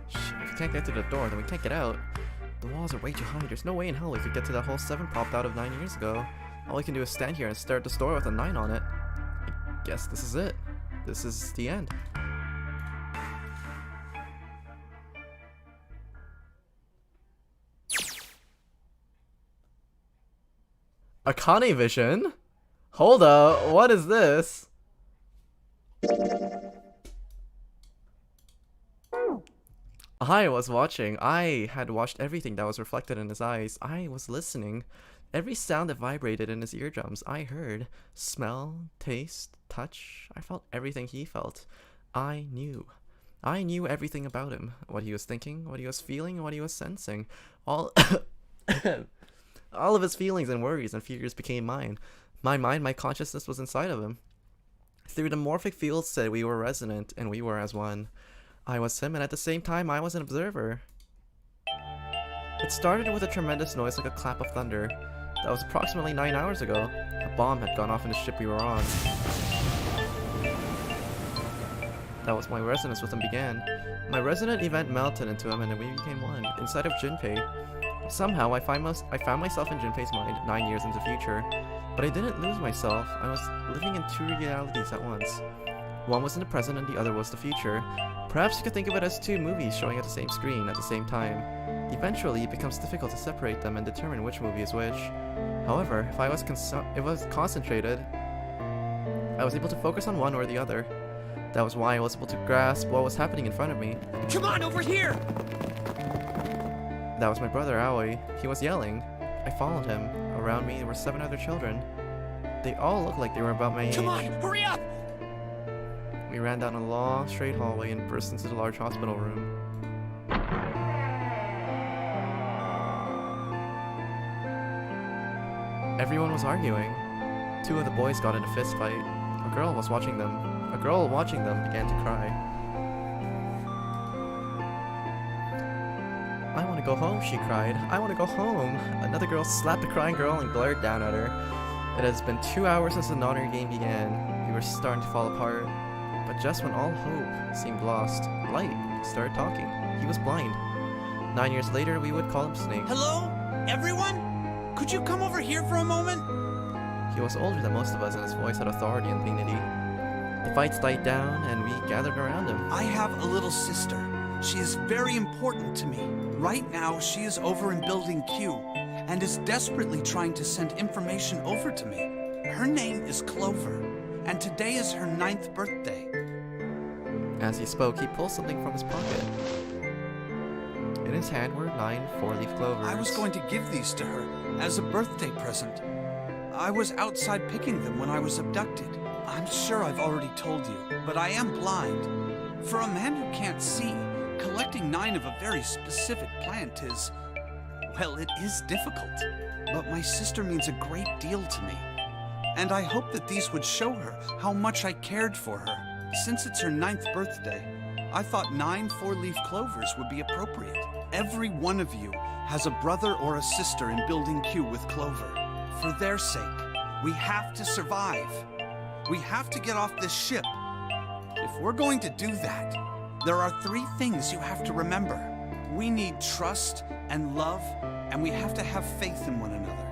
Shit, if we can't get to the door, then we can't get out. The walls are way too high. There's no way in hell we could get to that whole 7 popped out of 9 years ago. All we can do is stand here and stare at this door with a 9 on it. I guess this is it. This is the end. Akane Vision? Hold up, what is this? I was watching. I had watched everything that was reflected in his eyes. I was listening. Every sound that vibrated in his eardrums, I heard. Smell, taste, touch. I felt everything he felt. I knew. I knew everything about him. What he was thinking, what he was feeling, and what he was sensing. All of his feelings and worries and fears became mine. My mind, my consciousness was inside of him. Through the morphic field said we were resonant, and we were as one. I was him, and at the same time, I was an observer. It started with a tremendous noise like a clap of thunder. That was approximately 9 hours ago. A bomb had gone off in the ship we were on. That was my resonance with him began. My resonant event melted into him and we became one, inside of Junpei. Somehow, I found myself in Junpei's mind 9 years into the future. But I didn't lose myself. I was living in two realities at once. One was in the present and the other was the future. Perhaps you could think of it as two movies showing at the same screen at the same time. Eventually, it becomes difficult to separate them and determine which movie is which. However, if I was concentrated, I was able to focus on one or the other. That was why I was able to grasp what was happening in front of me. Come on, over here! That was my brother, Aoi. He was yelling. I followed him. Around me, there were 7 other children. They all looked like they were about my age. Come on, hurry up! We ran down a long, straight hallway and burst into the large hospital room. Everyone was arguing. 2 of the boys got in a fist fight. A girl watching them began to cry. I want to go home, she cried. I want to go home. Another girl slapped the crying girl and glared down at her. It has been 2 hours since the Nonary game began. We were starting to fall apart. But just when all hope seemed lost, Light started talking. He was blind. 9 years later, we would call him Snake. Hello? Everyone? Could you come over here for a moment? He was older than most of us and his voice had authority and dignity. The fights died down and we gathered around him. I have a little sister. She is very important to me. Right now, she is over in Building Q and is desperately trying to send information over to me. Her name is Clover, and today is her 9th birthday. As he spoke, he pulled something from his pocket. In his hand were 9 4-leaf clovers. I was going to give these to her as a birthday present. I was outside picking them when I was abducted. I'm sure I've already told you, but I am blind. For a man who can't see, collecting 9 of a very specific plant is, well, it is difficult. But my sister means a great deal to me. And I hope that these would show her how much I cared for her. Since it's her 9th birthday, I thought 9 4-leaf clovers would be appropriate. Every one of you has a brother or a sister in Building Q with Clover. For their sake, we have to survive. We have to get off this ship. If we're going to do that, there are 3 things you have to remember. We need trust and love, and we have to have faith in one another.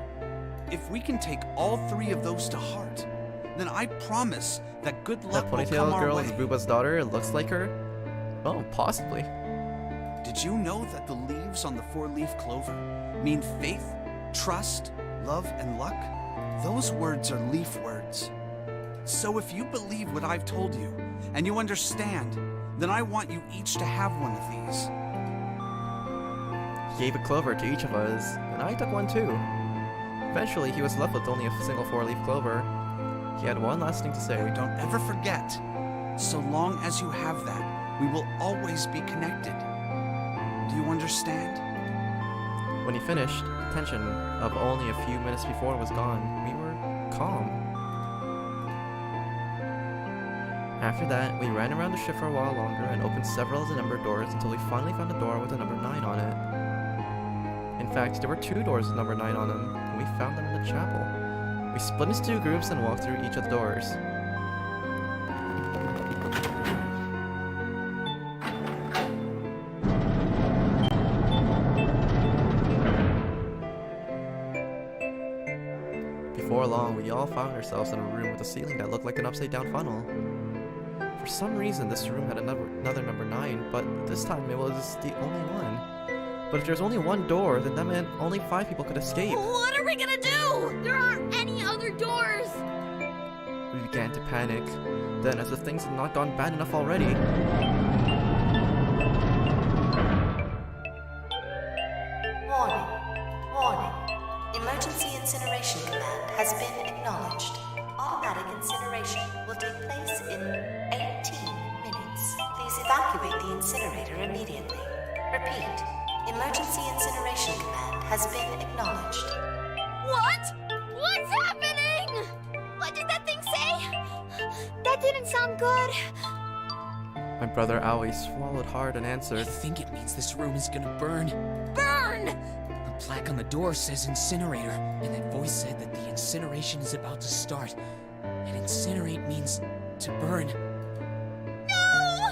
If we can take all 3 of those to heart, then I promise that good luck will come our way. That ponytail girl is Booba's daughter. It looks like her. Oh, possibly. Did you know that the leaves on the 4-leaf clover mean faith, trust, love, and luck? Those words are leaf words. So if you believe what I've told you, and you understand, then I want you each to have one of these. He gave a clover to each of us, and I took one too. Eventually, he was left with only a single 4-leaf clover. He had one last thing to say. Don't ever forget. So long as you have that, we will always be connected. Do you understand? When he finished, the tension of only a few minutes before was gone. We were calm. After that, we ran around the ship for a while longer and opened several of the numbered doors until we finally found a door with the number 9 on it. In fact, there were 2 doors with number 9 on them, and we found them in the chapel. We split into 2 groups and walked through each of the doors. Before long, we all found ourselves in a room with a ceiling that looked like an upside-down funnel. For some reason, this room had another number 9, but this time it was the only one. But if there's only one door, then that meant only 5 people could escape. What are we gonna do? There aren't any other doors! We began to panic. Then, as if things had not gone bad enough already... Warning. Warning. Emergency incineration command has been acknowledged. Automatic incineration will take place in 18 minutes. Please evacuate the incinerator immediately. Repeat. Emergency incineration command has been acknowledged. What? What's happening? What did that thing say? That didn't sound good. My brother Aoi swallowed hard and answered, I think it means this room is gonna burn. Burn! The plaque on the door says incinerator, and that voice said that the incineration is about to start. And incinerate means to burn. No!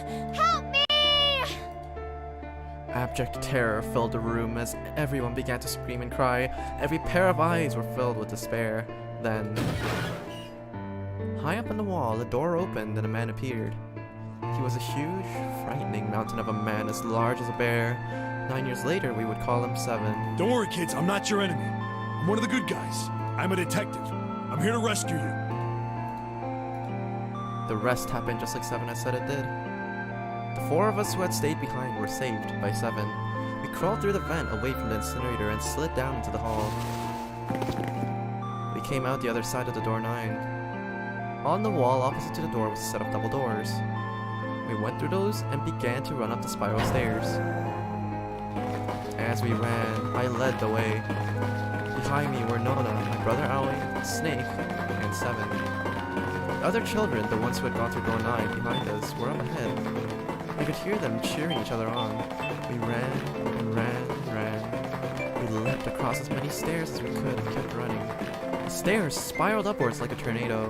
Abject terror filled the room as everyone began to scream and cry. Every pair of eyes were filled with despair. Then, high up on the wall, the door opened and a man appeared. He was a huge, frightening mountain of a man as large as a bear. 9 years later, we would call him 7. Don't worry, kids. I'm not your enemy. I'm one of the good guys. I'm a detective. I'm here to rescue you. The rest happened just like 7 had said it did. The 4 of us who had stayed behind were saved by 7. We crawled through the vent away from the incinerator and slid down into the hall. We came out the other side of the door 9. On the wall opposite to the door was a set of double doors. We went through those and began to run up the spiral stairs. As we ran, I led the way. Behind me were Nona, my brother Aoi, Snake, and 7. The other children, the ones who had gone through door 9 behind us, were up ahead. I could hear them cheering each other on. We ran and ran and ran. We leapt across as many stairs as we could and kept running. The stairs spiraled upwards like a tornado.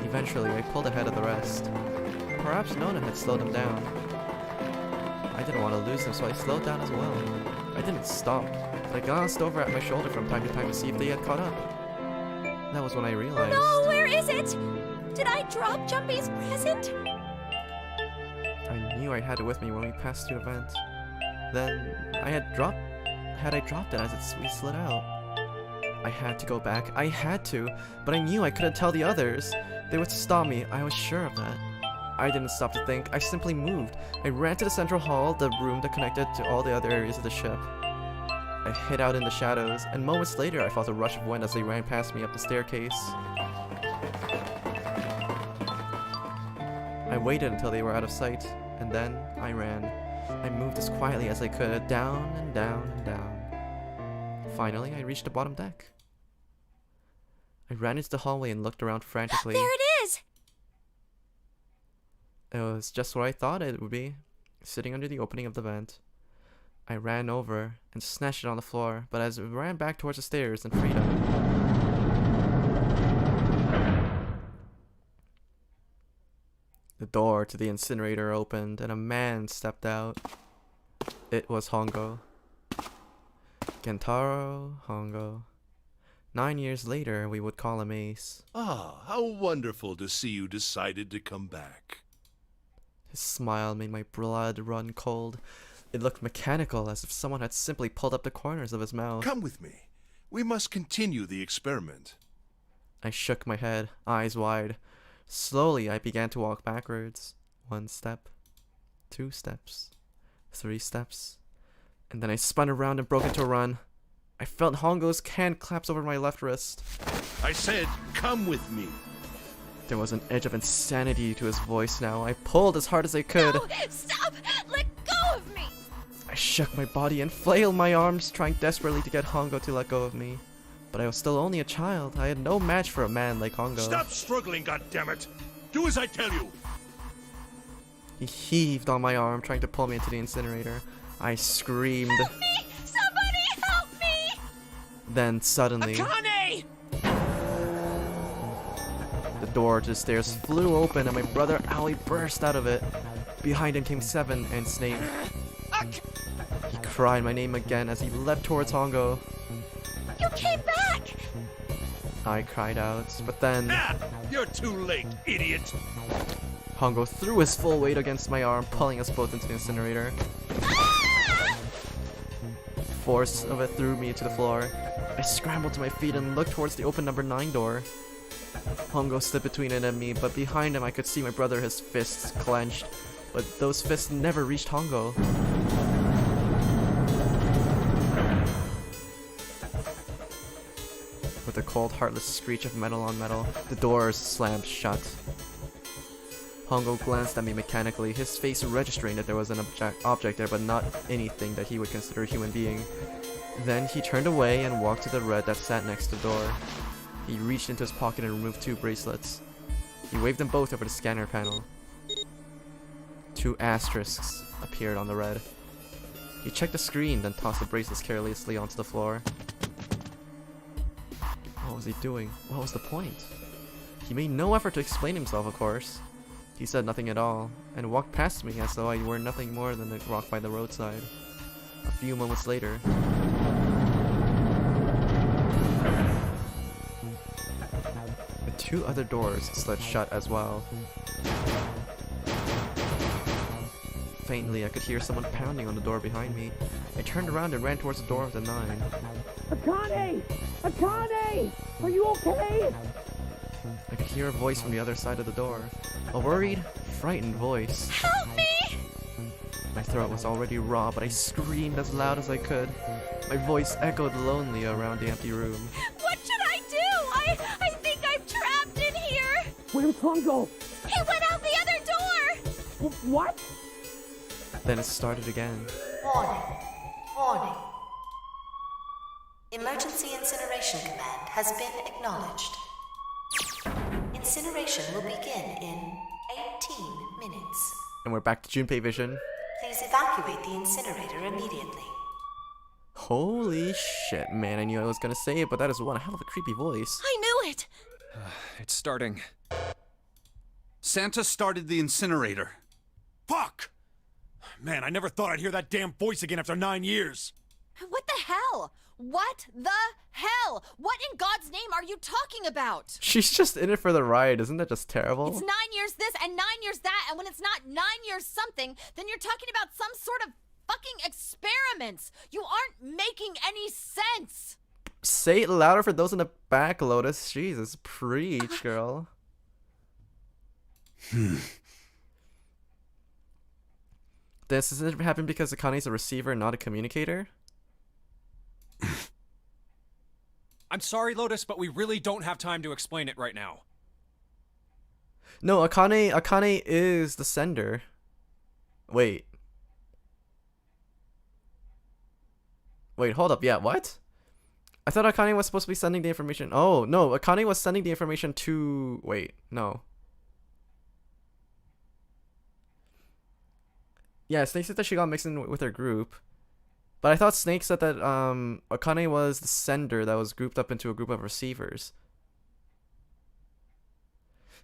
Eventually, I pulled ahead of the rest. Perhaps Nona had slowed them down. I didn't want to lose them, so I slowed down as well. I didn't stop. I glanced over at my shoulder from time to time to see if they had caught up. That was when I realized... Oh no, where is it? Did I drop Jumpy's present? I knew I had it with me when we passed through the vent. Then, had I dropped it as we slid out? I had to go back. I had to, but I knew I couldn't tell the others. They would stop me. I was sure of that. I didn't stop to think. I simply moved. I ran to the central hall, the room that connected to all the other areas of the ship. I hid out in the shadows, and moments later I felt a rush of wind as they ran past me up the staircase. I waited until they were out of sight, and then I ran. I moved as quietly as I could, down and down and down. Finally, I reached the bottom deck. I ran into the hallway and looked around frantically. There it is! It was just what I thought it would be, sitting under the opening of the vent. I ran over and snatched it on the floor, but as I ran back towards the stairs and freedom, the door to the incinerator opened and a man stepped out. It was Hongo. Gentaro Hongo. 9 years later, we would call him Ace. Ah, how wonderful to see you decided to come back. His smile made my blood run cold. It looked mechanical, as if someone had simply pulled up the corners of his mouth. Come with me. We must continue the experiment. I shook my head, eyes wide. Slowly, I began to walk backwards. 1 step, 2 steps, 3 steps, and then I spun around and broke into a run. I felt Hongo's hand clasp over my left wrist. I said, come with me. There was an edge of insanity to his voice now. I pulled as hard as I could. No, stop! Let go of me! I shook my body and flailed my arms, trying desperately to get Hongo to let go of me. But I was still only a child. I had no match for a man like Hongo. Stop struggling, goddammit! Do as I tell you! He heaved on my arm, trying to pull me into the incinerator. I screamed. Help me! Somebody help me! Then suddenly, Akane! the door to the stairs flew open and my brother Aoi burst out of it. Behind him came 7 and Snake. He cried my name again as he leapt towards Hongo. You came back! I cried out, but then Ah, you're too late, idiot! Hongo threw his full weight against my arm, pulling us both into the incinerator. Ah! The force of it threw me to the floor. I scrambled to my feet and looked towards the open number 9 door. Hongo stood between it and me, but behind him I could see my brother, his fists clenched. But those fists never reached Hongo. With a cold, heartless screech of metal on metal, the doors slammed shut. Hongo glanced at me mechanically, his face registering that there was an object there, but not anything that he would consider a human being. Then he turned away and walked to the red that sat next to the door. He reached into his pocket and removed 2 bracelets. He waved them both over the scanner panel. 2 asterisks appeared on the red. He checked the screen, then tossed the bracelets carelessly onto the floor. What was he doing? What was the point? He made no effort to explain himself, of course. He said nothing at all, and walked past me as though I were nothing more than a rock by the roadside. few moments later. The two other doors slid shut as well. Faintly, I could hear someone pounding on the door behind me. I turned around and ran towards the door of the 9. Akane! Akane! Are you okay? I could hear a voice from the other side of the door. A worried, frightened voice. Help me! My throat was already raw, but I screamed as loud as I could. My voice echoed lonely around the empty room. What should I do? I think I'm trapped in here! Where's Hongo? He went out the other door! What? Then it started again. Warning. Warning. Emergency Incineration Command has been acknowledged. Incineration will begin in 18 minutes. And we're back to Junpei vision. Please evacuate the incinerator immediately. Holy shit, man. I knew I was gonna say it, but that is one hell of a creepy voice. I knew it! It's starting. Santa started the incinerator. Fuck! Man, I never thought I'd hear that damn voice again after 9 years. What the hell? What the hell? What in God's name are you talking about? She's just in it for the ride. Isn't that just terrible? It's 9 years this and 9 years that, and when it's not 9 years something, then you're talking about some sort of fucking experiments. You aren't making any sense. Say it louder for those in the back, Lotus. Jesus, preach, girl. This doesn't happen because Akane's a receiver, not a communicator? I'm sorry, Lotus, but we really don't have time to explain it right now. No, Akane is the sender. Wait, hold up. Yeah, what? I thought Akane was supposed to be sending the information. Oh, no, Akane was sending the information to... Wait, no. Yeah, Snake said that she got mixed in with her group. But I thought Snake said that Akane was the sender that was grouped up into a group of receivers.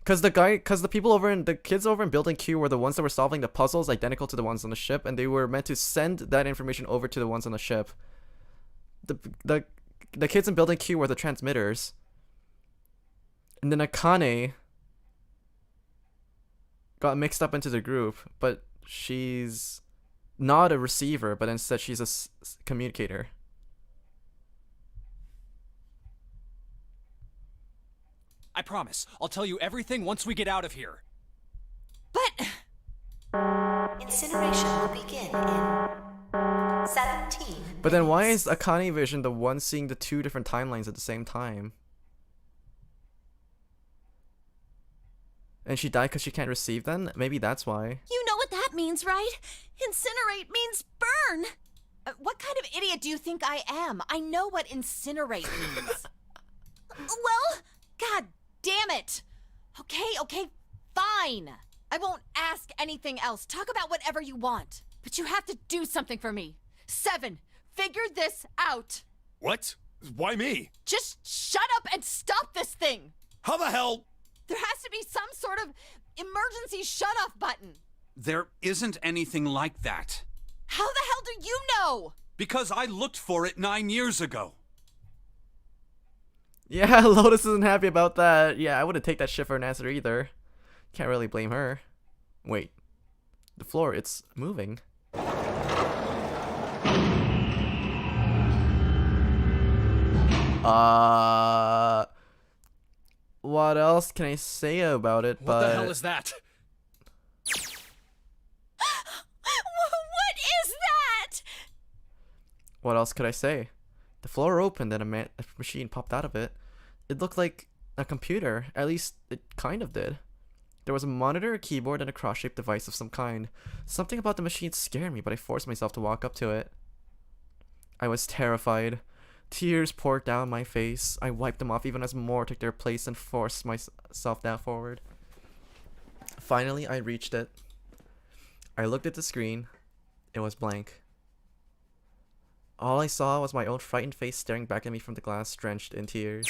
Cause the people over in the kids over in Building Q were the ones that were solving the puzzles identical to the ones on the ship, and they were meant to send that information over to the ones on the ship. The kids in Building Q were the transmitters. And then Akane got mixed up into the group, but she's not a receiver, but instead she's a communicator. I promise. I'll tell you everything once we get out of here. But... Incineration will begin in 17 But then why is Akane Vision the one seeing the two different timelines at the same time? And she died because she can't receive then? Maybe that's why. You know what that means, right? Incinerate means burn. What kind of idiot do you think I am? I know what incinerate means. Well, god damn it. Okay, fine. I won't ask anything else. Talk about whatever you want. But you have to do something for me. 7, figure this out. What? Why me? Just shut up and stop this thing. How the hell? There has to be some sort of emergency shut-off button. There isn't anything like that. How the hell do you know? Because I looked for it 9 years ago. Yeah, Lotus isn't happy about that. Yeah, I wouldn't take that shit for an answer either. Can't really blame her. Wait. The floor, it's moving. What else can I say about it? What the hell is that? What is that? What else could I say? The floor opened and a machine popped out of it. It looked like a computer. At least it kind of did. There was a monitor, a keyboard, and a cross-shaped device of some kind. Something about the machine scared me, but I forced myself to walk up to it. I was terrified. Tears poured down my face. I wiped them off even as more took their place and forced myself down forward. Finally, I reached it. I looked at the screen. It was blank. All I saw was my own frightened face staring back at me from the glass, drenched in tears.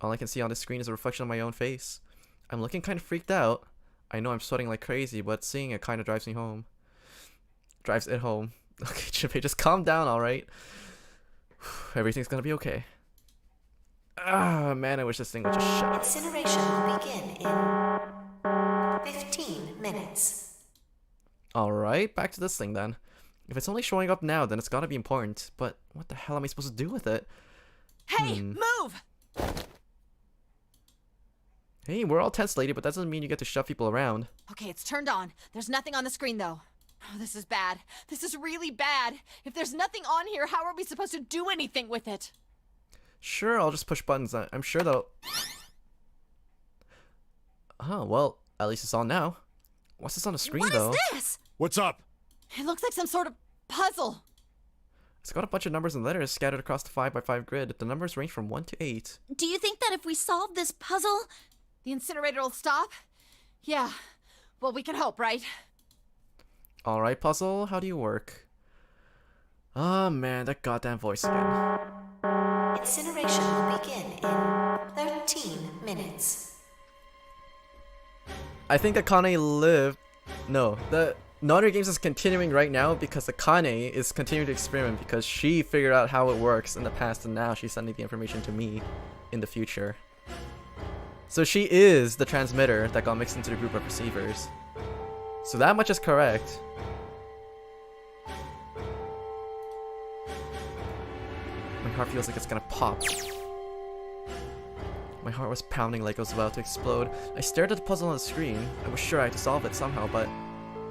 All I can see on the screen is a reflection of my own face. I'm looking kind of freaked out. I know I'm sweating like crazy, but seeing it kind of drives me home. Drives it home. Okay, Chippy, just calm down, alright? Everything's gonna be okay. Ah, man, I wish this thing would just shut up. Incineration will begin in 15 minutes. Alright, back to this thing then. If it's only showing up now, then it's gotta be important. But what the hell am I supposed to do with it? Hey, move! Hey, we're all tense, lady, but that doesn't mean you get to shove people around. Okay, it's turned on. There's nothing on the screen, though. Oh, this is bad. This is really bad. If there's nothing on here, how are we supposed to do anything with it? Sure, I'll just push buttons. I'm sure that'll... Oh, well, at least it's on now. What's this on the screen, though? What is this? What's up? It looks like some sort of puzzle. It's got a bunch of numbers and letters scattered across the 5x5 grid. The numbers range from 1 to 8. Do you think that if we solve this puzzle, the incinerator will stop? Yeah. Well, we can hope, right? Alright, puzzle, how do you work? Oh man, that goddamn voice again. Incineration will begin in 13 minutes. I think Akane lived... No, the Nonary Games is continuing right now because Akane is continuing to experiment because she figured out how it works in the past and now she's sending the information to me in the future. So she is the transmitter that got mixed into the group of receivers. So that much is correct. My heart feels like it's gonna pop. My heart was pounding like it was about to explode. I stared at the puzzle on the screen. I was sure I had to solve it somehow, but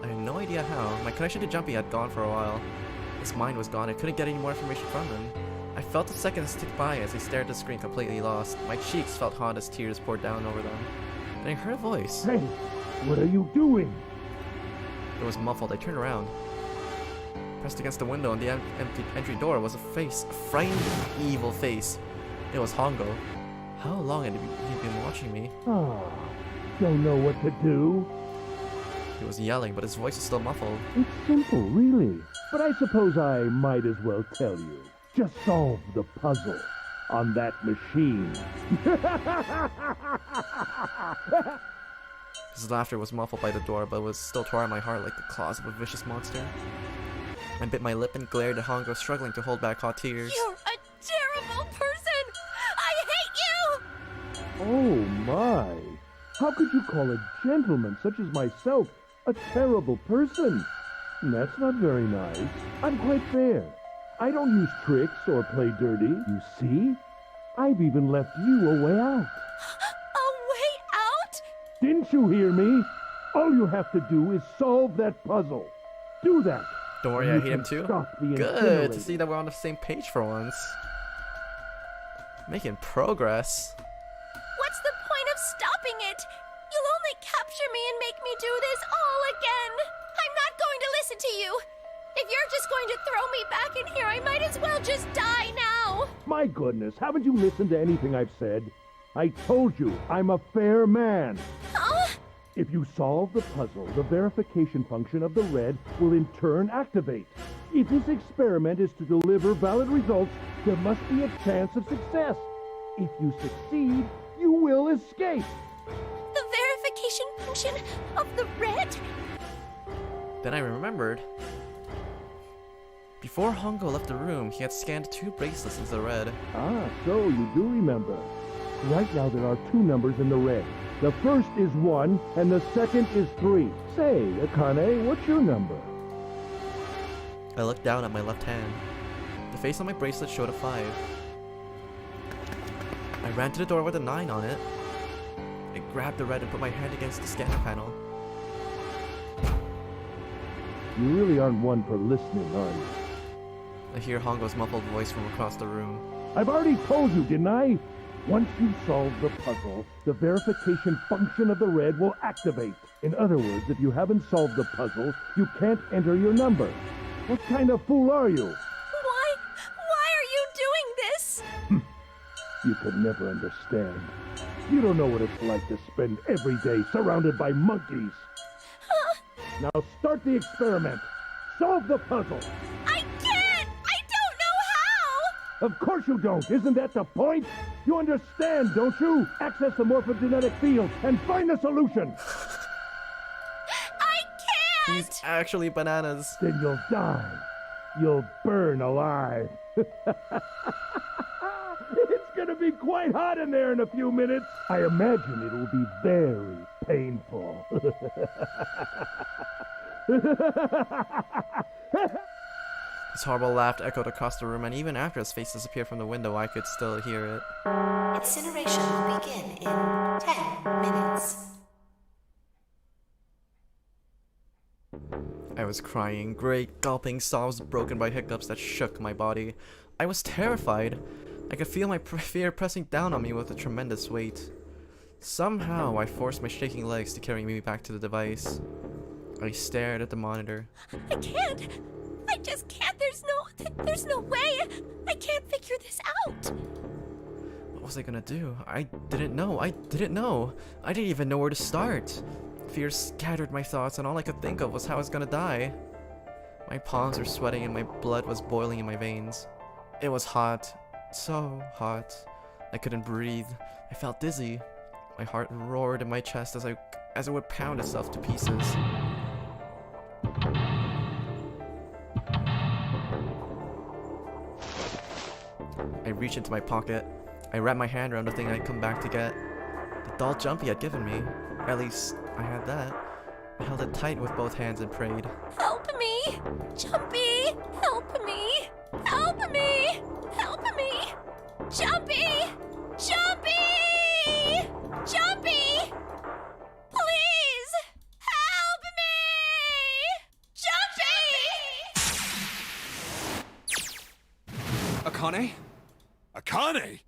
I had no idea how. My connection to Jumpy had gone for a while. His mind was gone. I couldn't get any more information from him. I felt the seconds tick by as I stared at the screen completely lost. My cheeks felt hot as tears poured down over them. And I heard a voice. Hey, what are you doing? It was muffled. I turned around. Pressed against the window on the empty entry door was a face. A frightened, evil face. It was Hongo. How long had he been watching me? Ah, don't know what to do. He was yelling, but his voice was still muffled. It's simple, really. But I suppose I might as well tell you. Just solve the puzzle on that machine. His laughter was muffled by the door, but was still tore at my heart like the claws of a vicious monster. I bit my lip and glared at Hongo, struggling to hold back hot tears. You're a terrible person! I hate you! Oh my! How could you call a gentleman such as myself a terrible person? That's not very nice. I'm quite fair. I don't use tricks or play dirty, you see? I've even left you a way out. A way out? Didn't you hear me? All you have to do is solve that puzzle. Do that. Don't worry, I hate him too. Good to see that we're on the same page for once. Making progress. What's the point of stopping it? You'll only capture me and make me do this all again. I'm not going to listen to you. If you're just going to throw me back in here, I might as well just die now. My goodness, haven't you listened to anything I've said? I told you, I'm a fair man. Huh? If you solve the puzzle, the verification function of the red will in turn activate. If this experiment is to deliver valid results, there must be a chance of success. If you succeed, you will escape. The verification function of the red? Then I remembered. Before Hongo left the room, he had scanned 2 bracelets into the red. Ah, so you do remember. Right now there are 2 numbers in the red. The first is 1, and the second is 3. Say, Akane, what's your number? I looked down at my left hand. The face on my bracelet showed a 5. I ran to the door with a 9 on it. I grabbed the red and put my hand against the scanner panel. You really aren't one for listening, are you? I hear Hongo's muffled voice from across the room. I've already told you, didn't I? Once you solve the puzzle, the verification function of the red will activate. In other words, if you haven't solved the puzzle, you can't enter your number. What kind of fool are you? Why are you doing this? You could never understand. You don't know what it's like to spend every day surrounded by monkeys. Now start the experiment. Solve the puzzle. I can't! I don't know how! Of course you don't. Isn't that the point? You understand, don't you? Access the morphogenetic field and find a solution. I can't! He's actually bananas. Then you'll die. you'll burn alive. It's gonna be quite hot in there in a few minutes. I imagine it'll be very painful. His horrible laugh echoed across the room, and even after his face disappeared from the window, I could still hear it. Incineration will begin in 10 minutes. I was crying, great gulping sobs broken by hiccups that shook my body. I was terrified. I could feel my fear pressing down on me with a tremendous weight. Somehow, I forced my shaking legs to carry me back to the device. I stared at the monitor. I can't. I just can't. There's no way. I can't figure this out. What was I gonna do? I didn't know. I didn't even know where to start. Fear scattered my thoughts, and all I could think of was how I was gonna die. My palms were sweating and my blood was boiling in my veins. It was hot. So hot. I couldn't breathe. I felt dizzy. My heart roared in my chest as it would pound itself to pieces. I reached into my pocket. I wrapped my hand around the thing I'd come back to get. The doll Jumpy had given me. At least, I had that. I held it tight with both hands and prayed. Help me! Jumpy! Help me! Help me! Help me! Jumpy! Jumpy! Jumpy! Please! Help me! Jumpy! Akane? Akane?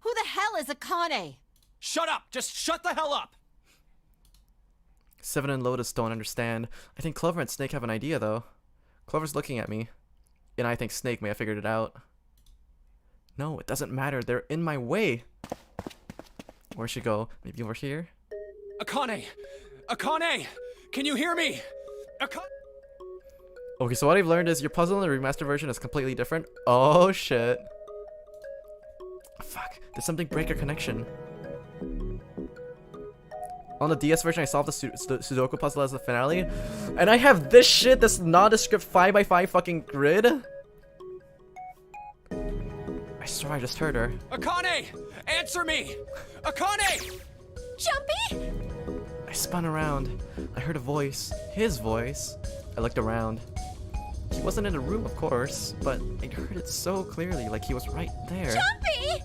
Who the hell is Akane? Shut up! Just shut the hell up! Seven and Lotus don't understand. I think Clover and Snake have an idea, though. Clover's looking at me, and I think Snake may have figured it out. No, it doesn't matter. They're in my way. Where should go? Maybe over here? Akane! Akane! Can you hear me? Okay, so what I've learned is your puzzle in the remastered version is completely different. Oh, shit. Fuck. Did something break our connection? On the DS version, I solved the Sudoku puzzle as the finale. And I have this shit, this nondescript 5x5 fucking grid. I swear I just heard her. Akane! Answer me! Akane! Jumpy? I spun around. I heard a voice. His voice. I looked around. He wasn't in the room, of course, but I heard it so clearly, like he was right there. Jumpy!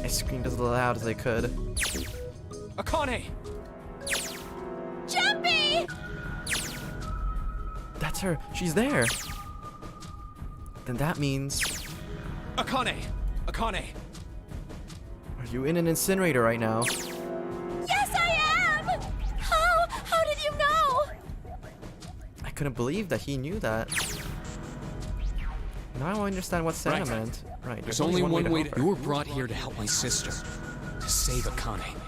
I screamed as loud as I could. Akane! Jumpy! That's her. She's there. Then that means... Akane! Akane! Are you in an incinerator right now? Yes, I am! How did you know? I couldn't believe that he knew that. Now I understand what Santa meant. Right, There's only one way to You were brought here to help my sister. To save Akane.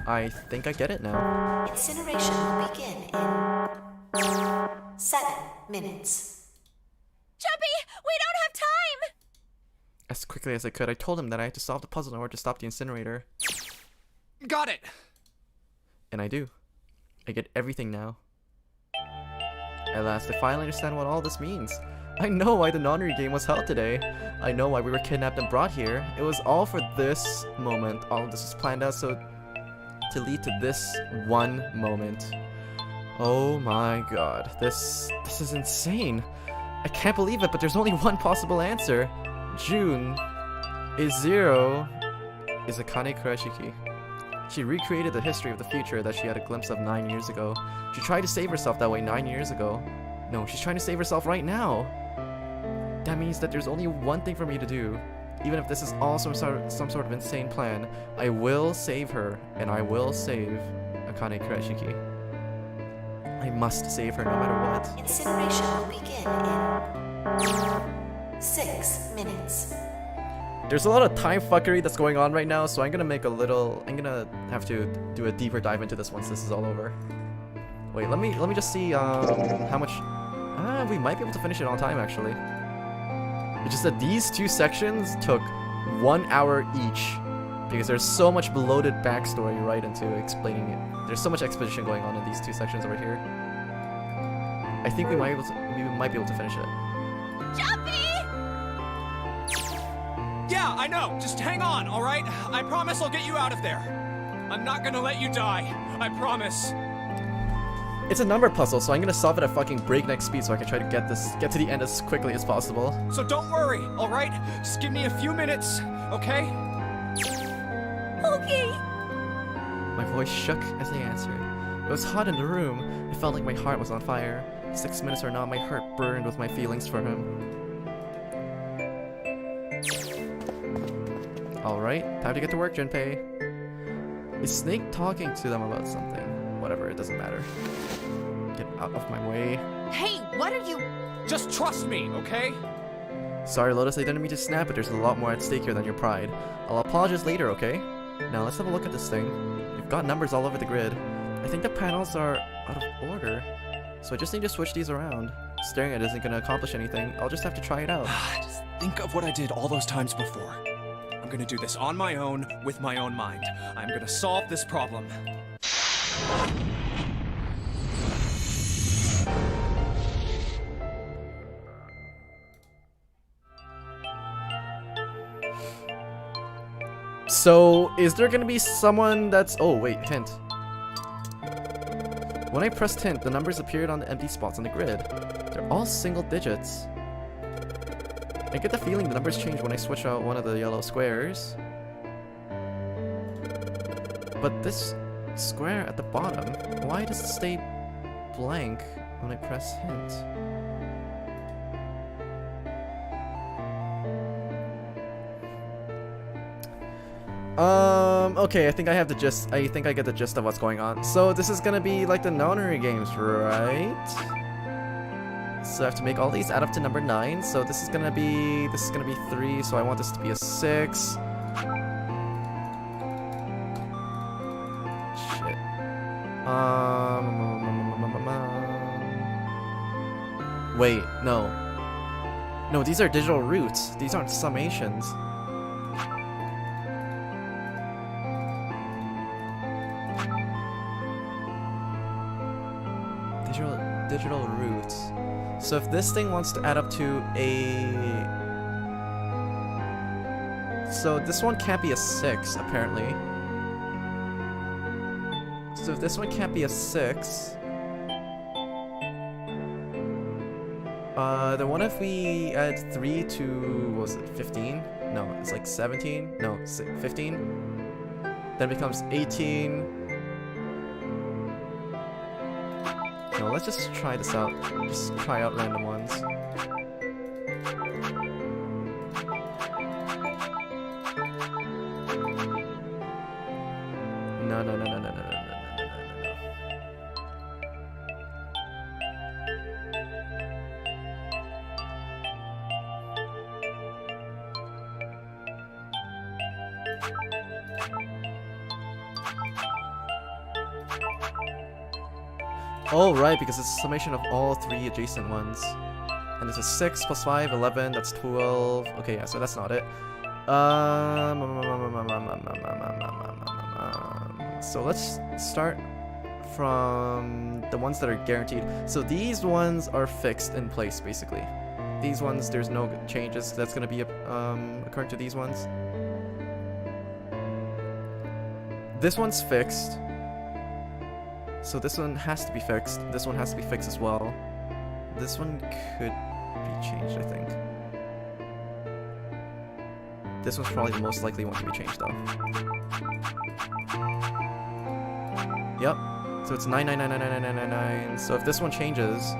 I think I get it now. Incineration will begin in 7 minutes. Jumpy, we don't have time! As quickly as I could, I told him that I had to solve the puzzle in order to stop the incinerator. Got it! And I do. I get everything now. At last, I finally understand what all this means. I know why the nonary game was held today. I know why we were kidnapped and brought here. It was all for this moment. All of this was planned out so to lead to this one moment. Oh my god. This is insane. I can't believe it, but there's only one possible answer. June is 0 is Akane Kurashiki. She recreated the history of the future that she had a glimpse of 9 years ago. She tried to save herself that way 9 years ago. No, she's trying to save herself right now. That means that there's only one thing for me to do. Even if this is all some sort of insane plan, I will save her, and I will save Akane Kurashiki. I must save her no matter what. Incineration will begin in 6 minutes. There's a lot of time fuckery that's going on right now, so I'm gonna have to do a deeper dive into this once this is all over. Wait, let me just see how much. We might be able to finish it on time actually. It's just that these two sections took 1 hour each because there's so much bloated backstory right into explaining it. There's so much exposition going on in these two sections over here. I think we might be able to finish it. Jumpy! Yeah, I know. Just hang on, all right? I promise I'll get you out of there. I'm not gonna let you die. I promise. It's a number puzzle, so I'm gonna solve it at fucking breakneck speed so I can try to get to the end as quickly as possible. So don't worry, all right? Just give me a few minutes, okay? Okay. My voice shook as I answered. It was hot in the room. It felt like my heart was on fire. 6 minutes or not, my heart burned with my feelings for him. Alright, time to get to work, Junpei. Is Snake talking to them about something? Whatever, it doesn't matter. Get out of my way. Hey, what are you... Just trust me, okay? Sorry, Lotus, I didn't mean to snap, but there's a lot more at stake here than your pride. I'll apologize later, okay? Now let's have a look at this thing. You've got numbers all over the grid. I think the panels are out of order, so I just need to switch these around. Staring at it isn't going to accomplish anything. I'll just have to try it out. Just think of what I did all those times before. I'm gonna do this on my own, with my own mind. I'm gonna solve this problem. So, is there gonna be someone that's... Oh, wait, hint. When I pressed hint, the numbers appeared on the empty spots on the grid. They're all single digits. I get the feeling the numbers change when I switch out one of the yellow squares. But this square at the bottom, why does it stay blank when I press hint? Okay, I think I have the gist. I think I get the gist of what's going on. So this is gonna be like the nonary games, right? So I have to make all these add up to number 9. So this is gonna be 3. So I want this to be a 6. Shit. Wait, no. No, these are digital roots. These aren't summations. Digital roots. So if this thing wants to add up to a... So this one can't be a 6, apparently. So if this one can't be a 6... then what if we add 3 to... what was it, 15? No, it's like 17? No, 15? Then it becomes 18... No, let's just try this out. Just try out random ones. No. Oh, right, because it's a summation of all 3 adjacent ones. And it's a 6 plus 5, 11, that's 12. Okay, yeah, so that's not it. So let's start from the ones that are guaranteed. So these ones are fixed in place, basically. These ones, there's no changes. That's going to be according to these ones. This one's fixed. So this one has to be fixed. This one has to be fixed as well. This one could be changed, I think. This one's probably the most likely one to be changed, though. Yep. So it's 999999999. So if this one changes...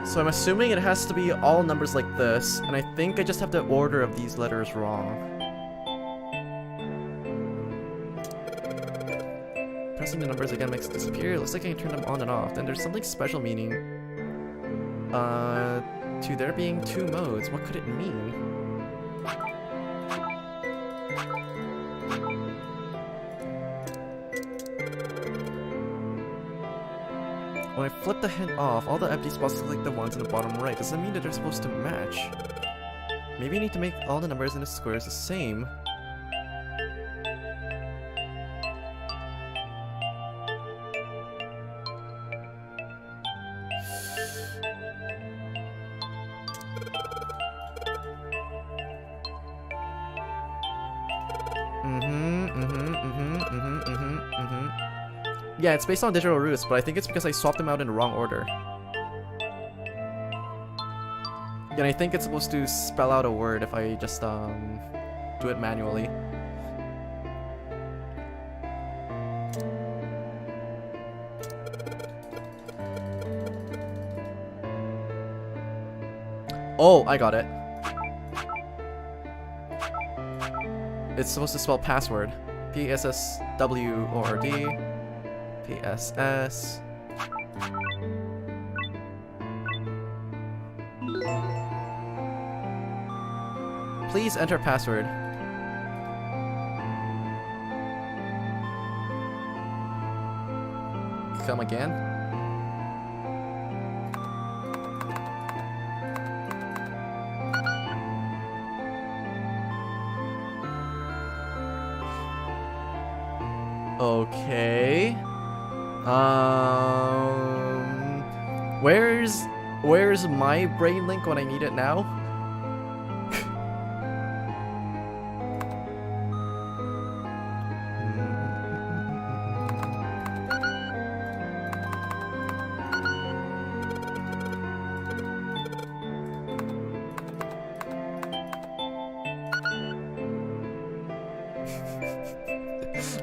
So I'm assuming it has to be all numbers like this, and I think I just have the order of these letters wrong. Pressing the numbers again makes it disappear. It looks like I can turn them on and off. Then there's something special meaning to there being 2 modes. What could it mean? When I flip the hint off, all the empty spots look like the ones in the bottom right. Does that mean that they're supposed to match? Maybe I need to make all the numbers in the squares the same. Yeah, it's based on digital roots, but I think it's because I swapped them out in the wrong order. And I think it's supposed to spell out a word if I just do it manually. Oh, I got it. It's supposed to spell password. P-S-S-W-O-R-D. PSS. Please enter password. Come again? Okay. Where's my brain link when I need it now?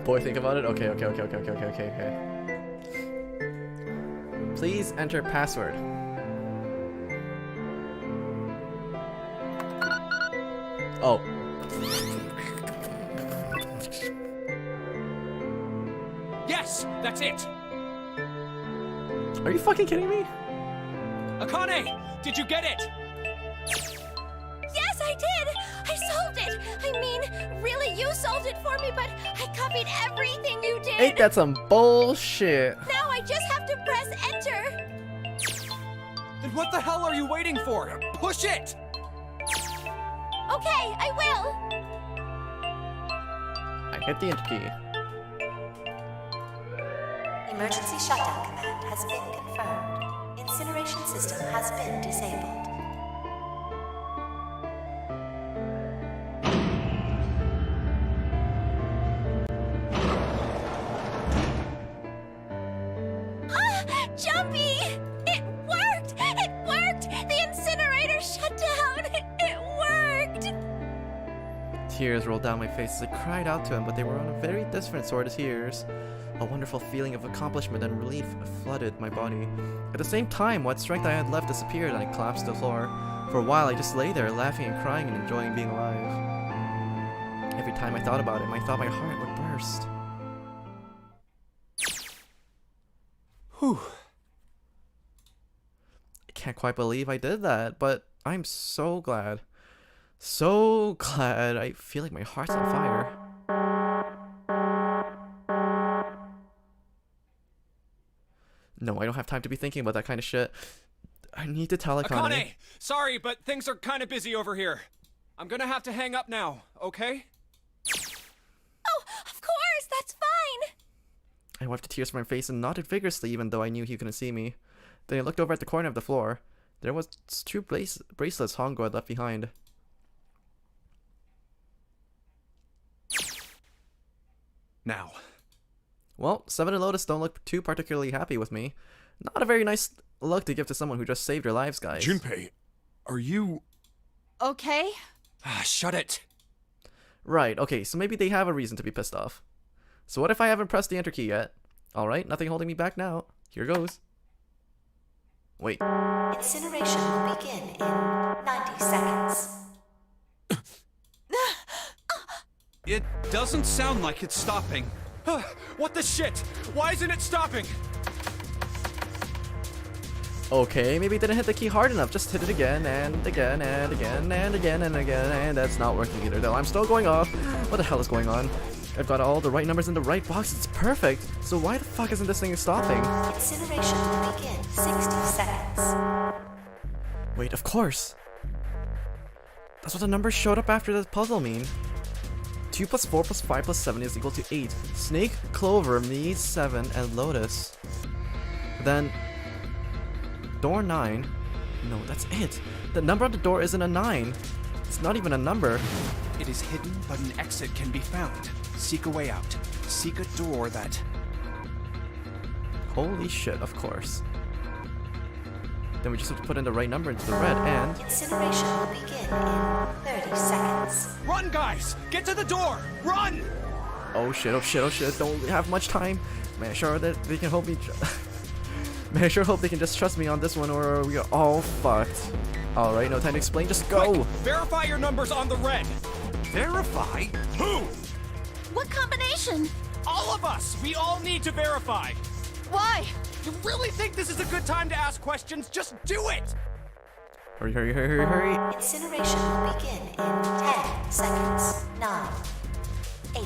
Boy, think about it. Okay. Please enter password. Oh. Yes, that's it. Are you fucking kidding me? Akane, did you get it? Yes, I did! I solved it! I mean, really, you solved it for me, but I copied everything you did! Ain't that some bullshit? Now I just have to press enter! Then what the hell are you waiting for? Push it! Okay, I will! I hit the enter key. Emergency shutdown command has been confirmed. Incineration system has been disabled. Jumpy! It worked! It worked! The incinerator shut down! It worked! Tears rolled down my face as I cried out to him, but they were on a very different sort of tears. A wonderful feeling of accomplishment and relief flooded my body. At the same time, what strength I had left disappeared and I collapsed to the floor. For a while, I just lay there, laughing and crying and enjoying being alive. Every time I thought about it, I thought my heart would burst. Whew. I can't quite believe I did that, but I'm so glad. So glad. I feel like my heart's on fire. No, I don't have time to be thinking about that kind of shit. I need to tell Akane. Akane! Sorry, but things are kind of busy over here. I'm gonna have to hang up now, okay? Oh, of course, that's fine! I wiped the tears from my face and nodded vigorously even though I knew he couldn't see me. Then I looked over at the corner of the floor. There was 2 bracelets Hongo had left behind. Now. Well, Seven and Lotus don't look too particularly happy with me. Not a very nice look to give to someone who just saved your lives, guys. Junpei, are you... Okay? Shut it. Right, okay, so maybe they have a reason to be pissed off. So what if I haven't pressed the enter key yet? Alright, nothing holding me back now. Here goes. Wait. Incineration will begin in 90 seconds. It doesn't sound like it's stopping. What the shit? Why isn't it stopping? Okay, maybe it didn't hit the key hard enough. Just hit it again and again and again and again and again, and that's not working either. The alarm's still going off. What the hell is going on? I've got all the right numbers in the right box. It's perfect. So why the fuck isn't this thing stopping? Incineration will begin 60 seconds. Wait, of course. That's what the numbers showed up after the puzzle mean. 2 plus 4 plus 5 plus 7 is equal to 8. Snake, Clover, me, 7, and Lotus. Then... door 9? No, that's it. The number on the door isn't a 9. It's not even a number. It is hidden, but an exit can be found. Seek a way out. Seek a door that... Holy shit, of course. Then we just have to put in the right number into the red, and... Incineration will begin in 30 seconds. Run, guys! Get to the door! Run! Oh shit, oh shit, oh shit, don't have much time. Man, sure that they can help me... Man, I sure hope they can just trust me on this one, or we are all fucked. Alright, no time to explain, just go! Quick, verify your numbers on the red! Verify? Who? What combination? All of us! We all need to verify! Why? You really think this is a good time to ask questions? Just do it! Hurry, hurry, hurry, hurry, hurry! Incineration will begin in 10 seconds. 9, 8,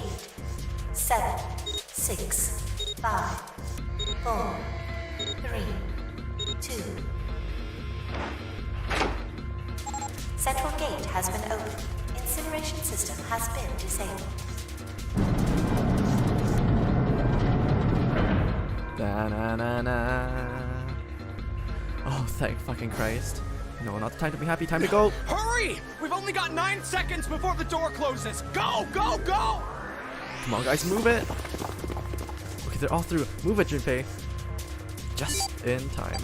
7, 6, 5, 4, 3, 2. Central gate has been opened. Incineration system has been disabled. Da-na-na-na. Oh, thank fucking Christ. No, not the time to be happy, time to go! Hurry! We've only got 9 seconds before the door closes! Go, go, go! Come on, guys, move it! Okay, they're all through. Move it, Junpei. Just in time.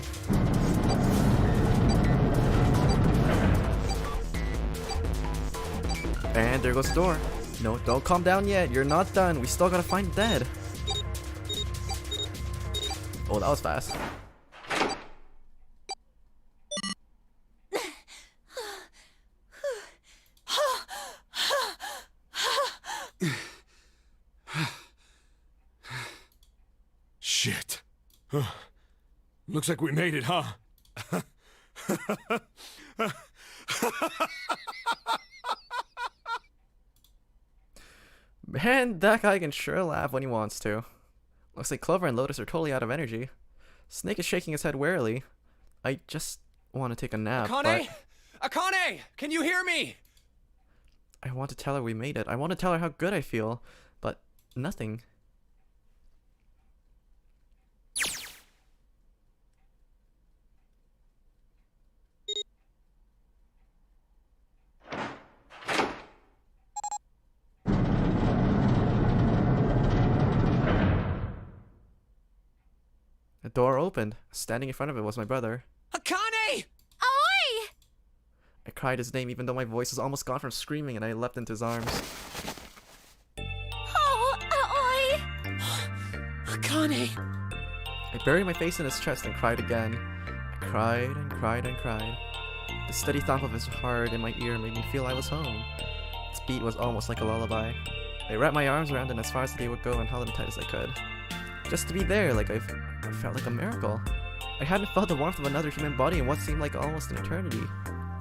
And there goes the door. No, don't calm down yet. You're not done. We still gotta find Dead. Oh, that was fast. Shit. Looks like we made it, huh? Man, that guy can sure laugh when he wants to. Looks like Clover and Lotus are totally out of energy. Snake is shaking his head warily. I just want to take a nap, Akane? Akane! Can you hear me? I want to tell her we made it. I want to tell her how good I feel, but nothing. The door opened. Standing in front of it was my brother. Akane! Oi! I cried his name even though my voice was almost gone from screaming, and I leapt into his arms. Oh, oi! Akane! I buried my face in his chest and cried again. I cried and cried and cried. The steady thump of his heart in my ear made me feel I was home. Its beat was almost like a lullaby. I wrapped my arms around him as far as they would go and held him tight as I could. Just to be there, like I felt like a miracle. I hadn't felt the warmth of another human body in what seemed like almost an eternity.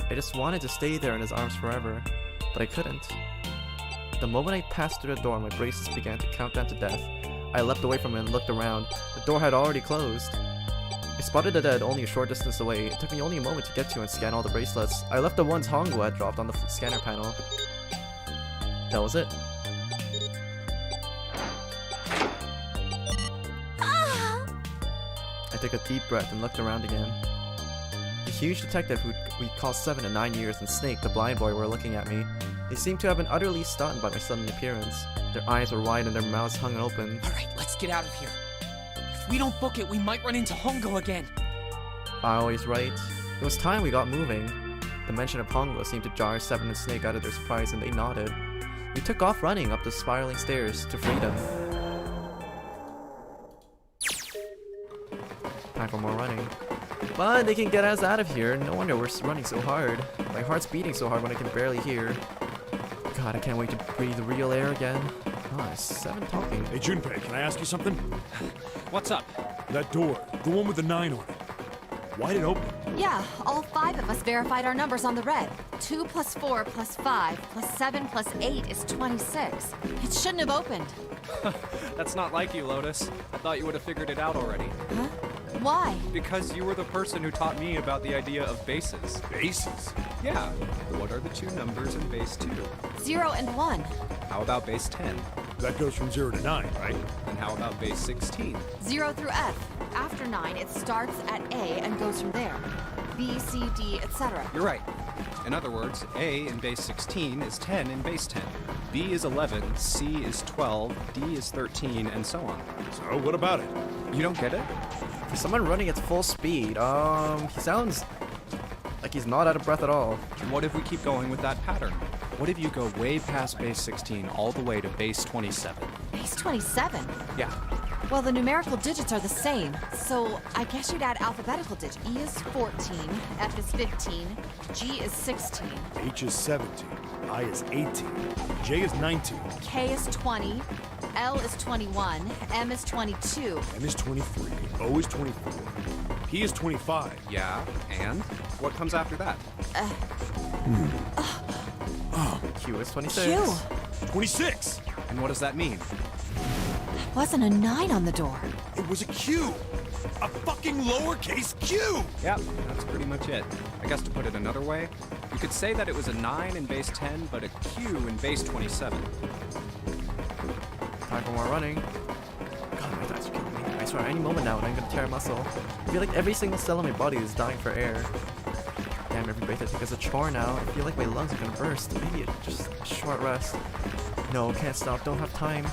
I just wanted to stay there in his arms forever, but I couldn't. The moment I passed through the door, my braces began to count down to death. I leapt away from it and looked around. The door had already closed. I spotted the Dead only a short distance away. It took me only a moment to get to and scan all the bracelets. I left the ones Hongo had dropped on the scanner panel. That was it. I took a deep breath and looked around again. The huge detective who we'd called 7 and 9 years and Snake, the blind boy, were looking at me. They seemed to have been utterly stunned by my sudden appearance. Their eyes were wide and their mouths hung open. Alright, let's get out of here. If we don't book it, we might run into Hongo again. I always right. It was time we got moving. The mention of Hongo seemed to jar 7 and Snake out of their surprise, and they nodded. We took off running up the spiraling stairs to freedom. Time for more running. But they can get us out of here. No wonder we're running so hard. My heart's beating so hard when I can barely hear. God, I can't wait to breathe real air again. Nice. 7 talking. Hey, Junpei, can I ask you something? What's up? That door, the one with the 9 on it. Why'd it open? Yeah, all 5 of us verified our numbers on the red. 2 plus 4 plus 5 plus 7 plus 8 is 26. It shouldn't have opened. That's not like you, Lotus. I thought you would have figured it out already. Huh? Why? Because you were the person who taught me about the idea of bases. Bases? Yeah. What are the 2 numbers in base 2? 0 and 1. How about base 10? That goes from 0 to 9, right? And how about base 16? 0 through F. After 9, it starts at A and goes from there. B, C, D, etc. You're right. In other words, A in base 16 is 10 in base 10. B is 11, C is 12, D is 13, and so on. So, what about it? You don't get it? For someone running at full speed, he sounds like he's not out of breath at all. What if we keep going with that pattern? What if you go way past base 16 all the way to base 27? Base 27? Yeah. Well, the numerical digits are the same, so I guess you'd add alphabetical digits. E is 14, F is 15, G is 16. H is 17, I is 18, J is 19. K is 20, L is 21, M is 22. M is 23, O is 24, P is 25. Yeah, and? What comes after that? Q is 26. Q? 26! And what does that mean? There wasn't a 9 on the door. It was a Q! A fucking lowercase q! Yep, that's pretty much it. I guess to put it another way, you could say that it was a 9 in base 10, but a Q in base 27. Time for more running. God, my thighs are killing me. I swear, any moment now, and I'm gonna tear a muscle. I feel like every single cell in my body is dying for air. Damn, every breath I take is a chore now. I feel like my lungs are gonna burst. Maybe just a short rest. No, can't stop. Don't have time.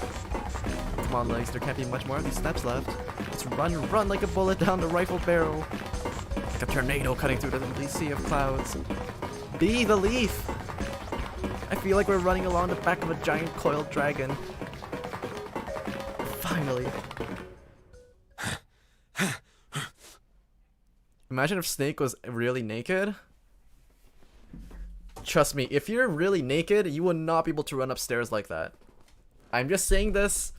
Come on, legs. There can't be much more of these steps left. Let's run like a bullet down the rifle barrel. Like a tornado cutting through the sea of clouds. Be the leaf! I feel like we're running along the back of a giant coiled dragon. Finally. Imagine if Snake was really naked. Trust me, if you're really naked, you would not be able to run upstairs like that. I'm just saying this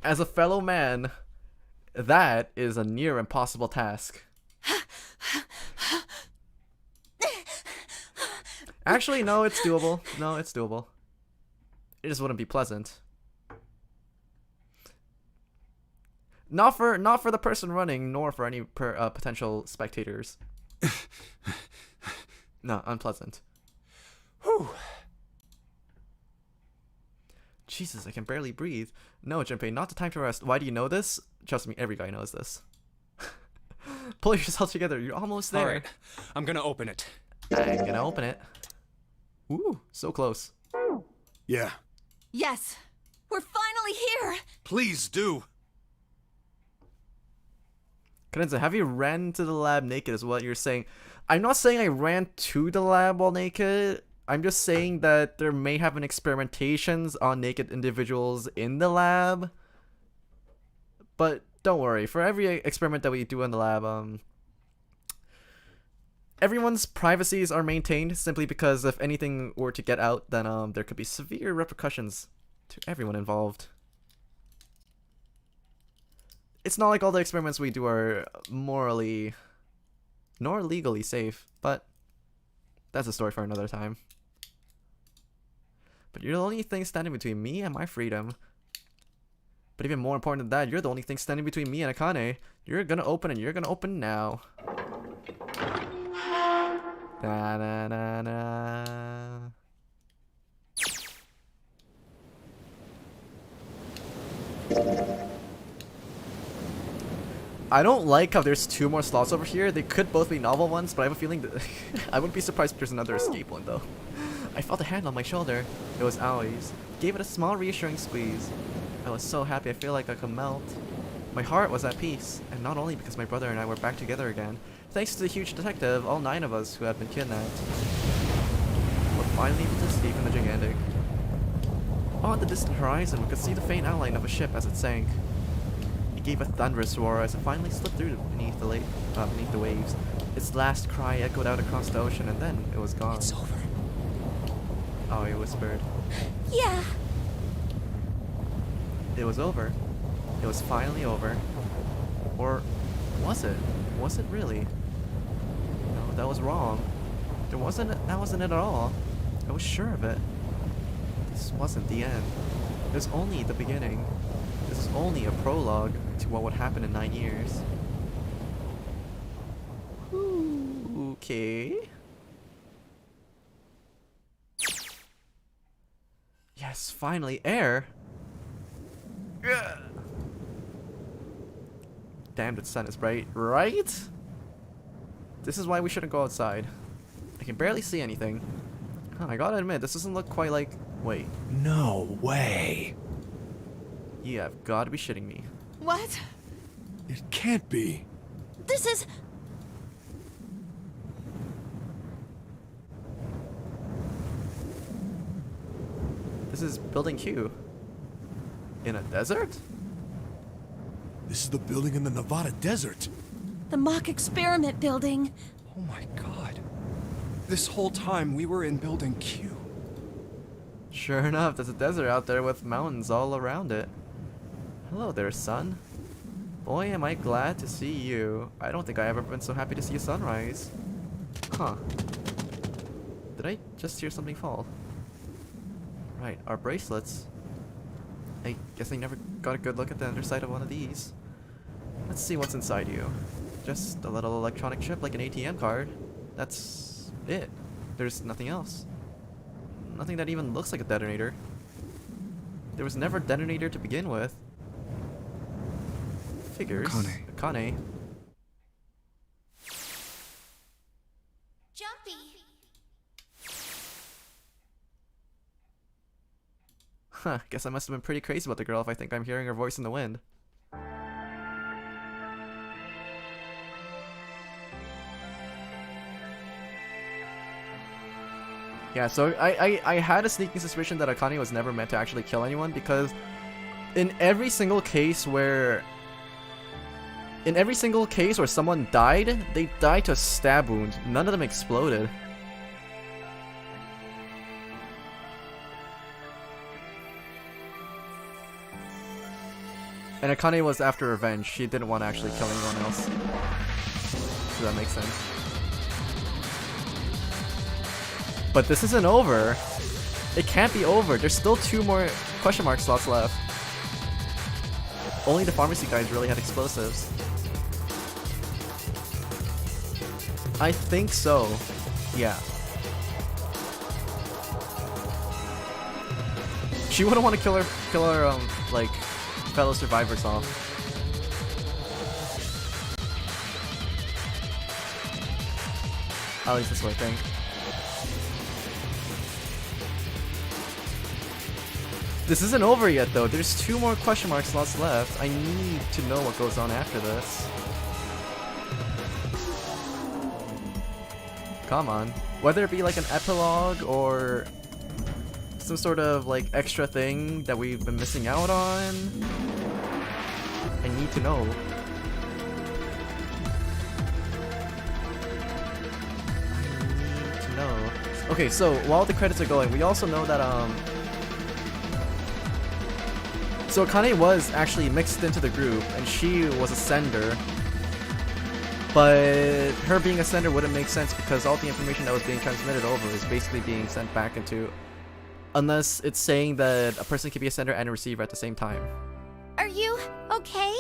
as a fellow man. That is a near impossible task. Actually, no, it's doable. No, it's doable. It just wouldn't be pleasant. Not for the person running, nor for any potential spectators. No, unpleasant. Whew. Jesus, I can barely breathe. No, Junpei, not the time to rest. Why do you know this? Trust me, every guy knows this. Pull yourself together. You're almost there. Alright, I'm gonna open it. I'm gonna open it. Ooh, so close. Yeah. Yes, we're finally here. Please do. Cadenza, have you ran to the lab naked is what you're saying. I'm not saying I ran to the lab while naked. I'm just saying that there may have been experimentations on naked individuals in the lab. But don't worry, for every experiment that we do in the lab, everyone's privacies are maintained simply because if anything were to get out, then there could be severe repercussions to everyone involved. It's not like all the experiments we do are morally nor legally safe, but that's a story for another time. But you're the only thing standing between me and my freedom. But even more important than that, you're the only thing standing between me and Akane. You're gonna open and you're gonna open now. Na na na na. I don't like how there's 2 more slots over here. They could both be novel ones, but I have a feeling that I wouldn't be surprised if there's another escape one though. I felt a hand on my shoulder. It was Aoi's. Gave it a small reassuring squeeze. I was so happy I feel like I could melt. My heart was at peace, and not only because my brother and I were back together again, thanks to the huge detective, all 9 of us who had been kidnapped. We're finally able to escape from the gigantic. On the distant horizon, we could see the faint outline of a ship as it sank. It gave a thunderous roar as it finally slipped through beneath the waves. Its last cry echoed out across the ocean, and then it was gone. It's over. Aoi whispered. Yeah. It was over. It was finally over. Or was it? Was it really? No, that was wrong. That wasn't it at all. I was sure of it. This wasn't the end. It was only the beginning. This is only a prologue to what would happen in 9 years. Okay. Yes, finally, air! Ugh. Damn, the sun is bright, right? This is why we shouldn't go outside. I can barely see anything. Oh, I gotta admit, this doesn't look quite like... Wait. No way. You have gotta be shitting me. What? It can't be. This is... This is Building Q. In a desert? This is the building in the Nevada desert. The mock experiment building. Oh my god. This whole time we were in Building Q. Sure enough, there's a desert out there with mountains all around it. Hello there, sun. Boy, am I glad to see you. I don't think I've ever been so happy to see a sunrise. Huh. Did I just hear something fall? Right, our bracelets. I guess I never got a good look at the underside of one of these. Let's see what's inside you. Just a little electronic chip like an ATM card. That's it. There's nothing else. Nothing that even looks like a detonator. There was never a detonator to begin with. Figures. Akane. Jumpy. Huh, guess I must have been pretty crazy about the girl if I think I'm hearing her voice in the wind. Yeah, so I had a sneaking suspicion that Akane was never meant to actually kill anyone, because in every single case where someone died, they died to a stab wound. None of them exploded. And Akane was after revenge. She didn't want to actually kill anyone else. Does that make sense? But this isn't over. It can't be over. There's still 2 more question mark slots left. Only the pharmacy guys really had explosives. I think so. Yeah. She wouldn't want to kill her like fellow survivors off. At least this way, I think. This isn't over yet though. There's 2 more question mark slots left. I need to know what goes on after this. Come on. Whether it be like an epilogue or some sort of like extra thing that we've been missing out on. I need to know. I need to know. Okay, so while the credits are going, we also know that so Akane was actually mixed into the group, and she was a sender. But her being a sender wouldn't make sense because all the information that was being transmitted over is basically being sent back into... Unless it's saying that a person can be a sender and a receiver at the same time. Are you okay?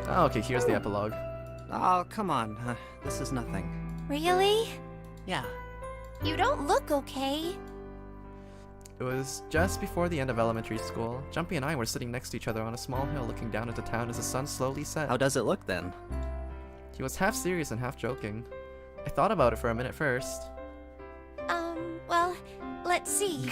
Oh, okay, here's the epilogue. Oh, come on. This is nothing. Really? Yeah. You don't look okay. It was just before the end of elementary school. Jumpy and I were sitting next to each other on a small hill looking down into town as the sun slowly set. How does it look then? He was half serious and half joking. I thought about it for a minute first. Well, let's see.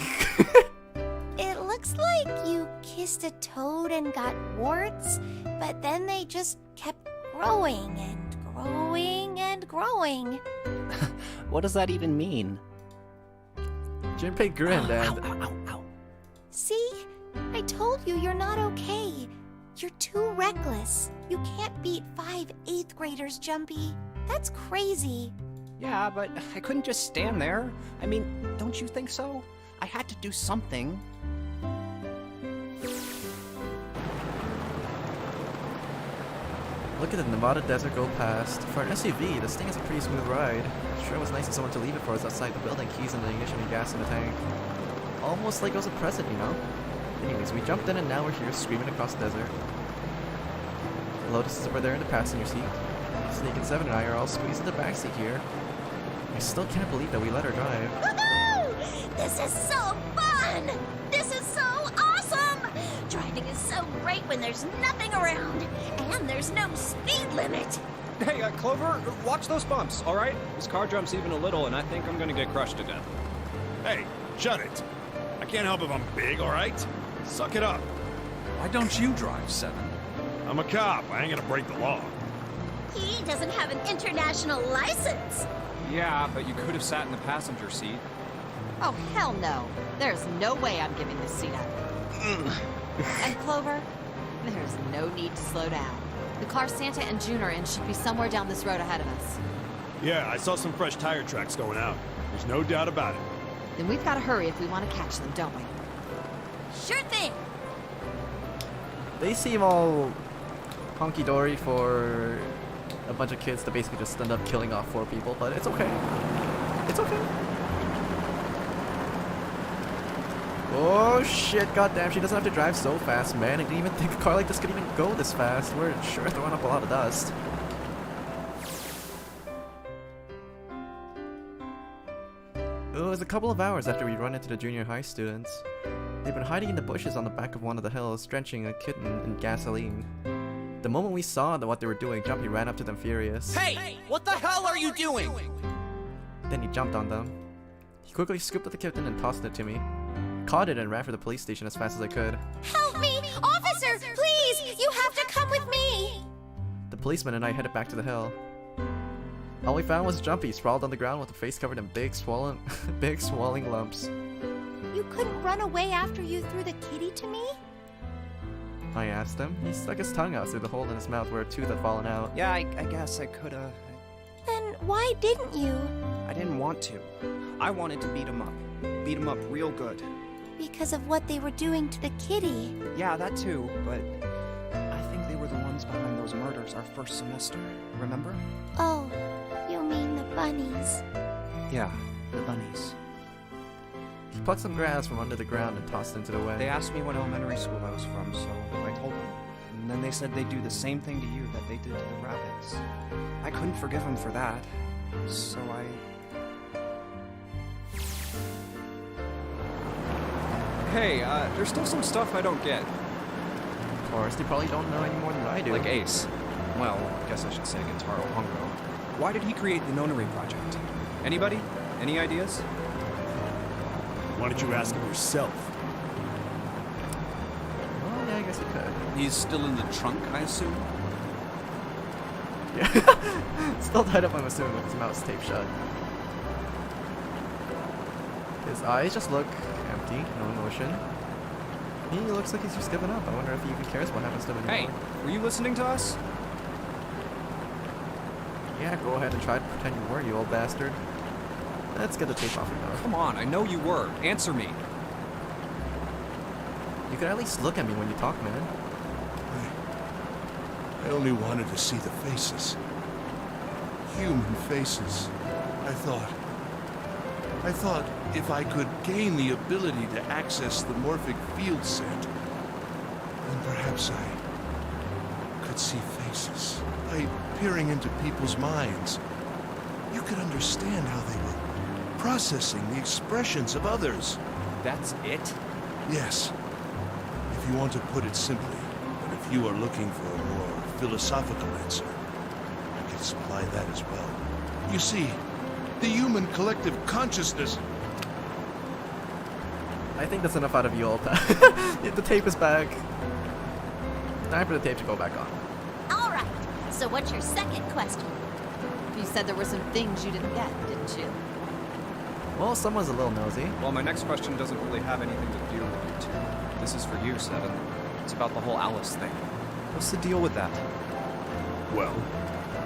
It looks like you kissed a toad and got warts, but then they just kept growing and growing and growing. What does that even mean? Junpei grinned and... Ow. See? I told you you're not okay. You're too reckless. You can't beat 5 8th graders, Jumpy. That's crazy. Yeah, but I couldn't just stand there. I mean, don't you think so? I had to do something. Look at the Nevada desert go past. For an SUV, this thing is a pretty smooth ride. Sure was nice of someone to leave it for us outside the building, keys in the ignition and gas in the tank. Almost like it was a present, you know? Anyways, we jumped in and now we're here screaming across the desert. Lotus is over there in the passenger seat. Snake and Seven and I are all squeezed in the backseat here. I still can't believe that we let her drive. Woohoo! This is so fun! This is so awesome! Driving is so great when there's nothing around, and there's no speed limit. Hey, Clover, watch those bumps, all right? This car jumps even a little, and I think I'm gonna get crushed to death. Hey, shut it. I can't help if I'm big, all right? Suck it up. Why don't you drive, Seven? I'm a cop. I ain't gonna break the law. He doesn't have an international license. Yeah, but you could have sat in the passenger seat. Oh, hell no. There's no way I'm giving this seat up. And Clover, there's no need to slow down. The car Santa and June are in should be somewhere down this road ahead of us. Yeah, I saw some fresh tire tracks going out. There's no doubt about it. Then we've got to hurry if we want to catch them, don't we? Sure thing. They seem all honky-dory for a bunch of kids to basically just end up killing off 4 people, but it's okay. It's okay. Oh shit, goddamn, she doesn't have to drive so fast, man. I didn't even think a car like this could even go this fast. We're sure throwing up a lot of dust. It was a couple of hours after we run into the junior high students. They've been hiding in the bushes on the back of one of the hills, drenching a kitten in gasoline. The moment we saw what they were doing, Jumpy ran up to them furious. Hey! What the hell are you doing? Then he jumped on them. He quickly scooped up the kitten and tossed it to me. Caught it and ran for the police station as fast as I could. Help me! Officer, please! You have to come with me! The policeman and I headed back to the hill. All we found was Jumpy sprawled on the ground with a face covered in big swollen lumps. You couldn't run away after you threw the kitty to me? I asked him. He stuck his tongue out through the hole in his mouth where a tooth had fallen out. Yeah, I guess I coulda. Then why didn't you? I didn't want to. I wanted to beat him up. Beat him up real good. Because of what they were doing to the kitty. Yeah, that too, but I think they were the ones behind those murders our first semester. Remember? Oh, you mean the bunnies. Yeah, the bunnies. He plucked some grass from under the ground and tossed it into the way. They asked me what elementary school I was from, so I told them. And then they said they'd do the same thing to you that they did to the rabbits. I couldn't forgive them for that, so I... Hey, there's still some stuff I don't get. Of course, they probably don't know any more than I do. Like Ace. Well, I guess I should say Gintaro Hongo. Why did he create the Nonary Project? Anybody? Any ideas? Why don't you ask him yourself? Well, yeah, I guess you could. He's still in the trunk, I assume? Yeah. Still tied up, I'm assuming, with his mouth taped shut. His eyes just look empty, no emotion. He looks like he's just given up. I wonder if he even cares what happens to him anymore. Hey, were you listening to us? Yeah, go ahead and try to pretend you were, you old bastard. Let's get the tape off your mouth. Come on, I know you were. Answer me. You could at least look at me when you talk, man. I only wanted to see the faces. Human faces. I thought if I could gain the ability to access the morphic field set, then perhaps I could see faces. By peering into people's minds, you could understand how they were processing the expressions of others. That's it? Yes. If you want to put it simply, but if you are looking for a more philosophical answer, I can supply that as well. You see, the human collective consciousness... I think that's enough out of you, old pal. The tape is back. Time for the tape to go back on. All right. So what's your second question? You said there were some things you didn't get, didn't you? Well, someone's a little nosy. Well, my next question doesn't really have anything to do with you two. This is for you, Seven. It's about the whole Alice thing. What's the deal with that? Well,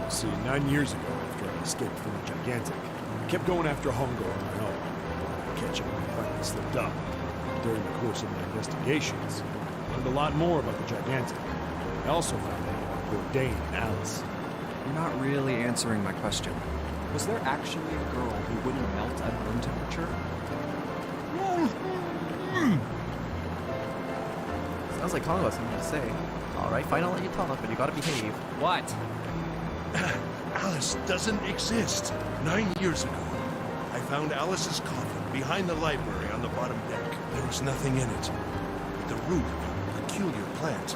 see, 9 years ago, after I escaped from the Gigantic, I kept going after Hongo on my own. Catching him finally slipped up. During the course of my investigations, I learned a lot more about the Gigantic. I also found out about Bourdain and Alice. You're not really answering my question. Was there actually a girl who wouldn't melt at room temperature? Sounds like Congo has something to say. Alright, fine, I'll let you talk, but you gotta behave. What? Alice doesn't exist. 9 years ago, I found Alice's coffin behind the library on the bottom deck. There was nothing in it but the root of a peculiar plant.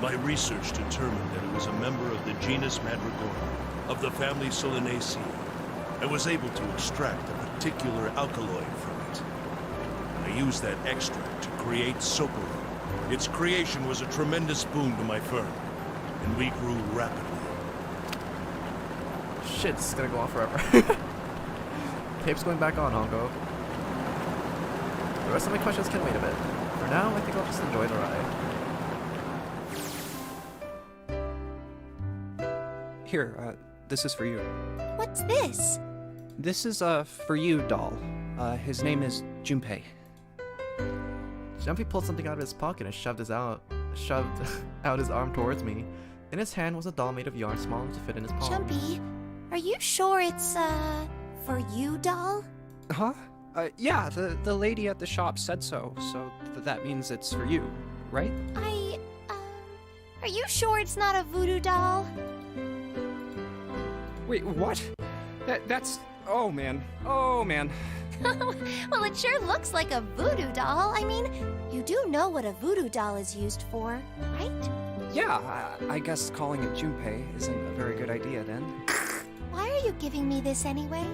My research determined that it was a member of the genus Mandragora, of the family Solanaceae. I was able to extract a particular alkaloid from it. I used that extract to create Socorro. Its creation was a tremendous boon to my firm, and we grew rapidly. Shit, this is gonna go on forever. Tape's going back on, Hongo. The rest of my questions can wait a bit. For now, I think I'll just enjoy the ride. Here, this is for you. What's this? This is a for you doll. His name is Junpei. Jumpy pulled something out of his pocket and shoved out his arm towards me. In his hand was a doll made of yarn small enough to fit in his palm. Jumpy, are you sure it's, for you doll? Huh? Yeah, the lady at the shop said so, so that means it's for you, right? Are you sure it's not a voodoo doll? Wait, what? That's... Oh, man. Oh, man. Well, it sure looks like a voodoo doll. I mean, you do know what a voodoo doll is used for, right? Yeah, I guess calling it Junpei isn't a very good idea then. Why are you giving me this anyway?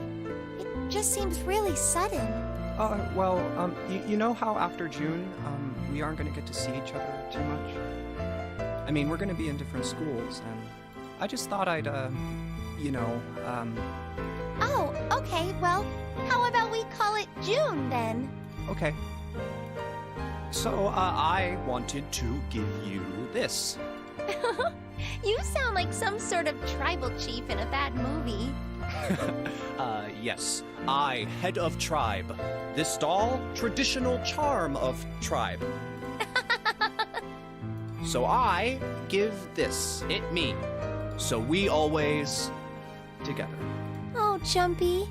It just seems really sudden. Well, you know how after June, we aren't gonna get to see each other too much? I mean, we're gonna be in different schools, and I just thought I'd, Oh, okay, well, how about we call it June then? Okay. So, I wanted to give you this. You sound like some sort of tribal chief in a bad movie. Yes. I, head of tribe. This doll, traditional charm of tribe. So I give this, it me. So we always together. Oh, Jumpy.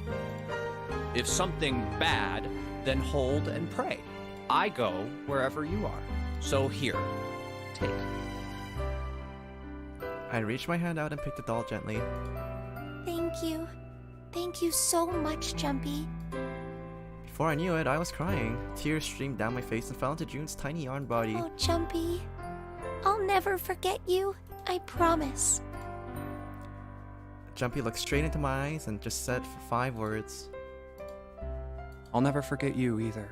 If something bad, then hold and pray. I go wherever you are. So here, take. I reached my hand out and picked the doll gently. Thank you. Thank you so much, Jumpy. Before I knew it, I was crying. Tears streamed down my face and fell into June's tiny yarn body. Oh, Jumpy. I'll never forget you. I promise. Jumpy looked straight into my eyes and just said 5 words. I'll never forget you either.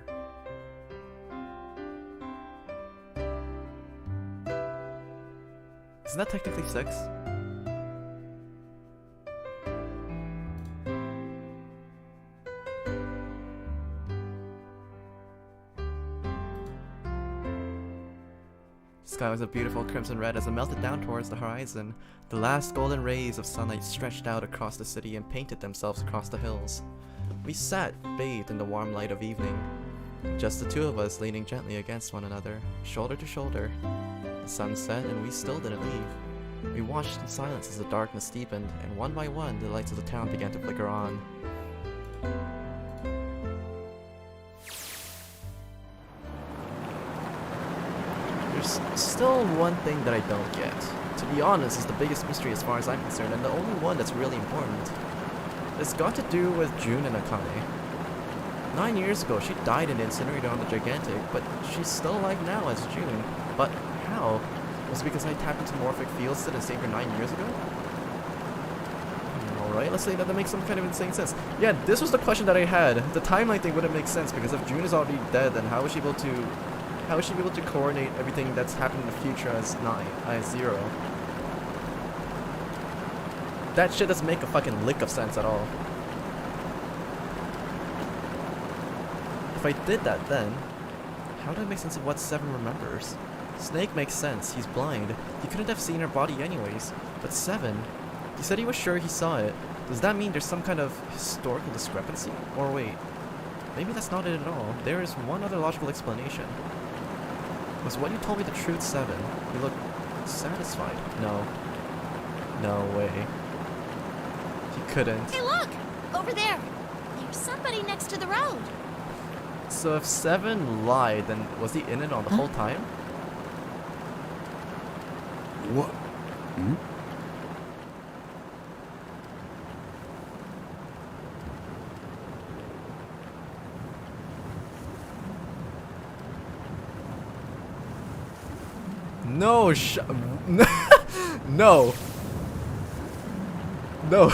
Isn't that technically 6? The sky was a beautiful crimson red as it melted down towards the horizon. The last golden rays of sunlight stretched out across the city and painted themselves across the hills. We sat, bathed in the warm light of evening. Just the two of us leaning gently against one another, shoulder to shoulder. The sun set and we still didn't leave. We watched in silence as the darkness deepened, and one by one the lights of the town began to flicker on. There's still one thing that I don't get. To be honest, is the biggest mystery as far as I'm concerned, and the only one that's really important. It's got to do with June and Akane. 9 years ago, she died in the incinerator on the Gigantic, but she's still alive now as June. But how? Was it because I tapped into morphic fields that saved her 9 years ago? Alright, let's say that makes some kind of insane sense. Yeah, this was the question that I had. The timeline thing wouldn't make sense, because if June is already dead, then how is she able to coordinate everything that's happened in the future as 0? That shit doesn't make a fucking lick of sense at all. If I did that then, how do I make sense of what 7 remembers? Snake makes sense, he's blind. He couldn't have seen her body anyways. But 7, he said he was sure he saw it. Does that mean there's some kind of historical discrepancy? Or wait, maybe that's not it at all. There is one other logical explanation. Was what you told me the truth, 7? You look satisfied. No. No way. He couldn't. Hey, look! Over there! There's somebody next to the road. So if 7 lied, then was he in it on the whole time? What? Hmm? No, no. No. No.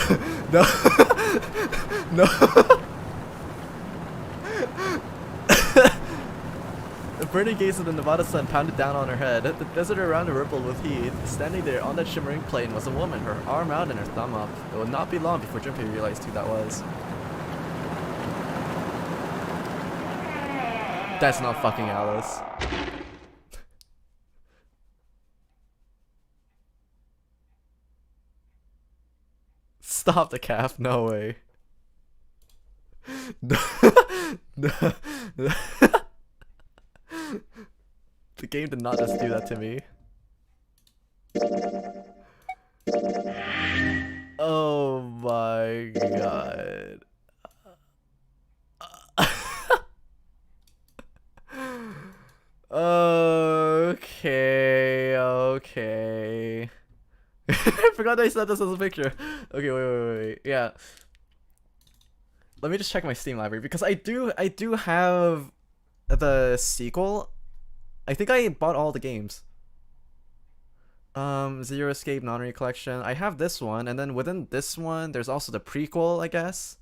No. The burning gaze of the Nevada sun pounded down on her head. The desert around her rippled with heat. Standing there on that shimmering plain was a woman, her arm out and her thumb up. It would not be long before Junpei realized who that was. That's not fucking Alice. Stop the calf, no way. The game did not just do that to me. Oh my god. Okay. I forgot I said this as a picture. Okay, wait. Yeah. Let me just check my Steam library because I do have the sequel. I think I bought all the games. Zero Escape Non-Re Collection. I have this one, and then within this one, there's also the prequel, I guess.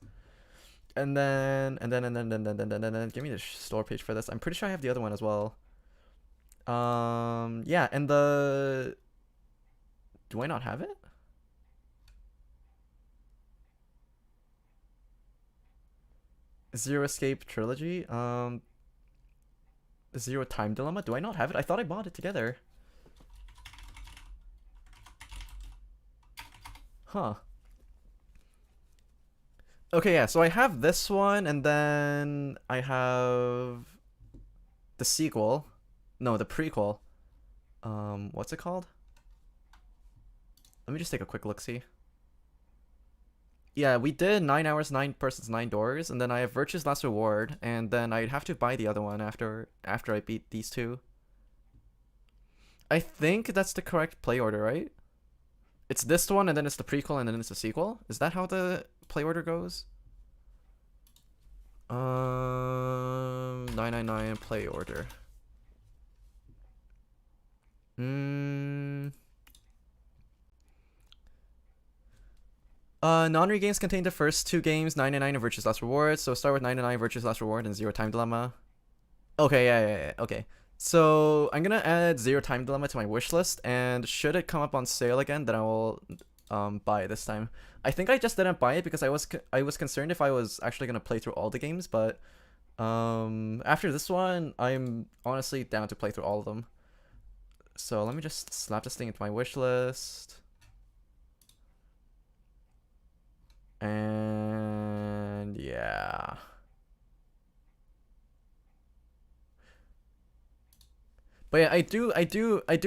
And then give me the store page for this. I'm pretty sure I have the other one as well. Yeah, and the... Do I not have it? Zero Escape Trilogy? Zero Time Dilemma? Do I not have it? I thought I bought it together. Huh. Okay, yeah, so I have this one, and then I have the sequel. No, the prequel. What's it called? Let me just take a quick look-see. Yeah, we did 9 hours, 9 persons, 9 doors, and then I have Virtue's Last Reward, and then I'd have to buy the other one after I beat these two. I think that's the correct play order, right? It's this one, and then it's the prequel, and then it's the sequel? Is that how the play order goes? 999 play order. Non-re games contain the first 2 games, 999 and Virtue's Last Reward. So start with 999, Virtue's Last Reward, and Zero Time Dilemma. Okay, yeah, okay. So I'm gonna add Zero Time Dilemma to my wish list, and should it come up on sale again, then I will buy it this time. I think I just didn't buy it because I was concerned if I was actually gonna play through all the games, but after this one, I'm honestly down to play through all of them. So let me just slap this thing into my wish list. And yeah. But yeah, I do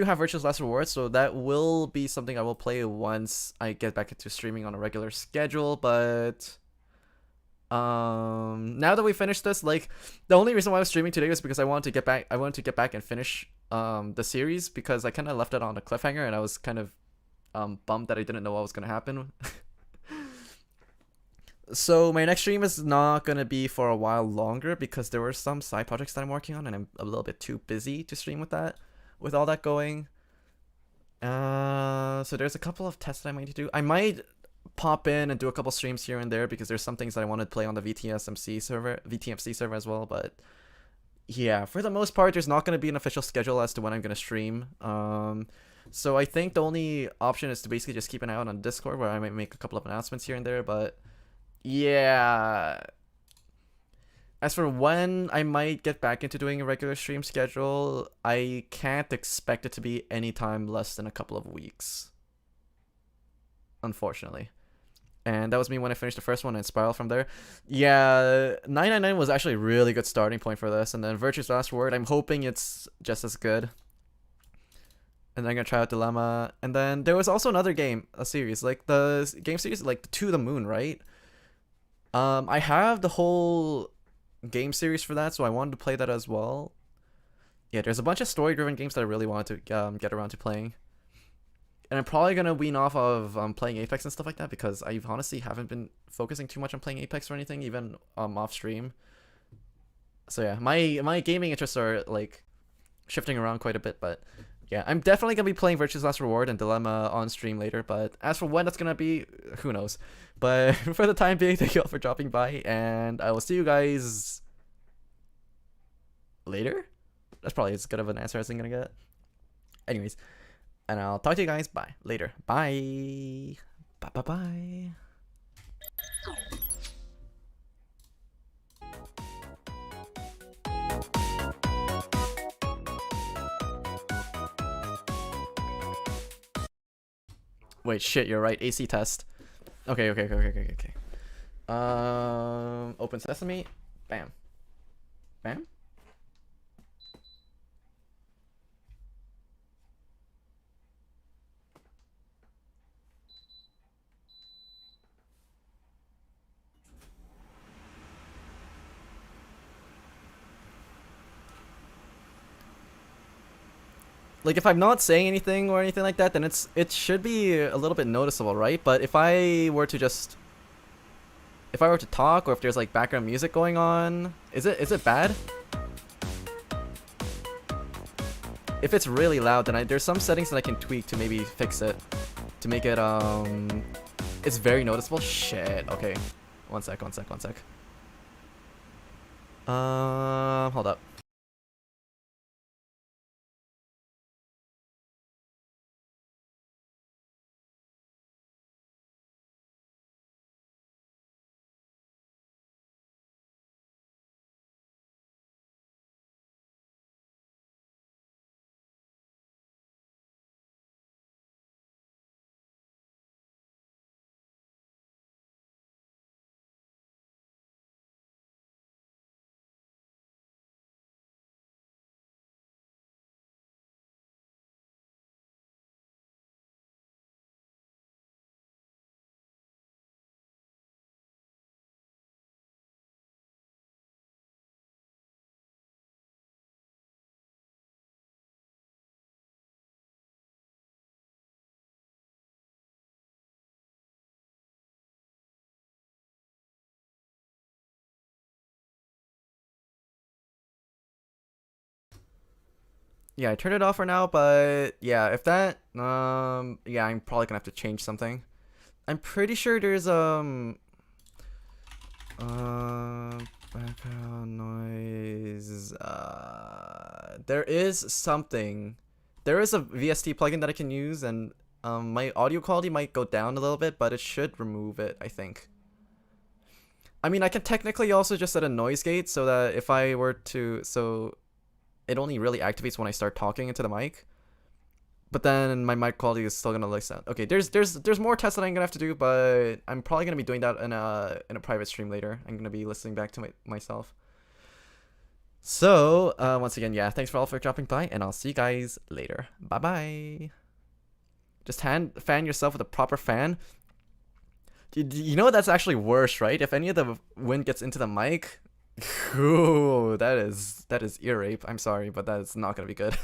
have Virtue's Last Reward, so that will be something I will play once I get back into streaming on a regular schedule, but now that we finished this, like, the only reason why I was streaming today was because I wanted to get back and finish the series, because I kind of left it on a cliffhanger and I was kind of bummed that I didn't know what was going to happen. So my next stream is not going to be for a while longer because there were some side projects that I'm working on and I'm a little bit too busy to stream with all that going. So there's a couple of tests that I might do. I might pop in and do a couple streams here and there because there's some things that I want to play on the VTMC server as well, but yeah, for the most part there's not going to be an official schedule as to when I'm going to stream. So I think the only option is to basically just keep an eye out on Discord, where I might make a couple of announcements here and there, but yeah. As for when I might get back into doing a regular stream schedule, I can't expect it to be any time less than a couple of weeks, unfortunately. And that was me when I finished the first one and spiral from there. Yeah, 999 was actually a really good starting point for this, and then Virtue's Last Word, I'm hoping it's just as good. And then I'm gonna try out Dilemma. And then there was also another game, a series, like the game series, like To the Moon, right? I have the whole game series for that, so I wanted to play that as well. Yeah, there's a bunch of story-driven games that I really wanted to get around to playing. And I'm probably gonna wean off of playing Apex and stuff like that, because I honestly haven't been focusing too much on playing Apex or anything, even off stream. So yeah, my gaming interests are like shifting around quite a bit, but yeah, I'm definitely gonna be playing Virtue's Last Reward and Dilemma on stream later, but as for when that's gonna be, who knows. But for the time being, thank you all for dropping by, and I will see you guys later. That's probably as good of an answer as I'm gonna get. Anyways, and I'll talk to you guys later. Bye. Bye bye bye. Wait, shit, you're right. AC test. Okay. Open sesame. Bam. Bam. Like, if I'm not saying anything or anything like that, then it should be a little bit noticeable, right? But if I were to talk, or if there's like background music going on, is it bad? If it's really loud, then there's some settings that I can tweak to maybe fix it, to make it it's very noticeable. Shit. Okay, one sec. Hold up. Yeah, I turned it off for now, but yeah, if that, yeah, I'm probably gonna have to change something. I'm pretty sure there's, background noise, there is something. There is a VST plugin that I can use, and, my audio quality might go down a little bit, but it should remove it, I think. I mean, I can technically also just set a noise gate so that if I were to, it only really activates when I start talking into the mic, but then my mic quality is still gonna like sound okay. There's more tests that I'm gonna have to do, but I'm probably gonna be doing that in a private stream later. I'm gonna be listening back to myself. So once again, yeah, thanks for all for dropping by, and I'll see you guys later. Bye bye. Just fan yourself with a proper fan. You know that's actually worse, right? If any of the wind gets into the mic. Ooh, that is ear rape. I'm sorry, but that is not gonna be good.